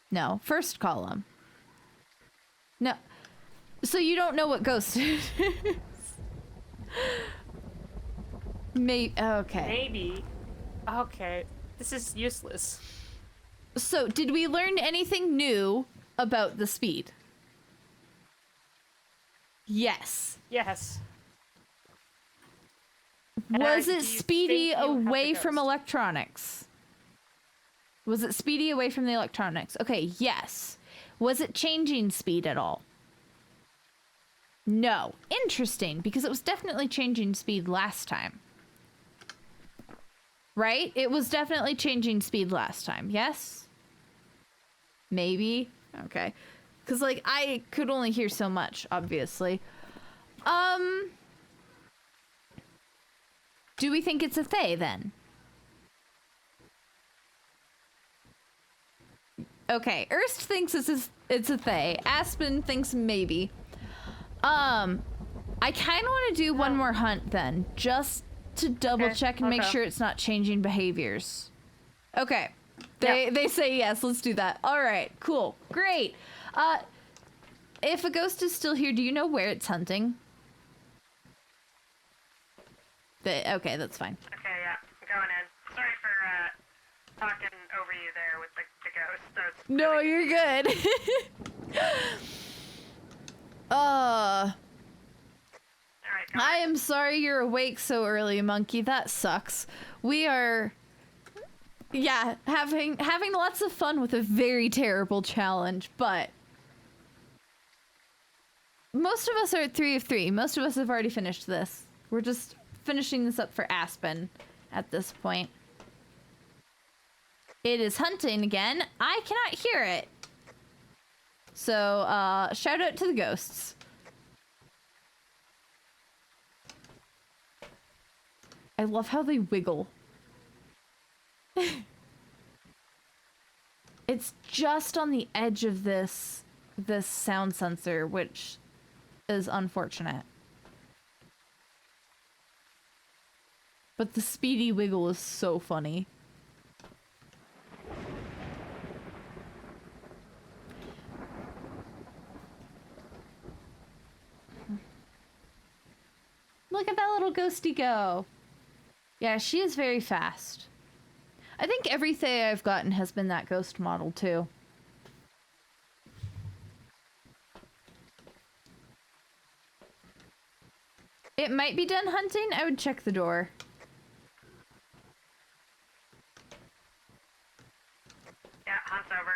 No, first column. No. So you don't know what ghost it is? Okay. Maybe. Okay. This is useless. So, did we learn anything new about the speed? Yes. Yes. Was do it you speedy think you have the away from ghost? electronics? Was it speedy away from the electronics? Okay, yes. Was it changing speed at all? No. Interesting, because it was definitely changing speed last time. Right? It was definitely changing speed last time, yes? Maybe? Okay. Because, like, I could only hear so much, obviously. Do we think it's a Thay, then? Okay, Erst thinks it's a Thay. Aspen thinks maybe. I kind of want to do one more hunt, then. Just to double check and make sure it's not changing behaviors. Okay. They say yes, let's do that. All right, cool. Great. If a ghost is still here, do you know where it's hunting? Okay, that's fine. Okay, yeah, I'm going in. Sorry for talking over you there with the ghost. That was No, really you're good. Alright, come I on. am sorry you're awake so early, monkey. That sucks. We are, yeah, having lots of fun with a very terrible challenge, but most of us are at 3 of 3. Most of us have already finished this. We're just finishing this up for Aspen at this point. It is hunting again. I cannot hear it. So, shout out to the ghosts. I love how they wiggle. It's just on the edge of this sound sensor, which is unfortunate. But the speedy wiggle is so funny. Look at that little ghosty go. Yeah, she is very fast. I think every Thay I've gotten has been that ghost model too. It might be done hunting. I would check the door. Yeah, hunt's over.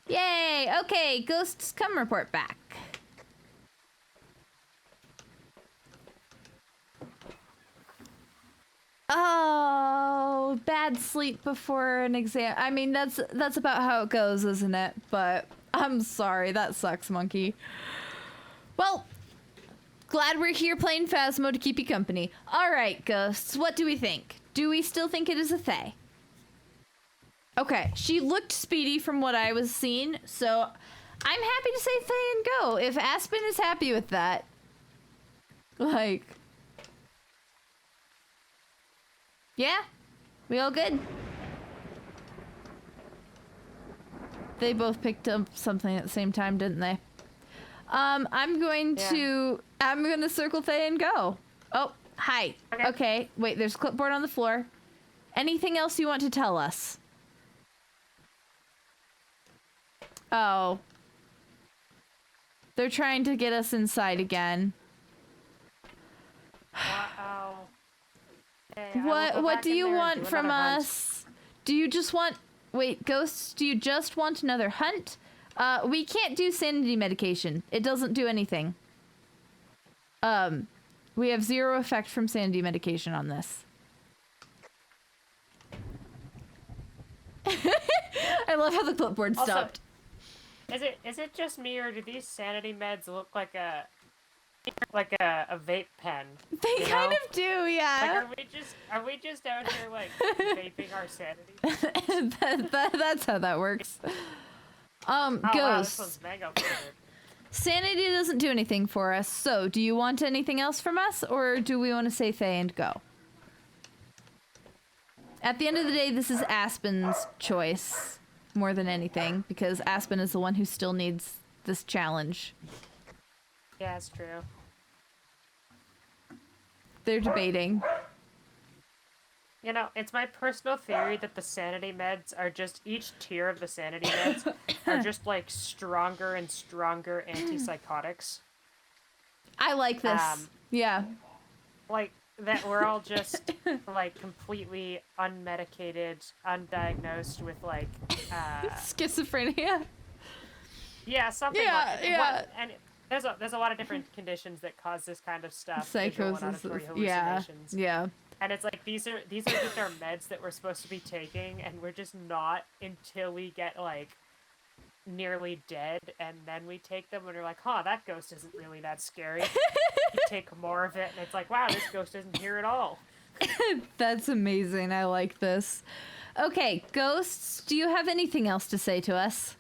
Yay! Okay, ghosts, come report back. Oh, bad sleep before an exam. I mean, that's about how it goes, isn't it? But I'm sorry, that sucks, monkey. Well, glad we're here playing Phasmo to keep you company. All right, ghosts, what do we think? Do we still think it is a Thay? Okay, she looked speedy from what I was seeing, so I'm happy to say Thay and go. If Aspen is happy with that, like, yeah, we all good. They both picked up something at the same time, didn't they? I'm going to circle Thay and go. Oh, hi. Okay, wait, there's a clipboard on the floor. Anything else you want to tell us? Oh. They're trying to get us inside again. Uh-oh. Okay, What do you want from us? Do you just want... Wait, ghosts, do you just want another hunt? We can't do sanity medication. It doesn't do anything. We have 0 effect from sanity medication on this. I love how the clipboard stopped. Is it just me, or do these sanity meds look like a vape pen? They kind of do, yeah. Like, are we just out here like vaping our sanity? That's how that works. Oh, ghosts. wow, this one's mango flavored. Sanity doesn't do anything for us, so do you want anything else from us, or do we want to say Thay and go? At the end of the day, this is Aspen's choice more than anything, because Aspen is the one who still needs this challenge. Yeah, it's true. They're debating. You know, it's my personal theory that the sanity meds are just, each tier of the sanity meds are just like stronger and stronger antipsychotics. I like this. Yeah. Like, that we're all just like completely unmedicated, undiagnosed with like schizophrenia. Yeah, something Yeah, like yeah. And there's a lot of different conditions that cause this kind of stuff. Psychosis. Visual and auditory Yeah. hallucinations. Yeah. And it's like these are just our meds that we're supposed to be taking, and we're just not until we get like nearly dead, and then we take them and we're like, huh, that ghost isn't really that scary. You take more of it and it's like, wow, this ghost isn't here at all. That's amazing. I like this. Okay, ghosts, do you have anything else to say to us?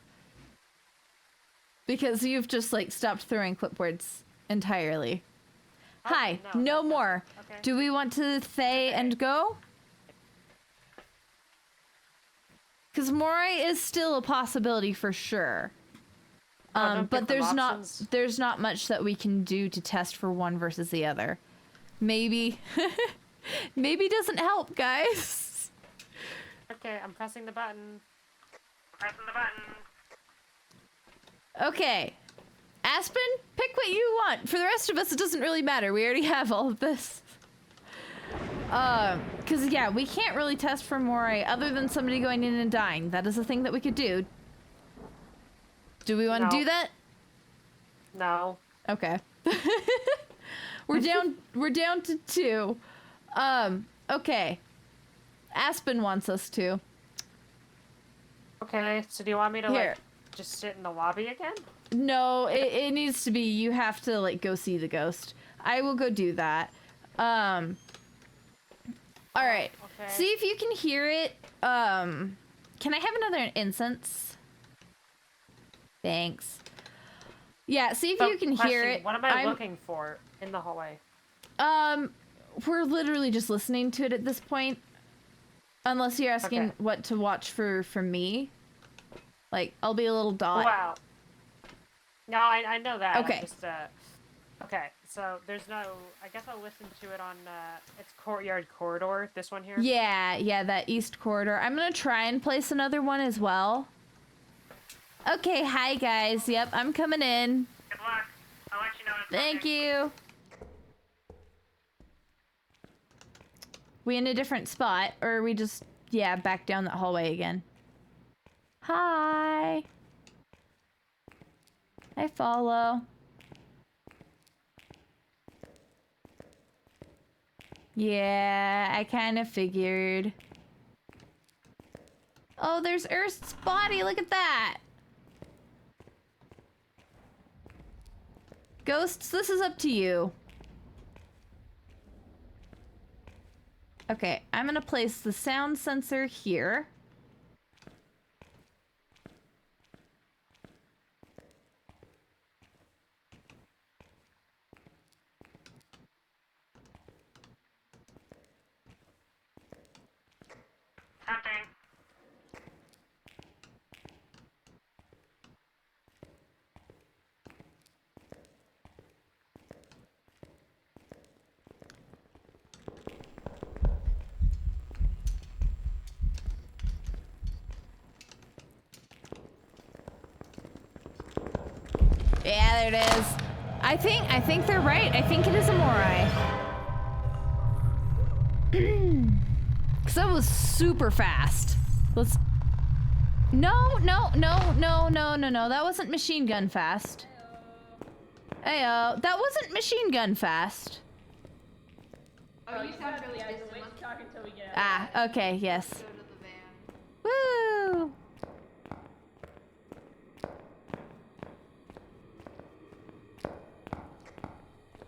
Because you've just like stopped throwing clipboards entirely. Oh, Hi, no more. Okay. Do we want to Thay and go? Because Moray is still a possibility for sure. Don't But give them options. there's not much that we can do to test for one versus the other. Maybe maybe doesn't help, guys. Okay, I'm pressing the button. Pressing the button. Okay. Aspen, pick what you want. For the rest of us, it doesn't really matter. We already have all of this. Because, yeah, we can't really test for Moray other than somebody going in and dying. That is a thing that we could do. Do we want to No. do that? No. Okay. We're down to 2. Okay. Aspen wants us to. Okay, so do you want me to Here. like just sit in the lobby again? No, it needs to be, you have to, like, go see the ghost. I will go do that. All right. Okay. See if you can hear it. Can I have another incense? Thanks. Yeah, see if you can hear it. What am I looking for in the hallway? We're literally just listening to it at this point. Unless you're asking what to watch for from me. Like, I'll be a little dot. Wow. No, I know that. Okay. I'm just, okay, so there's no... I guess I'll listen to it on, it's Courtyard Corridor, this one here. Yeah, that east corridor. I'm gonna try and place another one as well. Okay, hi guys. Yep, I'm coming in. Good luck. I'll let you know when it's Thank you. We in a different spot, or are we just, yeah, back down that hallway again? Hi. I follow. Yeah, I kind of figured. Oh, there's Earth's body. Look at that. Ghosts, this is up to you. Okay, I'm gonna place the sound sensor here. Hunting. Yeah, there it is. I think they're right. I think it is a Morai. Cause that was super fast. Let's. No. That wasn't machine gun fast. Ayo, that wasn't machine gun fast. Oh, you sound really Yeah, distant. wait to talk until we get Ah, okay, yes. Go to the van. Woo!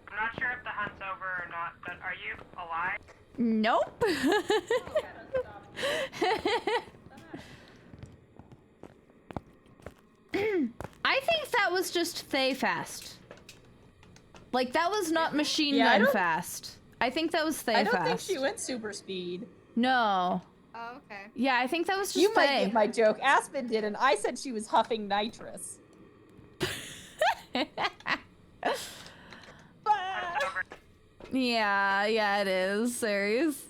I'm not sure if the hunt's over or not, but are you alive? Nope. I think that was just Thay fast. Like, that was not machine gun fast. I think that was Thay fast. I don't think she went super speed. No. Oh, okay. Yeah, I think that was just You might Thay. get my joke. Aspen did, and I said she was huffing nitrous. Yeah, it is. Serious.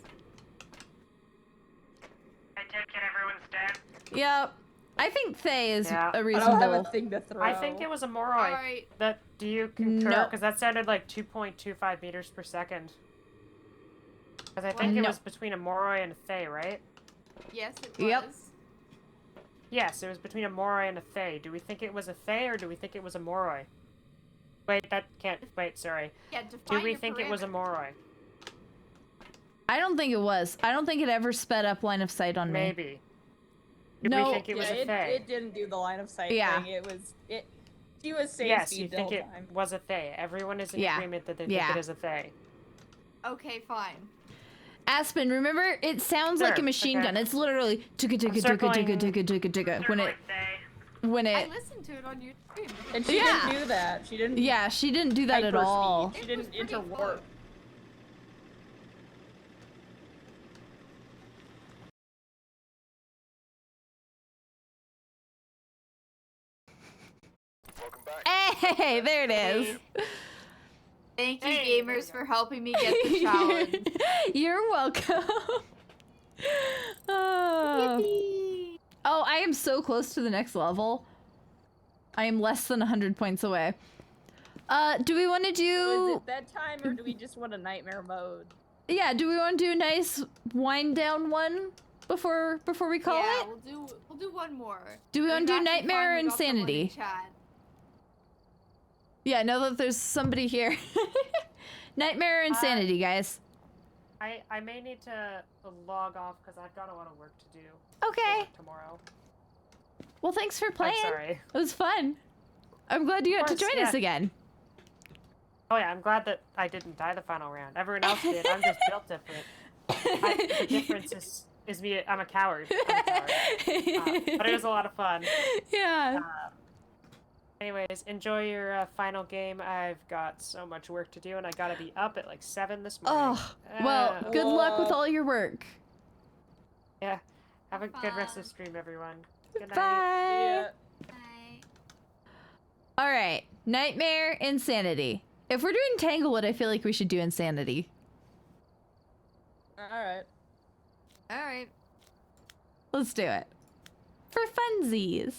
I take it everyone's dead. Yep. I think Thay is a I don't have a reasonable. thing to throw. I think it was a Moroi. Alright. Do you concur? No. Because that sounded like 2.25 meters per second. Because I think it No. was between a Moroi and a Thay, right? Yes, it was. Yep. Yes, it was between a Moroi and a Thay. Do we think it was a Thay or do we think it was a Moroi? Wait, that can't. Wait, sorry. Yeah, Do define we your think it was a parameters. Moroi? I don't think it was. I don't think it ever sped up line of sight on me. Maybe. Do No. we think it was a Thay? it didn't do the line of sight Yeah. thing. She was same Yes, speed you the think whole it time. was a Thay. Everyone is in Yeah. agreement that they think Yeah. it is a Thay. Okay, fine. Aspen, remember, it sounds like a Sure, machine okay. gun. It's literally ticka ticka ticka circling- ticka ticka ticka ticka when it when I it. listened to it on your stream. And she Yeah. didn't do that. She didn't. Yeah, she didn't do that at hyperspeed. all. She It didn't was pretty interwarp. fun. Hey, there it is. Thank you, Hey, there we gamers, go. for helping me get the challenge. You're welcome. Oh. Yippee! Oh, I am so close to the next level. I am less than 100 points away. Do we want to Is do... it bedtime or do we just want a nightmare mode? Yeah, do we want to do a nice wind down one before we call yeah, it? we'll do one more. Do we want to do We've actually Nightmare or finally got someone in Insanity? chat. Yeah, now that there's somebody here. Nightmare or Insanity, guys. I may need to log off because I've got a lot of work to do. Okay. for tomorrow. Well, thanks for playing. I'm sorry. It was fun. I'm glad you got to course, join us yeah. again. Oh yeah, I'm glad that I didn't die the final round. Everyone else did. I'm just built different. The difference is me. I'm a coward. But it was a lot of fun. Yeah. Anyways, enjoy your final game. I've got so much work to do, and I gotta be up at like 7 this morning. Oh, well, good luck with all your work. Yeah. Have a good rest of the stream, everyone. Good night. Bye. Bye. All right, Nightmare, Insanity. If we're doing Tanglewood, I feel like we should do Insanity. Alright. Alright. Let's do it. For funsies.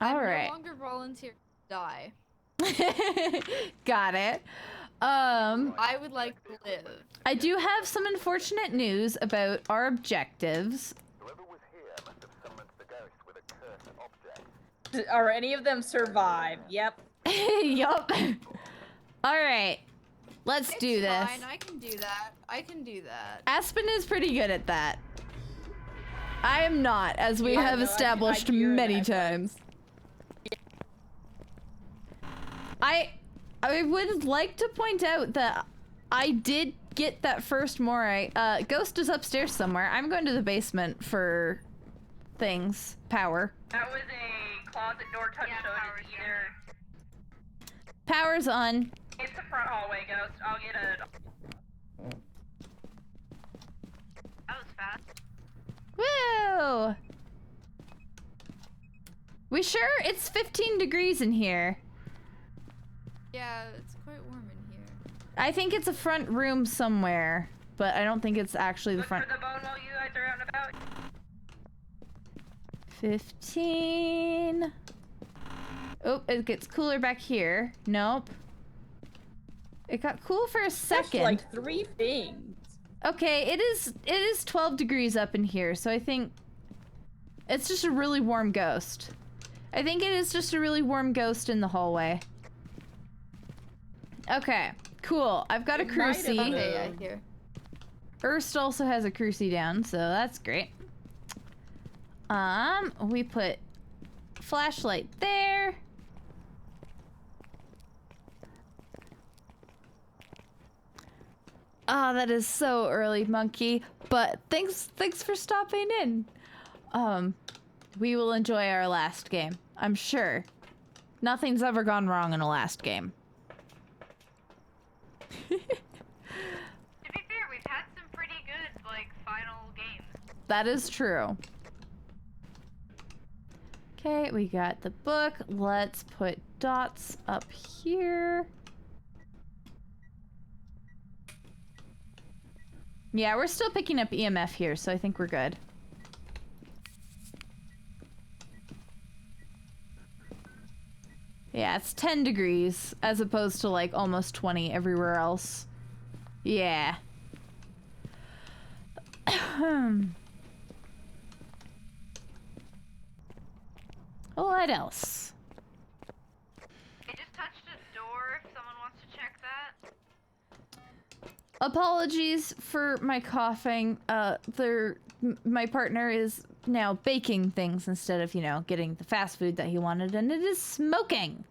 All I'm right. no longer volunteer to die. Got it. I would like to live. I do have some unfortunate news about our objectives. Are any of them survive? Yep. Yup. All right. Let's do this. Fine, I can do that. I can do that. Aspen is pretty good at that. I am not, as we Yeah, have no, established I many times. I would like to point out that I did get that first morai. Ghost is upstairs somewhere. I'm going to the basement for things. Power. That was a closet door touch, Yeah, so power's it's either... Power's on. It's the front hallway, Ghost. I'll get a... That was fast. Woo! We sure? It's 15 degrees in here. Yeah, it's quite warm in here. I think it's a front room somewhere, but I don't think it's actually the Look front. for the bone while you guys are out and about. 15. Oh, it gets cooler back here. Nope. It got cool for a That's second. like 3 things. Okay, it is 12 degrees up in here, so I think it's just a really warm ghost. I think it is just a really warm ghost in the hallway. Okay, cool. I've got a It might have crucie. been. Okay, yeah, here. Erst also has a crucie down, so that's great. We put flashlight there. Oh, that is so early, monkey. But thanks for stopping in. We will enjoy our last game, I'm sure. Nothing's ever gone wrong in a last game. To be fair, we've had some pretty good, like, final games. That is true. Okay, we got the book. Let's put dots up here. Yeah, we're still picking up EMF here, so I think we're good. Yeah, it's 10 degrees as opposed to like almost 20 everywhere else. Yeah. What else? I just touched a door if someone wants to check that. Apologies for my coughing. My partner is now baking things instead of, you know, getting the fast food that he wanted, and it is smoking.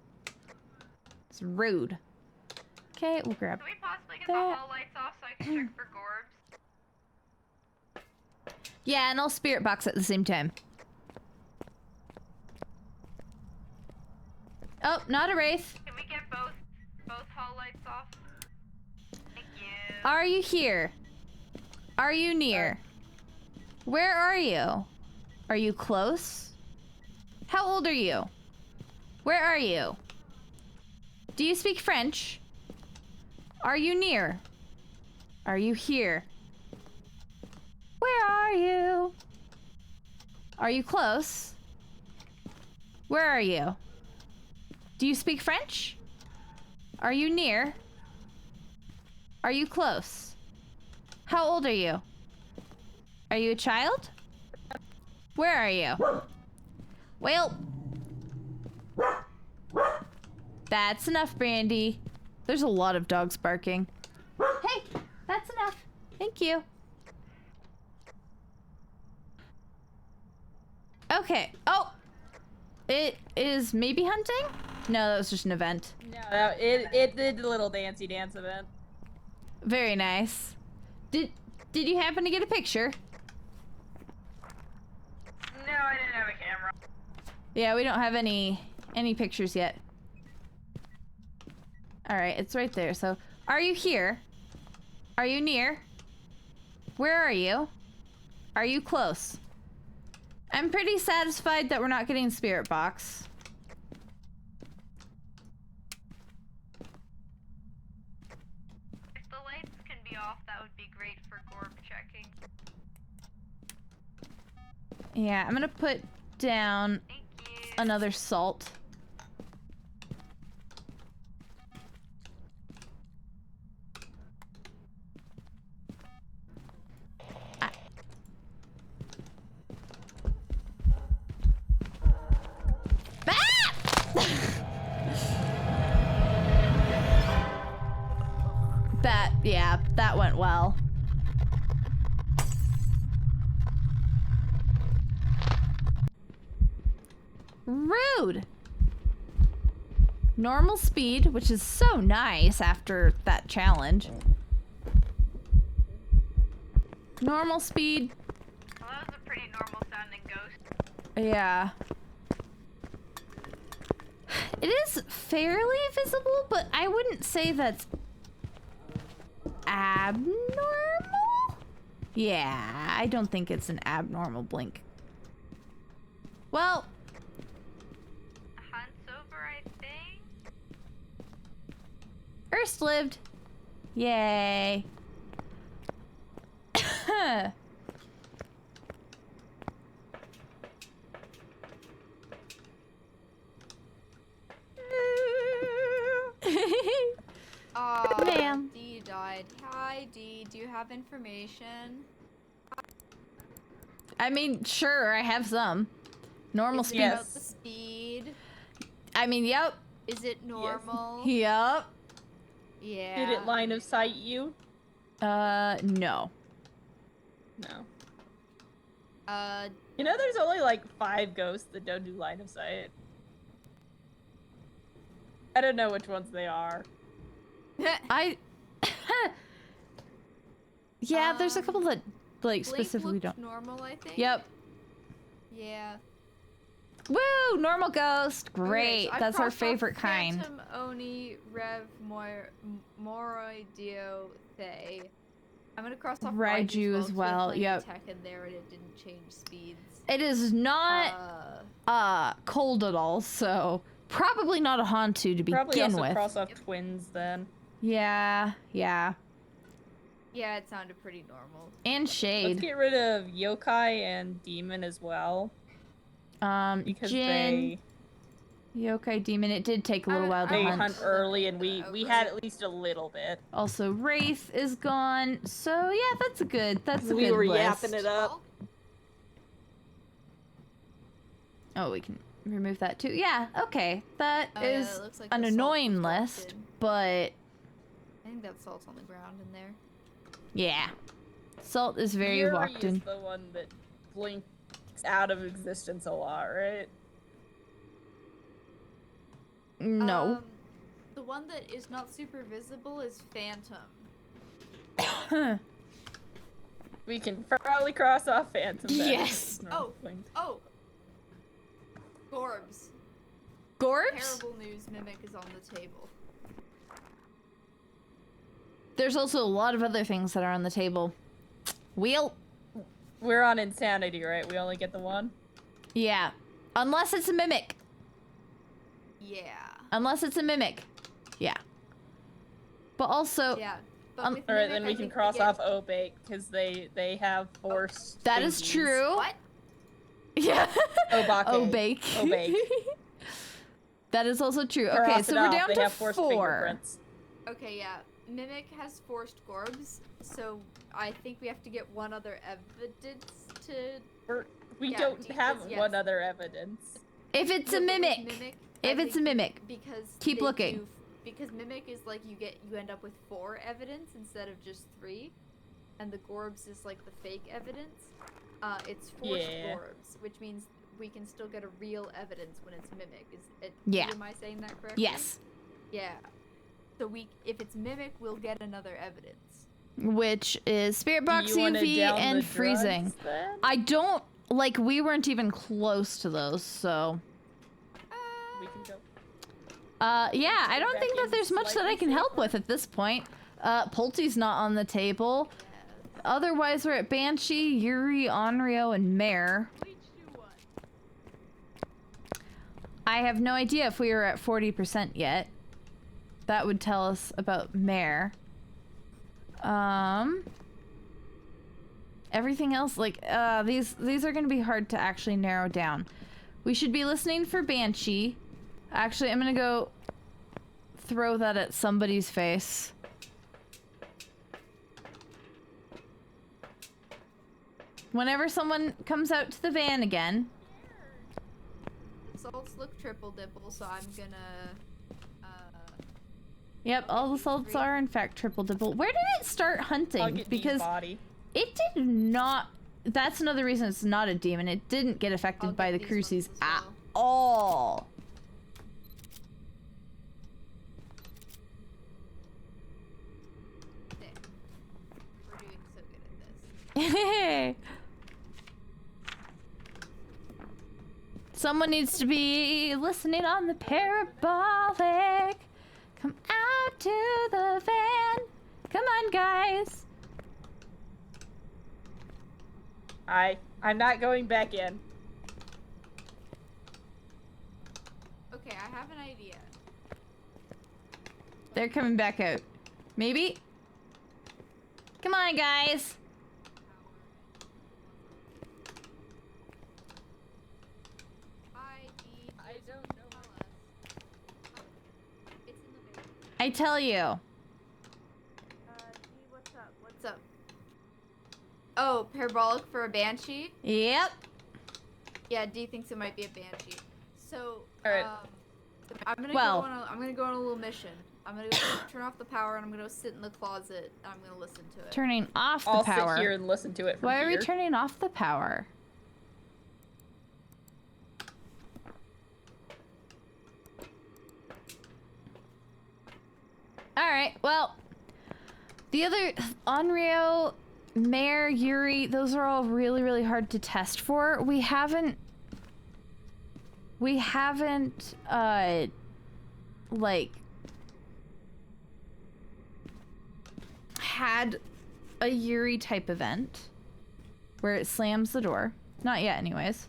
It's rude. Okay, we'll grab Can we possibly get that. the hall lights off so I can check for Gorbs? Yeah, and I'll spirit box at the same time. Oh, not a wraith. Can we get both hall lights off? Thank you. Are you here? Are you near? Where are you? Are you close? How old are you? Where are you? Do you speak French? Are you near? Are you here? Where are you? Are you close? Where are you? Do you speak French? Are you near? Are you close? How old are you? Are you a child? Where are you? Well, that's enough, Brandy. There's a lot of dogs barking. Hey, that's enough. Thank you. Okay. Oh, it is maybe hunting? No, that was just an event. No, it did the little dancey dance event. Very nice. Did you happen to get a picture? No, I didn't have a camera. Yeah, we don't have any pictures yet. All right, it's right there. So, are you here? Are you near? Where are you? Are you close? I'm pretty satisfied that we're not getting spirit box. If the lights can be off, that would be great for Gorb checking. Yeah, I'm gonna put down Thank you. another salt. Yeah, that went well. Rude. Normal speed, which is so nice after that challenge. Normal speed. Well, that was a pretty normal sounding ghost. Yeah. It is fairly visible, but I wouldn't say that's abnormal? Yeah, I don't think it's an abnormal blink. Well, Hunt's over, I think. First lived. Yay. Ma'am. D died. Hi, D. Do you have information? I mean, sure, I have some. Normal Is it speed. about the speed? I mean, yep. Is it normal? Yep. Yeah. Did it line of sight you? No. No. Uh, You know, there's only like 5 ghosts that don't do line of sight. I don't know which ones they are. I... yeah, there's a couple that, like, Blink specifically looked don't. normal, I think. Yep. Yeah. Woo! Normal ghost. Okay, Great. so I That's our crossed off favorite kind. Phantom, Oni, Rev, Moroidio, Thay. I'm gonna cross off Raiju as 'cause we well, played yep. Tech in there and it didn't change speeds. It is not cold at all, so probably not a Hantu to Probably begin also with. cross off twins then. Yeah, yeah. Yeah, it sounded pretty normal. And Let's shade. get rid of yokai and demon as well. Because Jin, yokai, demon. It did take a little while to they hunt. hunt early, and we had at least a little bit. Also, Wraith is gone. So yeah, that's a good. That's a We good were list. yapping it up. Oh, we can remove that too. Yeah, okay. That Oh, yeah, is it looks like an the salt annoying was list, melted. but I think that salt's on the ground in there. yeah. Salt is very Yuri walked is in. the one that blinks out of existence a lot, right? No. The one that is not super visible is Phantom. We can probably cross off Phantom. then. Yes. Oh. Oh! Gorbs. Gorbs? Terrible news, Mimic is on the table. There's also a lot of other things that are on the table. Wheel. We're on insanity, right? We only get the one? Yeah. Unless it's a mimic. Yeah. Unless it's a mimic. Yeah. But also, Yeah. But with Alright, Mimic, then I we can think cross get- off Obake, because they have forced that is thingies. true. What? Yeah. Obake. Obake. Obake. That is also true. Cross Okay, it so we're off, down they to have forced 4. fingerprints. Okay, yeah. Mimic has forced Gorbs, so I think we have to get one other evidence to... We Yeah, don't have yes. one other evidence. If it's a No, but with mimic. If I it's a think mimic. Because Keep they looking. do- because Mimic is like you end up with 4 evidence instead of just 3. And the Gorbs is like the fake evidence. It's forced Yeah. Gorbs, which means we can still get a real evidence when it's mimic. Is it? Yeah. Am I saying that correctly? Yes. Yeah. So if it's mimic, we'll get another evidence. Which is Spirit Box, Do you wanna UV, down and the freezing. drugs, then? I don't like. We weren't even close to those, so. We can go. Yeah, I don't back think that in there's much that I slightly can help safer. with at this point. Pulte's not on the table. Otherwise, we're at Banshee, Yuri, Onryo, and Mare. I have no idea if we were at 40% yet. That would tell us about Mare. Everything else, like, these are gonna be hard to actually narrow down. We should be listening for Banshee. Actually, I'm gonna go throw that at somebody's face. Whenever someone comes out to the van again. Salts look triple dipple, so I'm gonna. Yep, all the salts are in fact triple dipple. Where did it start hunting? I'll get Dee's Because body. it did not. That's another reason it's not a demon. It didn't get affected I'll by the get these crucies ones as at well. all. There. We're doing so good at this. Someone needs to be listening on the parabolic. Come out to the van. Come on, guys. I'm not going back in. Okay, I have an idea. They're coming back out. Maybe? Come on, guys. I don't know. It's in the van. I tell you. What's up? Oh, parabolic for a banshee? Yep. Yeah, D thinks it might be a banshee. So, Alright. I'm gonna Well- go on a little mission. I'm gonna go turn off the power and I'm gonna go sit in the closet and I'm gonna listen to it. Turning off the I'll power. sit here and listen to it from Why are we here. turning off the power? Alright, well, the other, Onryo, Mare, Yuri, those are all really, really hard to test for. We haven't, like, had a Yuri type event where it slams the door. Not yet, anyways.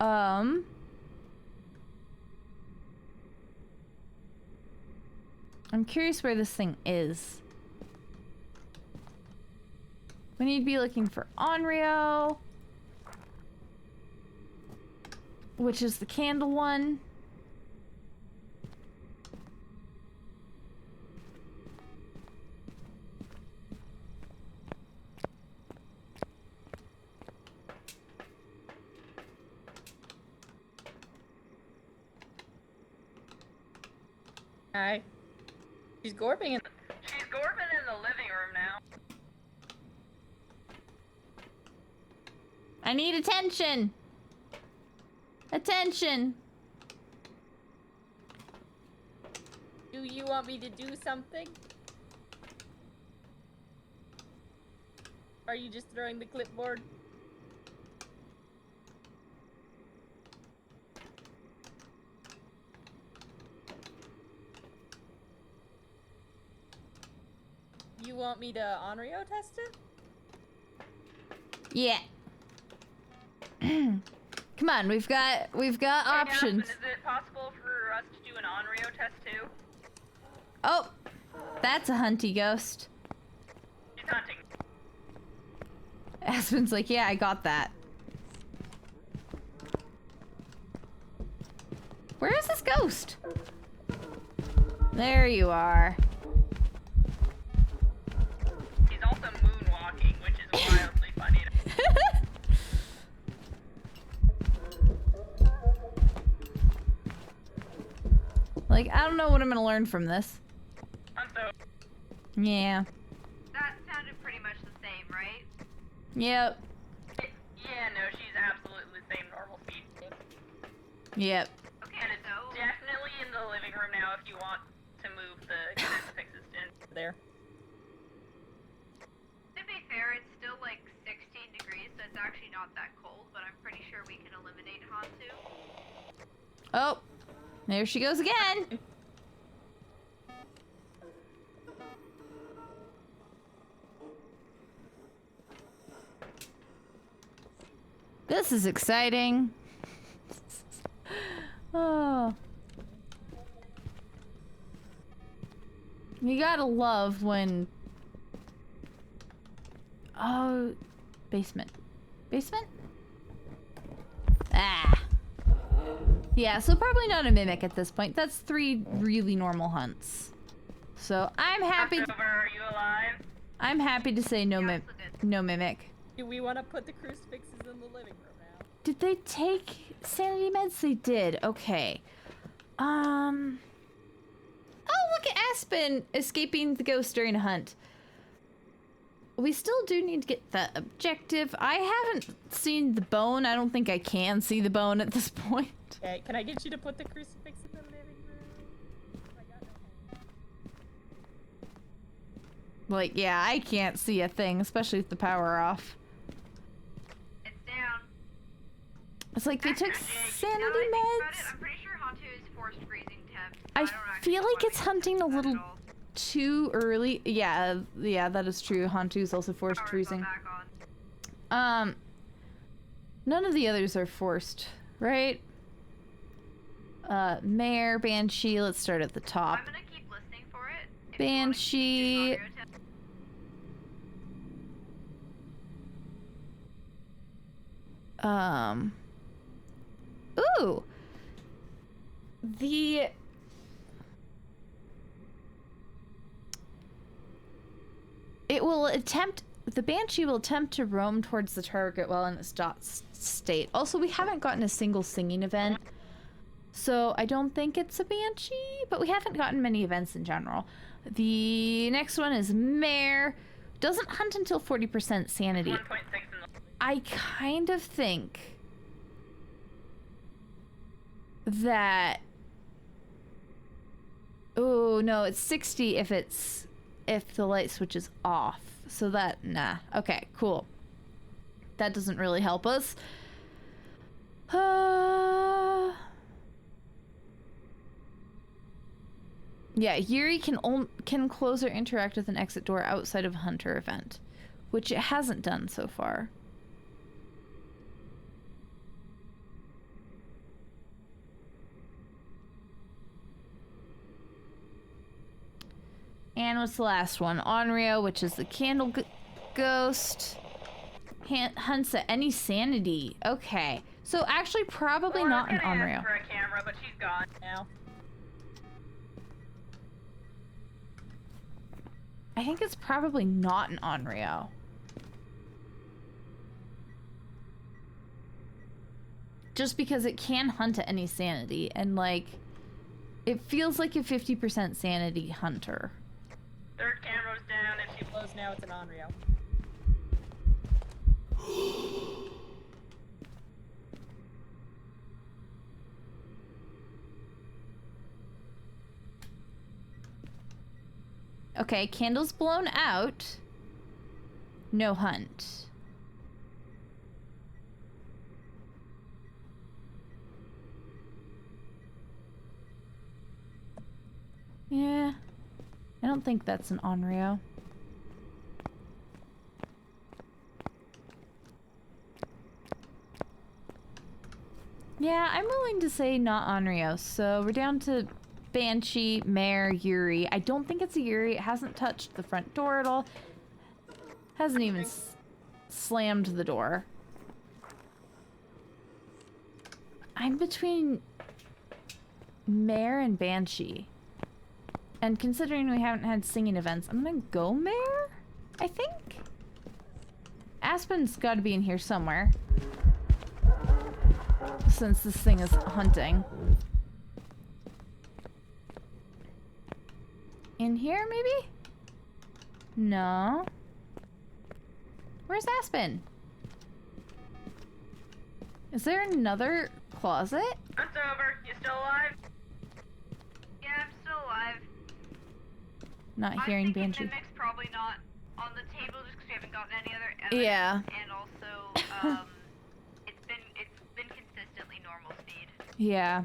I'm curious where this thing is. We need to be looking for Onryo, which is the candle one. Hi. She's gorbing in. She's gorbing in the living room now. I need attention. Attention. Do you want me to do something? Are you just throwing the clipboard? You want me to Onryo test it? Yeah. Come on, we've got options. Is it possible for us to do an Onryo test too? Oh, that's a hunty ghost. She's hunting. Aspen's like, yeah, I got that. Where is this ghost? There you are. She's also moonwalking, which is wildly funny. Like, I don't know what I'm gonna learn from this. So, Yeah. That sounded pretty much the same, right? Yep. yeah, no, she's absolutely Yep. Okay, so Definitely in the living room now if you want to move the crucifixes in. There. to be fair, it's still like 16 degrees, so it's actually not that cold, but I'm pretty sure we can eliminate Hantu. Oh, there she goes again. This is exciting. Oh. You gotta love when... Oh, basement. Basement? Ah. Yeah, so probably not a mimic at this point. That's 3 really normal hunts. So I'm happy. Over, are you alive? I'm happy to say no, Yeah, so no mimic. Do we want to put the crucifixes in the living room now? Did they take sanity meds? They did. Okay. Oh, look at Aspen escaping the ghost during a hunt. We still do need to get the objective. I haven't seen the bone. I don't think I can see the bone at this point. Okay, can I get you to put the crucifix in the living room? I got no hand. Like, yeah, I can't see a thing, especially with the power off. it's down. It's like they took Now that sanity I think about it, meds. I'm pretty sure Hantu is forced freezing temps. So I don't actually feel wanna like it's make hunting a that at little all. too early. Yeah, that is true. Hantu's also forced Power's freezing. not back on. None of the others are forced, right? Mare, Banshee, let's start at the top. I'm gonna keep listening for it. If you wanna keep Banshee. doing audio tests. Ooh. The Banshee will attempt to roam towards the target while in its dot state. Also, we haven't gotten a single singing event, so I don't think it's a Banshee, but we haven't gotten many events in general. The next one is Mare. Doesn't hunt until 40% sanity. 1.6 in the... I kind of think that... Oh, no, it's 60 if the light switch is off. So that, nah. Okay, cool. That doesn't really help us. Yeah, Yuri can close or interact with an exit door outside of a hunter event, which it hasn't done so far. And what's the last one? Onryo, which is the candle ghost. Hunts at any sanity. Okay. So actually probably not an Onryo. for a camera, but she's gone now. I think it's probably not an Onryo. Just because it can hunt at any sanity, and like, it feels like a 50% sanity hunter. Third camera's down and she Close now, it's an Onryo. Okay, candle's blown out. No hunt. Yeah. I don't think that's an Onryo. Yeah, I'm willing to say not Onryo. So we're down to Banshee, Mare, Yuri. I don't think it's a Yuri. It hasn't touched the front door at all. Hasn't even slammed the door. I'm between Mare and Banshee. And considering we haven't had singing events, I'm gonna go Mare, I think? Aspen's gotta be in here somewhere. Since this thing is hunting. In here, maybe? No. Where's Aspen? Is there another closet? It's over. You still alive? Yeah, I'm still alive. Not hearing I'm thinking Banshee. Mimic's probably not on the table just because we haven't gotten any other evidence. Yeah. And also, it's been consistently normal speed. Yeah.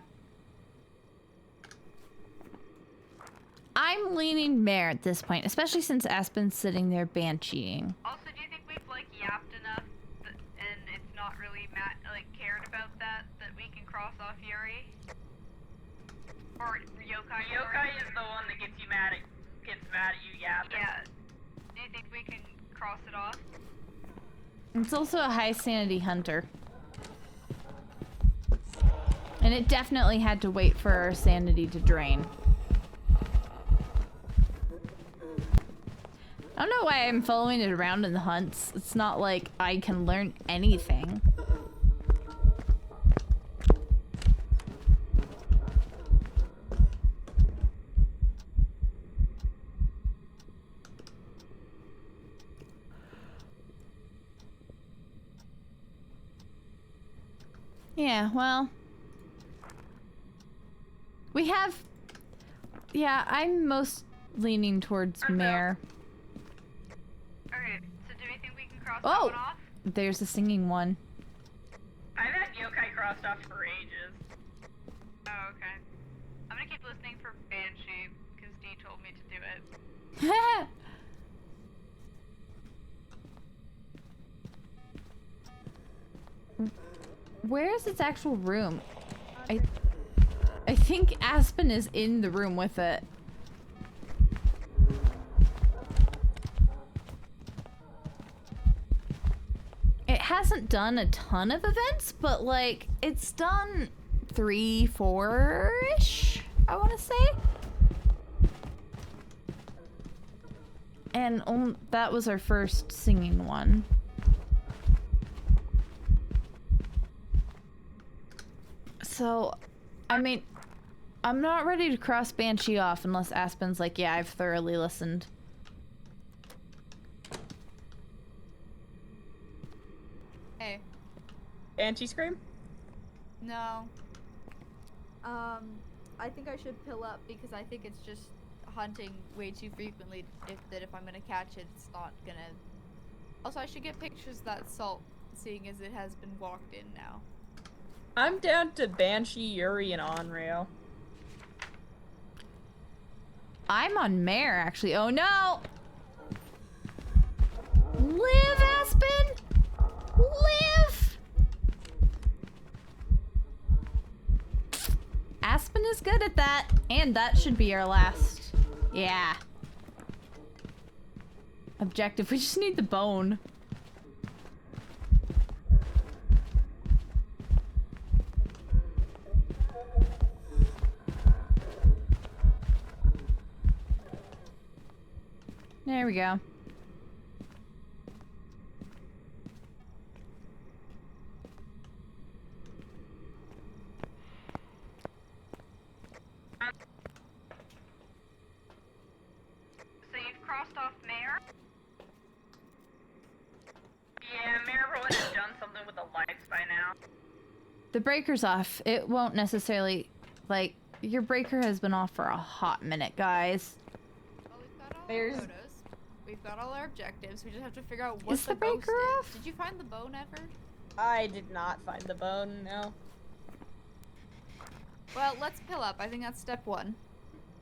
I'm leaning Mare at this point, especially since Aspen's sitting there bansheeing. Also, do you think we've like yapped enough and it's not really cared about that we can cross off Yuri? Or Yokai? Yokai is the one that gets mad at you, yeah. Yeah. Do you think we can cross it off? It's also a high sanity hunter. And it definitely had to wait for our sanity to drain. I don't know why I'm following it around in the hunts. It's not like I can learn anything. Yeah, well... We have... Yeah, I'm most leaning towards Mare. Okay, so do we think we can cross Oh! that one off? There's a singing one. I've had Yokai crossed off for ages. Oh, okay. I'm gonna keep listening for Banshee, because Dee told me to do it. Where's its actual room? I think Aspen is in the room with it. It hasn't done a ton of events, but like it's done 3, 4-ish, I want to say. And that was our first singing one. So, I mean, I'm not ready to cross Banshee off unless Aspen's like, yeah, I've thoroughly listened. Hey. Banshee scream? No. I think I should pill up because I think it's just hunting way too frequently if I'm gonna catch it, it's not gonna... Also, I should get pictures of that salt, seeing as it has been walked in now. I'm down to Banshee, Yuri, and Onryo. I'm on Mare, actually. Oh, no! Live, Aspen! Live! Aspen is good at that. And that should be our last. Yeah. Objective. We just need the bone. There we go. So you've crossed off Mare? Yeah, Mare would have done something with the lights by now. The breaker's off. It won't necessarily, like, your breaker has been off for a hot minute, guys. Well, we've got all There's- our photos. We've got all our objectives. We just have to figure out what Is the the ghost breaker is. off? Did you find the bone ever? I did not find the bone, no. Well, let's pill up. I think that's step 1.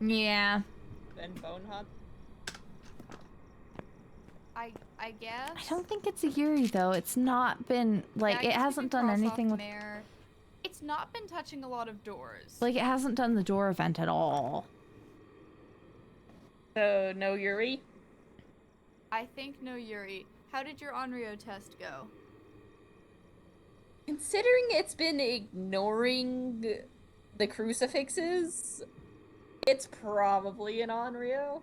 Yeah. Then bone hunt. I guess. I don't think it's a Yuri, though. It's not been, like, Yeah, I it guess we hasn't can done cross off anything with, Mare. It's not been touching a lot of doors. like, it hasn't done the door event at all. So, no Yuri? I think no Yuri. How did your Onryo test go? Considering it's been ignoring the crucifixes, it's probably an Onryo.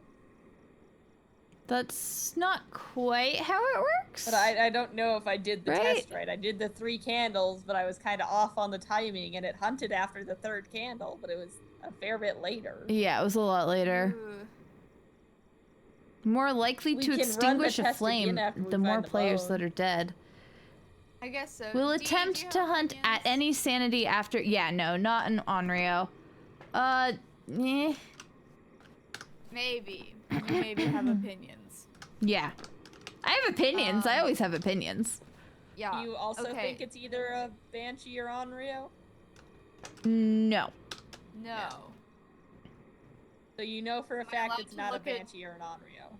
That's not quite how it works. But I don't know if I did the Right. test right. I did the 3 candles, but I was kind of off on the timing, and it hunted after the 3rd candle, but it was a fair bit later. Yeah, it was a lot later. Ooh. More likely We to can run the extinguish a test again flame, after we the more find the players bone. that are dead. I guess so. We'll Dee, do attempt you to have hunt at opinions? any sanity after. Yeah, no, not an Onryo. Eh. Maybe. You maybe have opinions. Yeah. I have opinions. I always have opinions. Yeah. You also okay. think it's either a Banshee or Onryo? No. No. So you know for a Am I fact allowed it's to not a look at- Banshee or an Onryo.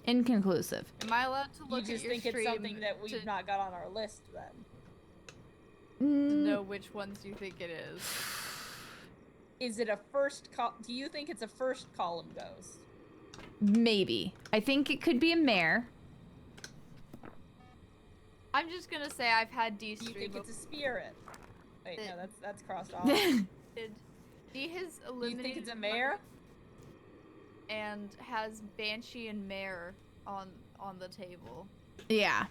Inconclusive. Am I allowed to You look at just your think stream it's something that we've to not got on our list then. to Mm, know which ones you think it is? Is it a do you think it's a first column ghost? maybe. I think it could be a mare. I'm just gonna say I've had D Do you stream. think it's a spirit? Wait, no, that's crossed off. D has Do you eliminated. think it's a mare? And has Banshee and Mare on the table. Yeah.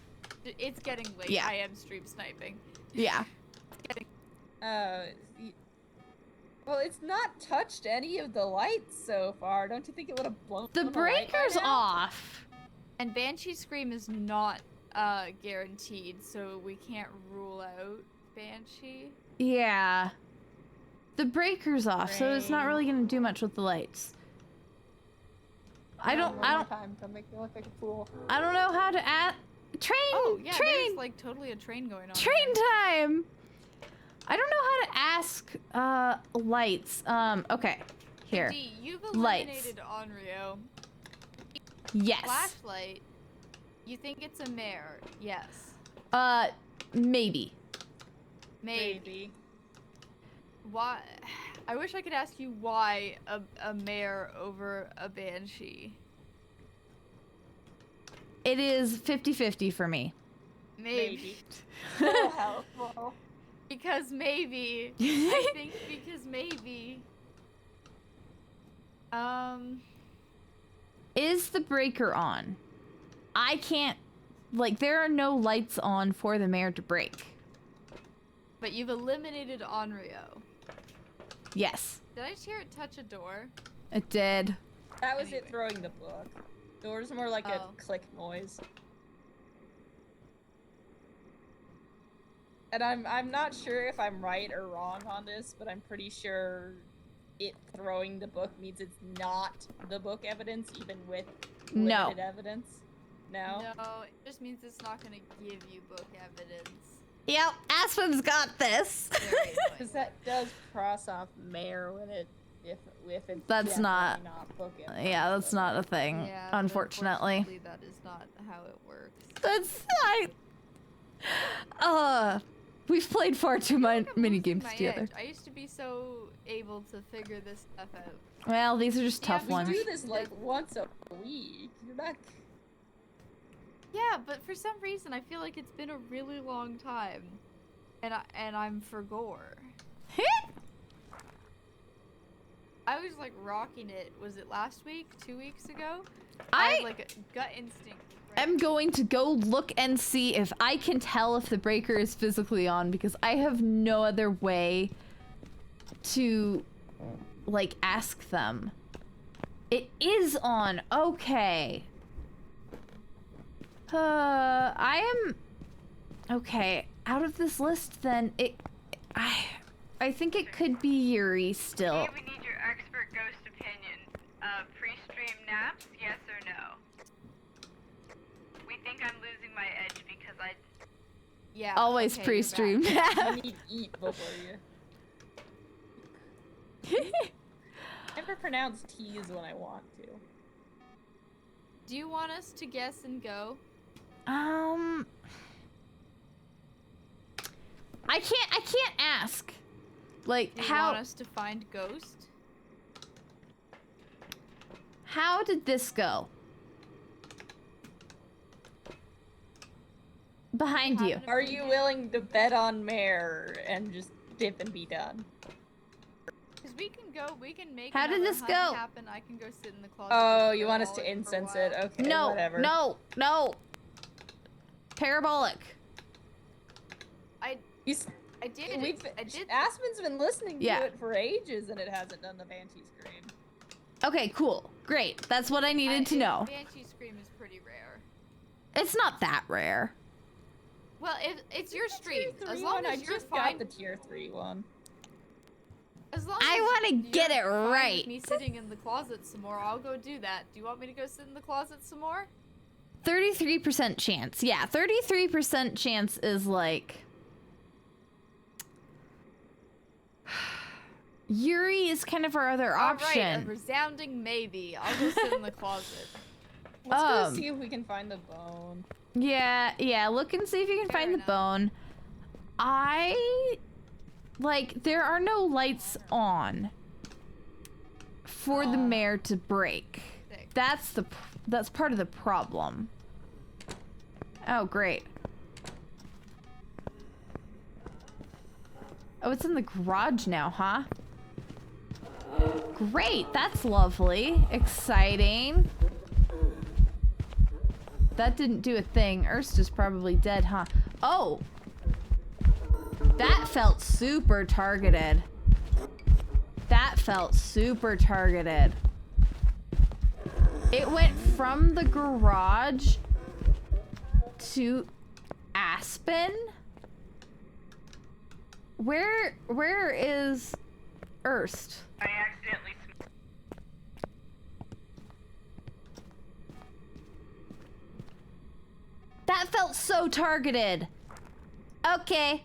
It's getting late. Yeah. I am stream sniping. Yeah. Well, it's not touched any of the lights so far. Don't you think it would have blown The on light by breaker's now? off. And Banshee Scream is not guaranteed, so we can't rule out Banshee. Yeah. The breaker's off, so it's not Rain. really gonna do much with the lights. I don't Time to make me look like a fool. know how to add train. Oh yeah, train. there's like totally a train going on. Train there. time. I don't know how to ask lights. Okay. Here. D, you've Lights. eliminated Onryo. Yes. Flashlight. You think it's a mare? Yes. Maybe. Maybe. Why? I wish I could ask you why a mare over a banshee. It is 50-50 for me. Maybe. So helpful. Because maybe. I think because maybe. Is the breaker on? I can't, like, there are no lights on for the mare to break. But you've eliminated Onryo. Yes, Did I just hear it touch a door? it did. That was Anyway. it throwing the book. Door's more like Oh. a click noise. And I'm not sure if I'm right or wrong on this, but I'm pretty sure it throwing the book means it's not the book evidence, even with No. limited evidence. No? No, it just means it's not gonna give you book evidence. Yep, Aspen's got this. Very annoying. Because that does cross off mare when it if it's That's definitely not- book evidence. Yeah, that's but- not a thing, Yeah, but unfortunately. that is not how it works. That's we've played far too many I'm losing games my together. edge. I used to be so able to figure this stuff out. Well, these are just Yeah, tough We ones. do this like once a week. You're not. Yeah, but for some reason I feel like it's been a really long time, and I'm for gore. I was like rocking it. Was it last week? 2 weeks ago? I had like a gut instinct. I'm going to go look and see if I can tell if the breaker is physically on, because I have no other way to, like, ask them. It is on. Okay. I am... Okay. Out of this list, then, I think it could be Yuri still. Okay, we need your expert ghost opinion. Pre-stream naps, yes or no? We think I'm losing my edge because I... Yeah. Always okay, you're pre-stream. back. You need to eat before you. Never pronounce T's when I want to. Do you want us to guess and go? I can't ask. Like, Do you how... want us to find ghost? How did this go? Behind you. Have an Are you opinion? willing to bet on mare and just dip and be done? Because we can go, we can make How did another this hunt go? happen. I can go sit in the closet. Oh, and you go want us all to in for a incense it? while. Okay, No, whatever. no. Parabolic. I did. We've, I did. Aspen's been listening to Yeah. it for ages and it hasn't done the Banshee scream. Okay, cool. Great. That's what I needed to know. Banshee scream is pretty rare. It's not that rare. Well, it's your stream. Tier 3 As long one, I as you're just fine. got the tier 3 one. As long I as want to you're get it fine with right. me sitting in the closet some more, I'll go do that. Do you want me to go sit in the closet some more? 33% chance. Yeah, 33% chance is like... Yuri is kind of our other option. Alright, a resounding maybe. I'll go sit in the closet. Let's go see if we can find the bone. Yeah, look and see if you can find the bone. Like, there are no lights on for the mare to break. That's part of the problem. Oh, great. Oh, it's in the garage now, huh? Great, that's lovely. Exciting. That didn't do a thing. Erst is probably dead, huh? Oh! That felt super targeted. That felt super targeted. It went from the garage to Aspen? Where is Erst? I accidentally. That felt so targeted. Okay.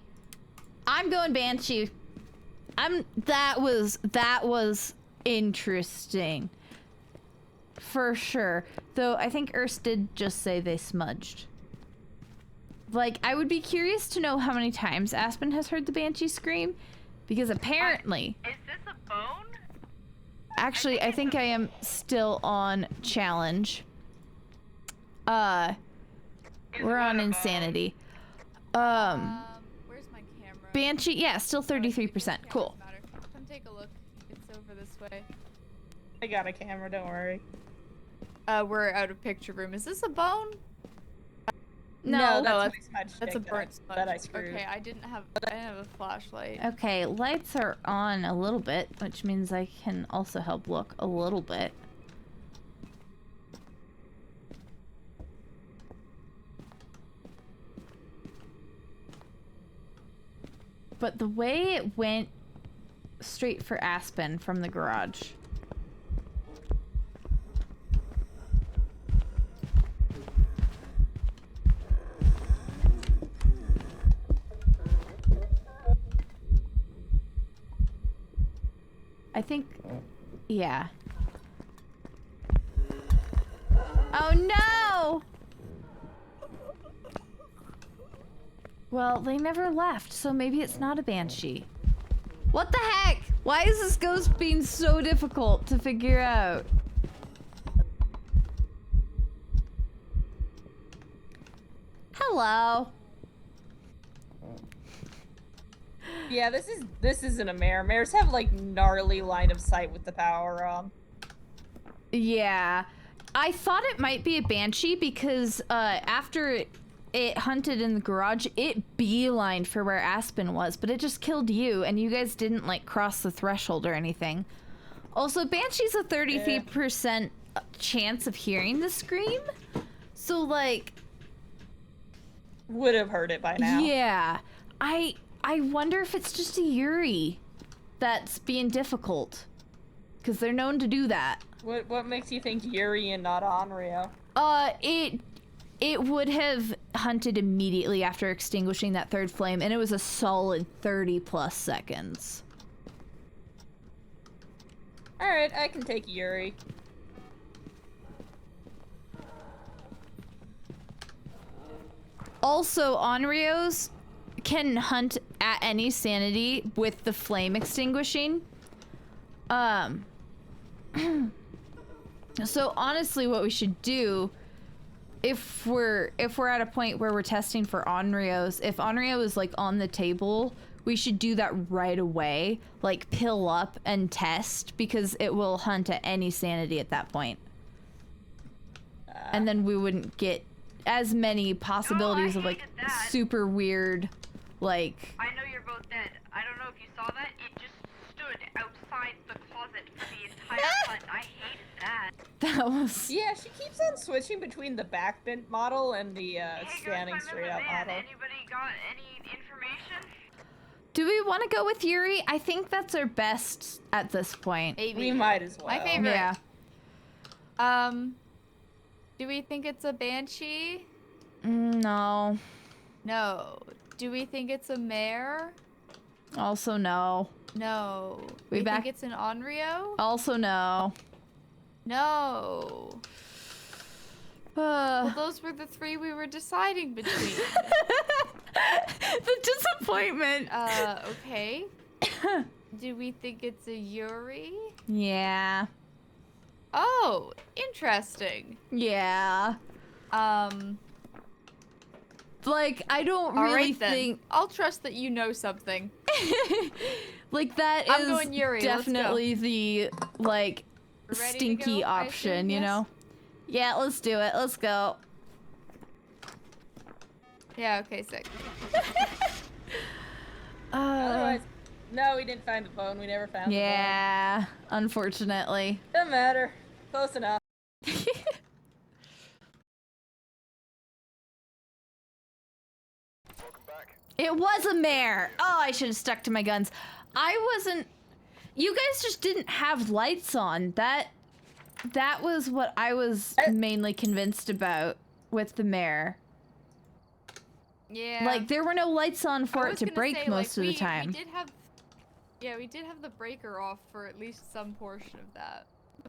I'm going Banshee. That was interesting. For sure. Though I think Erst did just say they smudged. Like, I would be curious to know how many times Aspen has heard the Banshee scream. Because apparently... Is this a bone? Actually, I think I am still on challenge. We're on insanity. Where's my camera? Banshee, yeah, still 33%. Cool. Doesn't matter. Come take a look. It's over this way. I got a camera, don't worry. We're out of picture room. Is this a bone? No, that's my smudge That's a stick burnt smudge. that I screwed. Okay, I didn't have a flashlight. Okay, lights are on a little bit, which means I can also help look a little bit. But the way it went straight for Aspen from the garage. I think, yeah. Oh no! Well, they never left, so maybe it's not a banshee. What the heck? Why is this ghost being so difficult to figure out? Hello. Yeah, this isn't a mare. Mares have like gnarly line of sight with the power on. Yeah. I thought it might be a banshee because after it hunted in the garage, it beelined for where Aspen was, but it just killed you, and you guys didn't like cross the threshold or anything. Also, Banshee's a 33% chance of hearing the scream, so like would have heard it by now. Yeah, I wonder if it's just a Yuri that's being difficult, because they're known to do that. What makes you think Yuri and not Onryo? It would have hunted immediately after extinguishing that third flame, and it was a solid 30+ seconds. Alright, I can take Yuri. Also, Onryos can hunt at any sanity with the flame extinguishing. So honestly, what we should do, if we're at a point where we're testing for Onryos, if Onryo is like on the table, we should do that right away. Like pill up and test, because it will hunt at any sanity at that point. And then we wouldn't get as many possibilities of like super weird, like. I know you're both dead. I don't know if you saw that. It just stood outside the closet for the entire hunt. I hated that. That was. Yeah, she keeps on switching between the backbent model and the standing straight up model. Anybody got any information? Do we want to go with Yuri? I think that's our best at this point. Maybe. We might as well. My favorite. Yeah. Do we think it's a banshee? No. No. Do we think it's a mare? Also no. No. We We back- think it's an Onryo? Also no. No. Well, those were the three we were deciding between. The disappointment. Okay. Do we think it's a Yuri? Yeah. Oh, interesting. Yeah. Like, I don't All really right, then. think I'll trust that you know something. like that I'm is going Yuri, let's go. definitely the like We're ready to stinky go, I option, assume, you yes? know? Yeah, let's do it. Let's go. Yeah, okay, sick. Otherwise, no, we didn't find the bone. We never found Yeah, unfortunately. the bone. Doesn't matter. Close enough. It was a mare. Oh, I should have stuck to my guns. I wasn't. You guys just didn't have lights on. That was what I was mainly convinced about with the mare. Yeah. Like there were no lights on for I it was to gonna break say, most like, of the time. We did have the breaker off for at least some portion of that.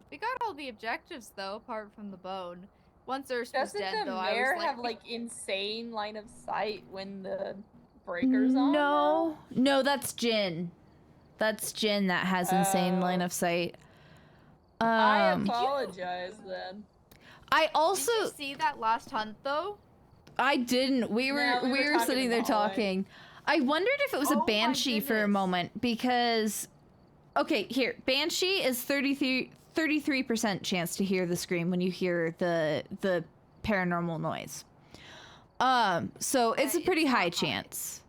We got all the objectives though, apart from the bone. Once Urs was Doesn't dead, the though, I mare was like, have like insane line of sight when the breaker's on? No, no, that's Jin. That's Jin that has insane line of sight. I apologize then. I also Did you see that last hunt though? I didn't. We were No, we were talking sitting in there the hallway. talking. I wondered if it was Oh a my banshee for a goodness. moment because okay, here. Banshee is 33% chance to hear the scream when you hear the paranormal noise. So it's a It's pretty not high high. chance.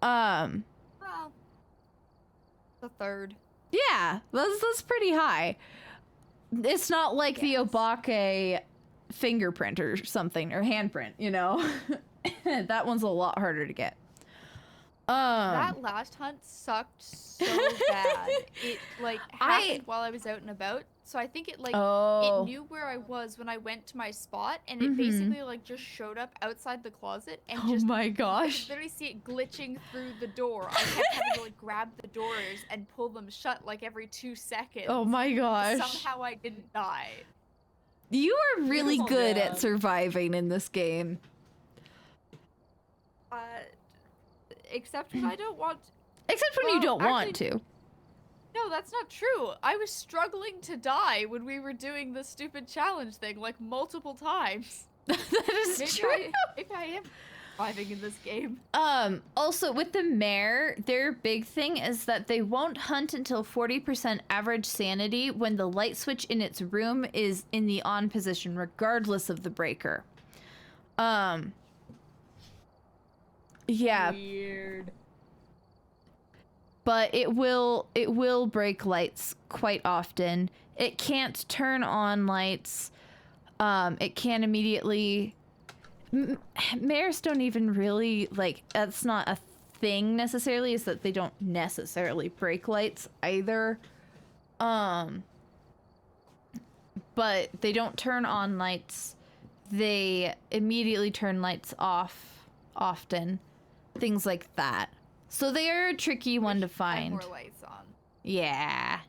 Well, the third. Yeah, that's pretty high. It's not like the Yes. Obake fingerprint or something or handprint, you know. That one's a lot harder to get. That last hunt sucked so bad. It like happened while I was out and about, so I think it like Oh. it knew where I was when I went to my spot, and it Mhm. basically like just showed up outside the closet and Oh just my I could gosh. literally see it glitching through the door. I kept having to like grab the doors and pull them shut like every 2 seconds. Oh my gosh. Somehow I didn't die. You are really Beautiful good job. at surviving in this game. Except when I don't want. Except when you Well, don't want to. No, that's not true. I was struggling to die when we were doing the stupid challenge thing like multiple times. That is Maybe true. maybe I am surviving in this game. Also with the mare, their big thing is that they won't hunt until 40% average sanity when the light switch in its room is in the on position, regardless of the breaker. Yeah, Weird. but it will break lights quite often. It can't turn on lights. It can't immediately. Mares don't even really like. That's not a thing necessarily. Is that they don't necessarily break lights either. But they don't turn on lights. They immediately turn lights off often. Things like that. So they are a tricky one to Have find. more lights on. Yeah.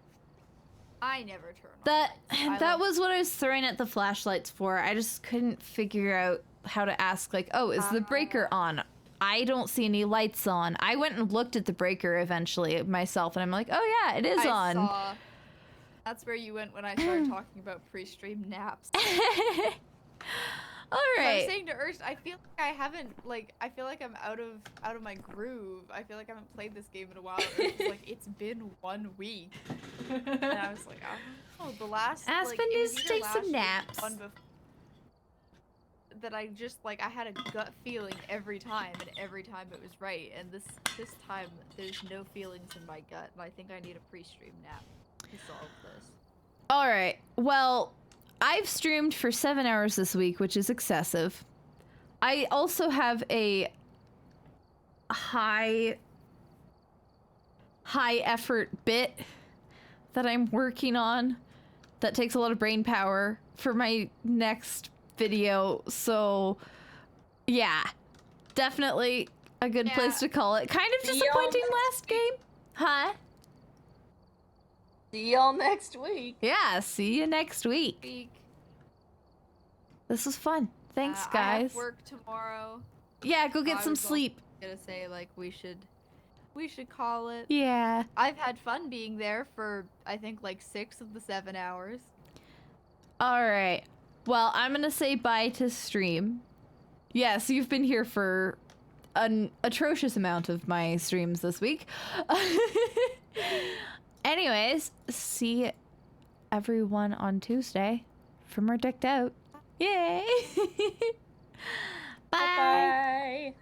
I never turn on That lights. I that love- was what I was throwing at the flashlights for. I just couldn't figure out how to ask like, "Oh, is the breaker on?" I don't see any lights on. I went and looked at the breaker eventually myself and I'm like, "Oh yeah, it is on." Saw. That's where you went when I started talking about pre-stream naps. All I was right. saying to Urs, I feel like I haven't I feel like I'm out of my groove. I feel like I haven't played this game in a while. Urs was like, it's been 1 week. And I was like, I don't know, the last Aspen like, it needs was to either take some last week or naps. one that I just like I had a gut feeling every time, and every time it was right. And this time there's no feelings in my gut, and I think I need a pre-stream nap to solve this. All right. Well, I've streamed for 7 hours this week, which is excessive. I also have a high effort bit that I'm working on that takes a lot of brain power for my next video. So yeah, definitely a good place to call it. Kind of See y'all disappointing next last game. Huh? See y'all next week. Yeah, see you next week. This was fun. Thanks, I guys. have work tomorrow. Yeah, go get I some was also sleep. gonna say, like, we should call it. Yeah. I've had fun being there for, I think, like 6 of the 7 hours. All right. Well, I'm gonna say bye to stream. Yes, you've been here for an atrocious amount of my streams this week. Anyways, see everyone on Tuesday for more Decked Out. Yay! Bye. Bye.